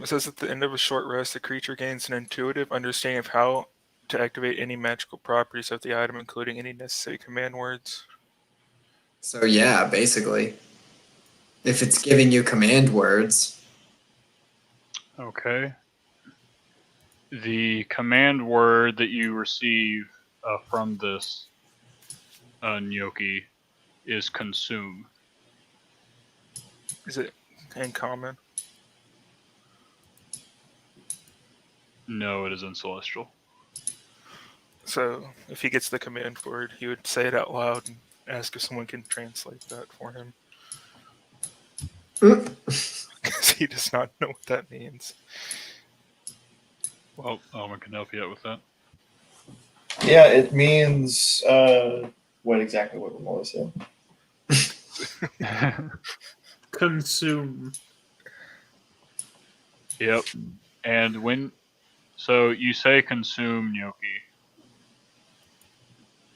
It says at the end of a short rest, the creature gains an intuitive understanding of how to activate any magical properties of the item, including any necessary command words. So yeah, basically, if it's giving you command words, Okay. The command word that you receive from this gnocchi is consume. Is it in common? No, it is in celestial. So if he gets the command word, he would say it out loud and ask if someone can translate that for him. Because he does not know what that means. Well, Omen can help you out with that. Yeah, it means what exactly what Romola said. Consume. Yep. And so you say consume gnocchi,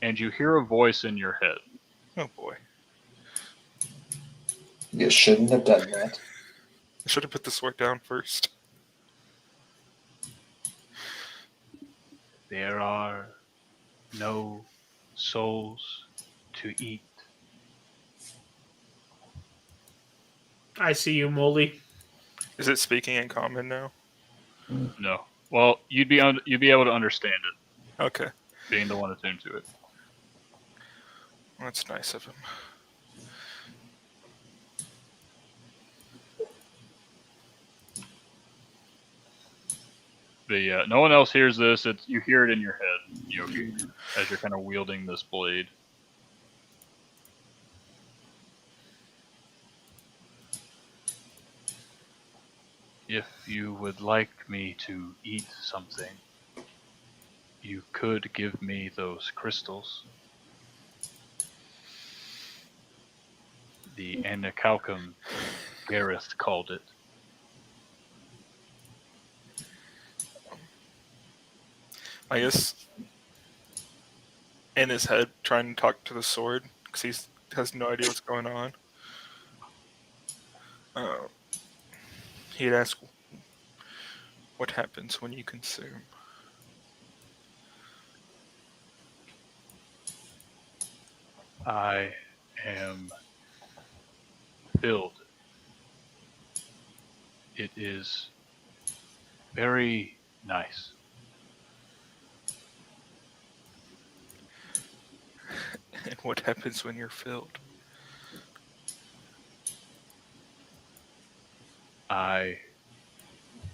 and you hear a voice in your head. Oh boy. You shouldn't have done that. I should have put the sword down first. There are no souls to eat. I see you, Molly. Is it speaking in common now? No. Well, you'd be able to understand it, Okay. being the one attuned to it. That's nice of him. But yeah, no one else hears this. You hear it in your head, Yoki, as you're kind of wielding this blade. If you would like me to eat something, you could give me those crystals. The Anacalcum, Gareth called it. I guess in his head, trying to talk to the sword because he has no idea what's going on. He'd ask, "What happens when you consume?" I am filled. It is very nice. And what happens when you're filled? I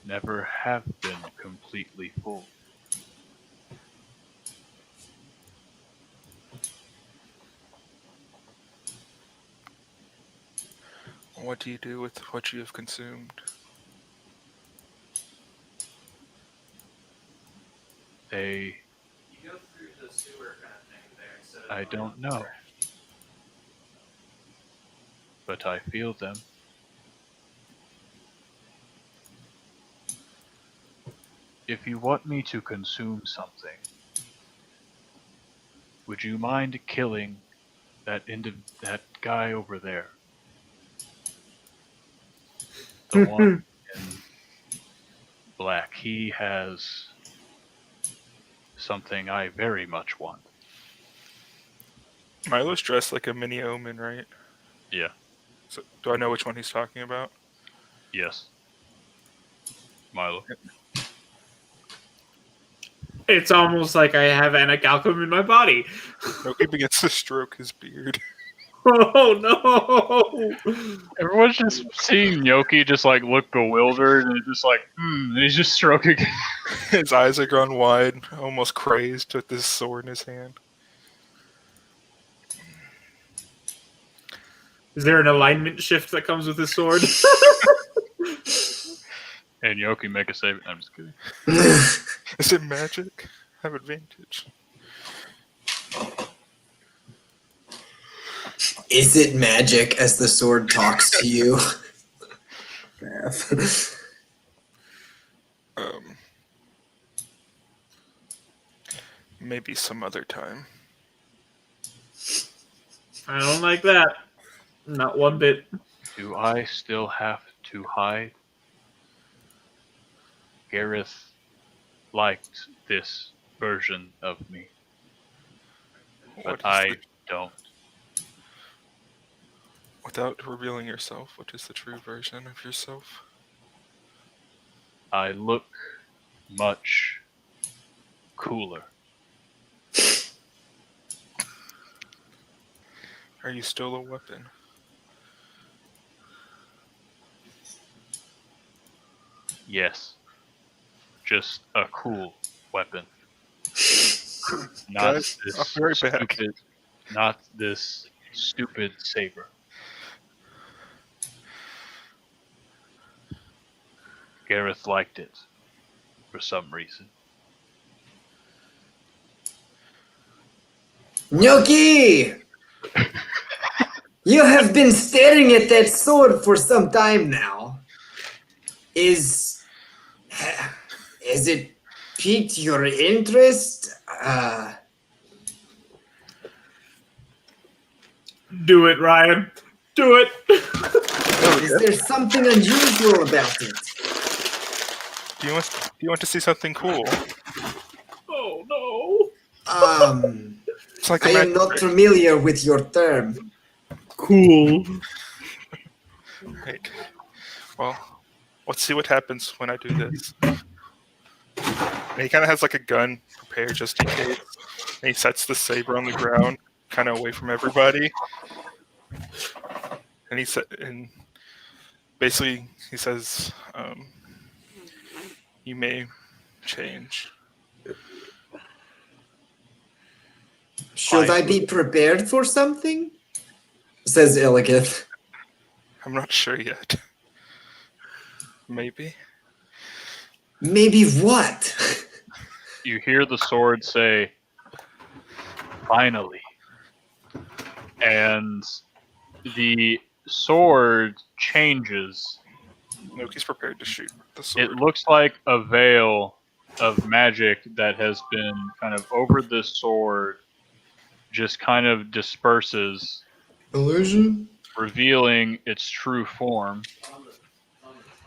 never have been completely full. What do you do with what you have consumed? They, You go through the sewer kind of thing there instead of I don't know, but I feel them. If you want me to consume something, would you mind killing that guy over there? The one in black. He has something I very much want. Milo's dressed like a mini omen, right? Yeah. So, do I know which one he's talking about? Yes. Milo. It's almost like I have Anacalcum in my body. Noki begins to stroke his beard. Oh no! Everyone's just seeing Yoki just like look bewildered and just like, and he's just stroking. His eyes are gone wide, almost crazed with this sword in his hand. Is there an alignment shift that comes with this sword? And Yoki make a save. I'm just kidding. Is it magic? Have advantage. Is it magic as the sword talks to you? Maybe some other time. I don't like that. Not one bit. Do I still have to hide? Gareth liked this version of me, but I don't. Without revealing yourself, what is the true version of yourself? I look much cooler. Are you still a weapon? Yes. Just a cool weapon. Not Guys, this I'll be right back. stupid, not this stupid saber. Gareth liked it for some reason. Gnocchi! You have been staring at that sword for some time now. Has it piqued your interest? Do it, Ryan. Do it. Is there something unusual about it? Do you want to see something cool? Oh no. It's like a I am magic not trick. familiar with your term. Cool. Right. Well, let's see what happens when I do this. And he kind of has like a gun prepared just in case. And he sets the saber on the ground, kind of away from everybody. And and basically he says, "You may change." Should I be prepared for something? Says Illigith. I'm not sure yet. Maybe. Maybe what? You hear the sword say, "Finally." And the sword changes. Noki's prepared to shoot the sword. It looks like a veil of magic that has been kind of over this sword, just kind of disperses, Illusion? revealing its true form.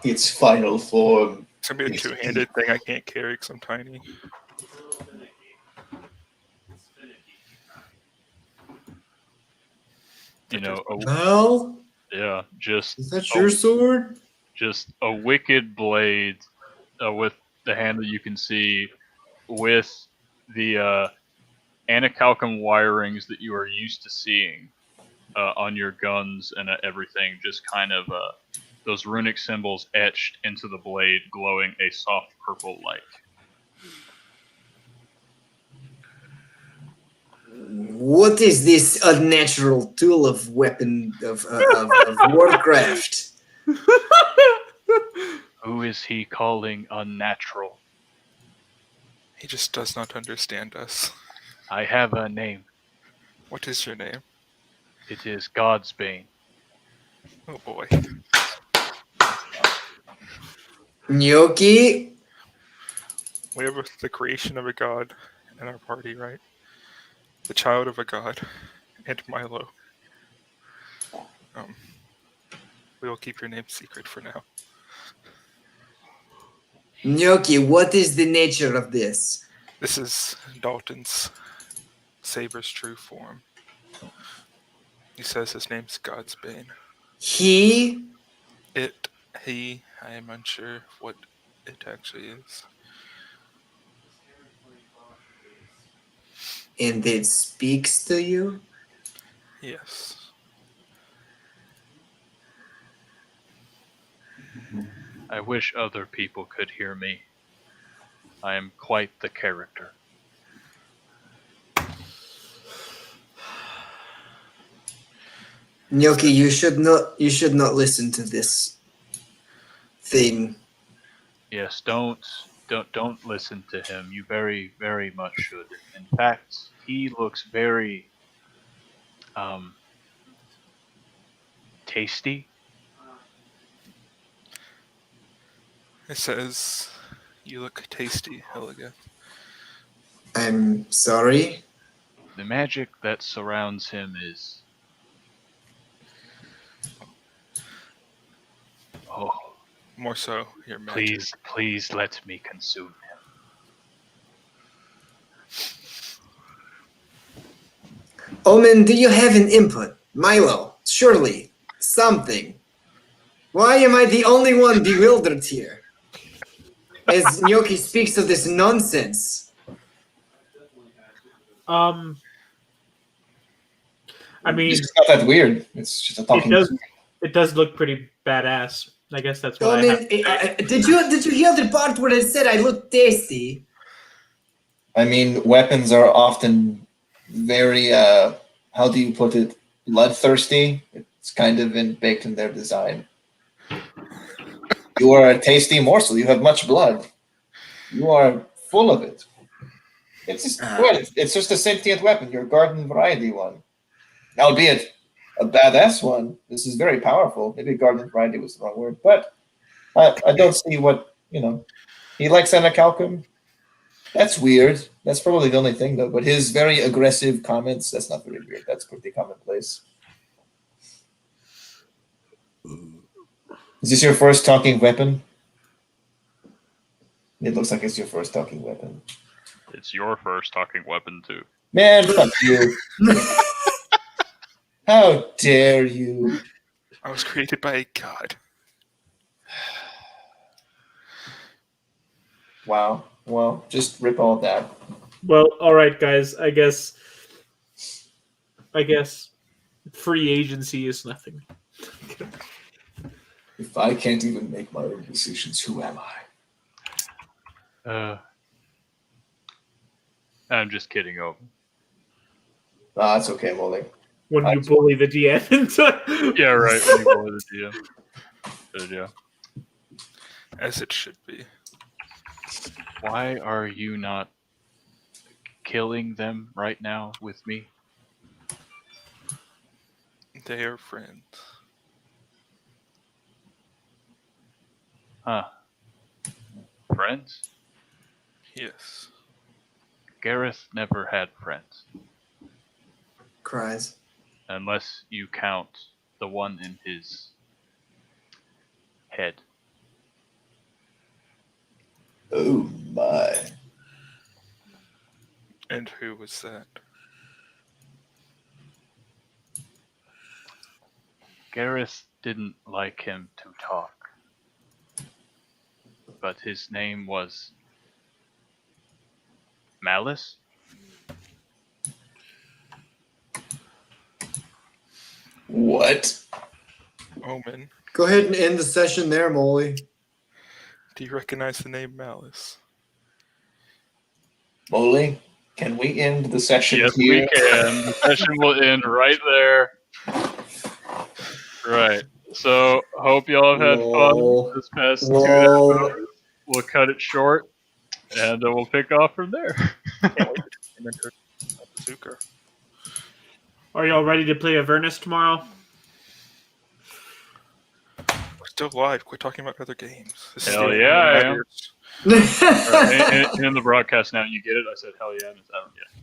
Its final form. It's gonna be a two-handed thing I can't carry because I'm tiny. You know, Well, yeah, just is that your sword? just a wicked blade with the hand that you can see, with the anacalcum wirings that you are used to seeing on your guns and everything, just kind of those runic symbols etched into the blade, glowing a soft purple light. What is this unnatural tool of weapon of warcraft? Who is he calling unnatural? He just does not understand us. I have a name. What is your name? It is God's Bane. Oh boy. Gnocchi? We have the creation of a god in our party, right? The child of a god, and Milo. We will keep your name secret for now. Gnocchi, what is the nature of this? This is Dalton's Saber's true form. He says his name's God's Bane. He? He, I am unsure what it actually is. And it speaks to you? Yes. I wish other people could hear me. I am quite the character. Gnocchi, you should not listen to this thing. Yes, don't listen to him. You very, very much should. In fact, he looks very tasty. It says, you look tasty, Illios. I'm sorry. The magic that surrounds him is... Oh, More so, your magic. please let me consume him. Omen, do you have an input? Milo, surely. Something. Why am I the only one bewildered here? As Gnocchi speaks of this nonsense. I mean, It's not that weird. It's just a talking. it does look pretty badass. I guess that's what Omen, did you hear the part where I said I look tasty? I mean, weapons are often very, how do you put it, bloodthirsty. It's kind of baked in their design. You are a tasty morsel. You have much blood. You are full of it. It's just, it's just a sentient weapon, your garden variety one. Albeit a badass one. This is very powerful. Maybe garden variety was the wrong word, but I don't see what, he likes Anacalcum. That's weird. That's probably the only thing, though. But his very aggressive comments, that's not very weird. That's pretty commonplace. Is this your first talking weapon? It looks like it's your first talking weapon. It's your first talking weapon, too. Man, fuck you. How dare you? I was created by a god. Wow. Well, just rip all of that. Well, all right, guys. I guess free agency is nothing. If I can't even make my own decisions, who am I? I'm just kidding, Owen. That's okay, Molly. When you bully the DM into Yeah, right. When you bully the DM. Good idea. As it should be. Why are you not killing them right now with me? They are friends. Huh. Friends? Yes. Gareth never had friends. Cries. Unless you count the one in his head. Oh my. And who was that? Gareth didn't like him to talk. But his name was Malice? What? Omen, Go ahead and end the session there, Molly. Do you recognize the name Malice? Molly, can we end the session Yes, here? we can. The session will end right there. Right. So, hope y'all have had Lol. fun this past Lol. 2.5 hours. We'll cut it short, and we'll pick off from there. Can't wait to enter Bazooka. Are y'all ready to play Avernus tomorrow? We're still live. Quit talking about other games. This is Hell the yeah, I only am. matters. Right, and in the broadcast now, you get it. I said hell yeah, and it's out. Yeah.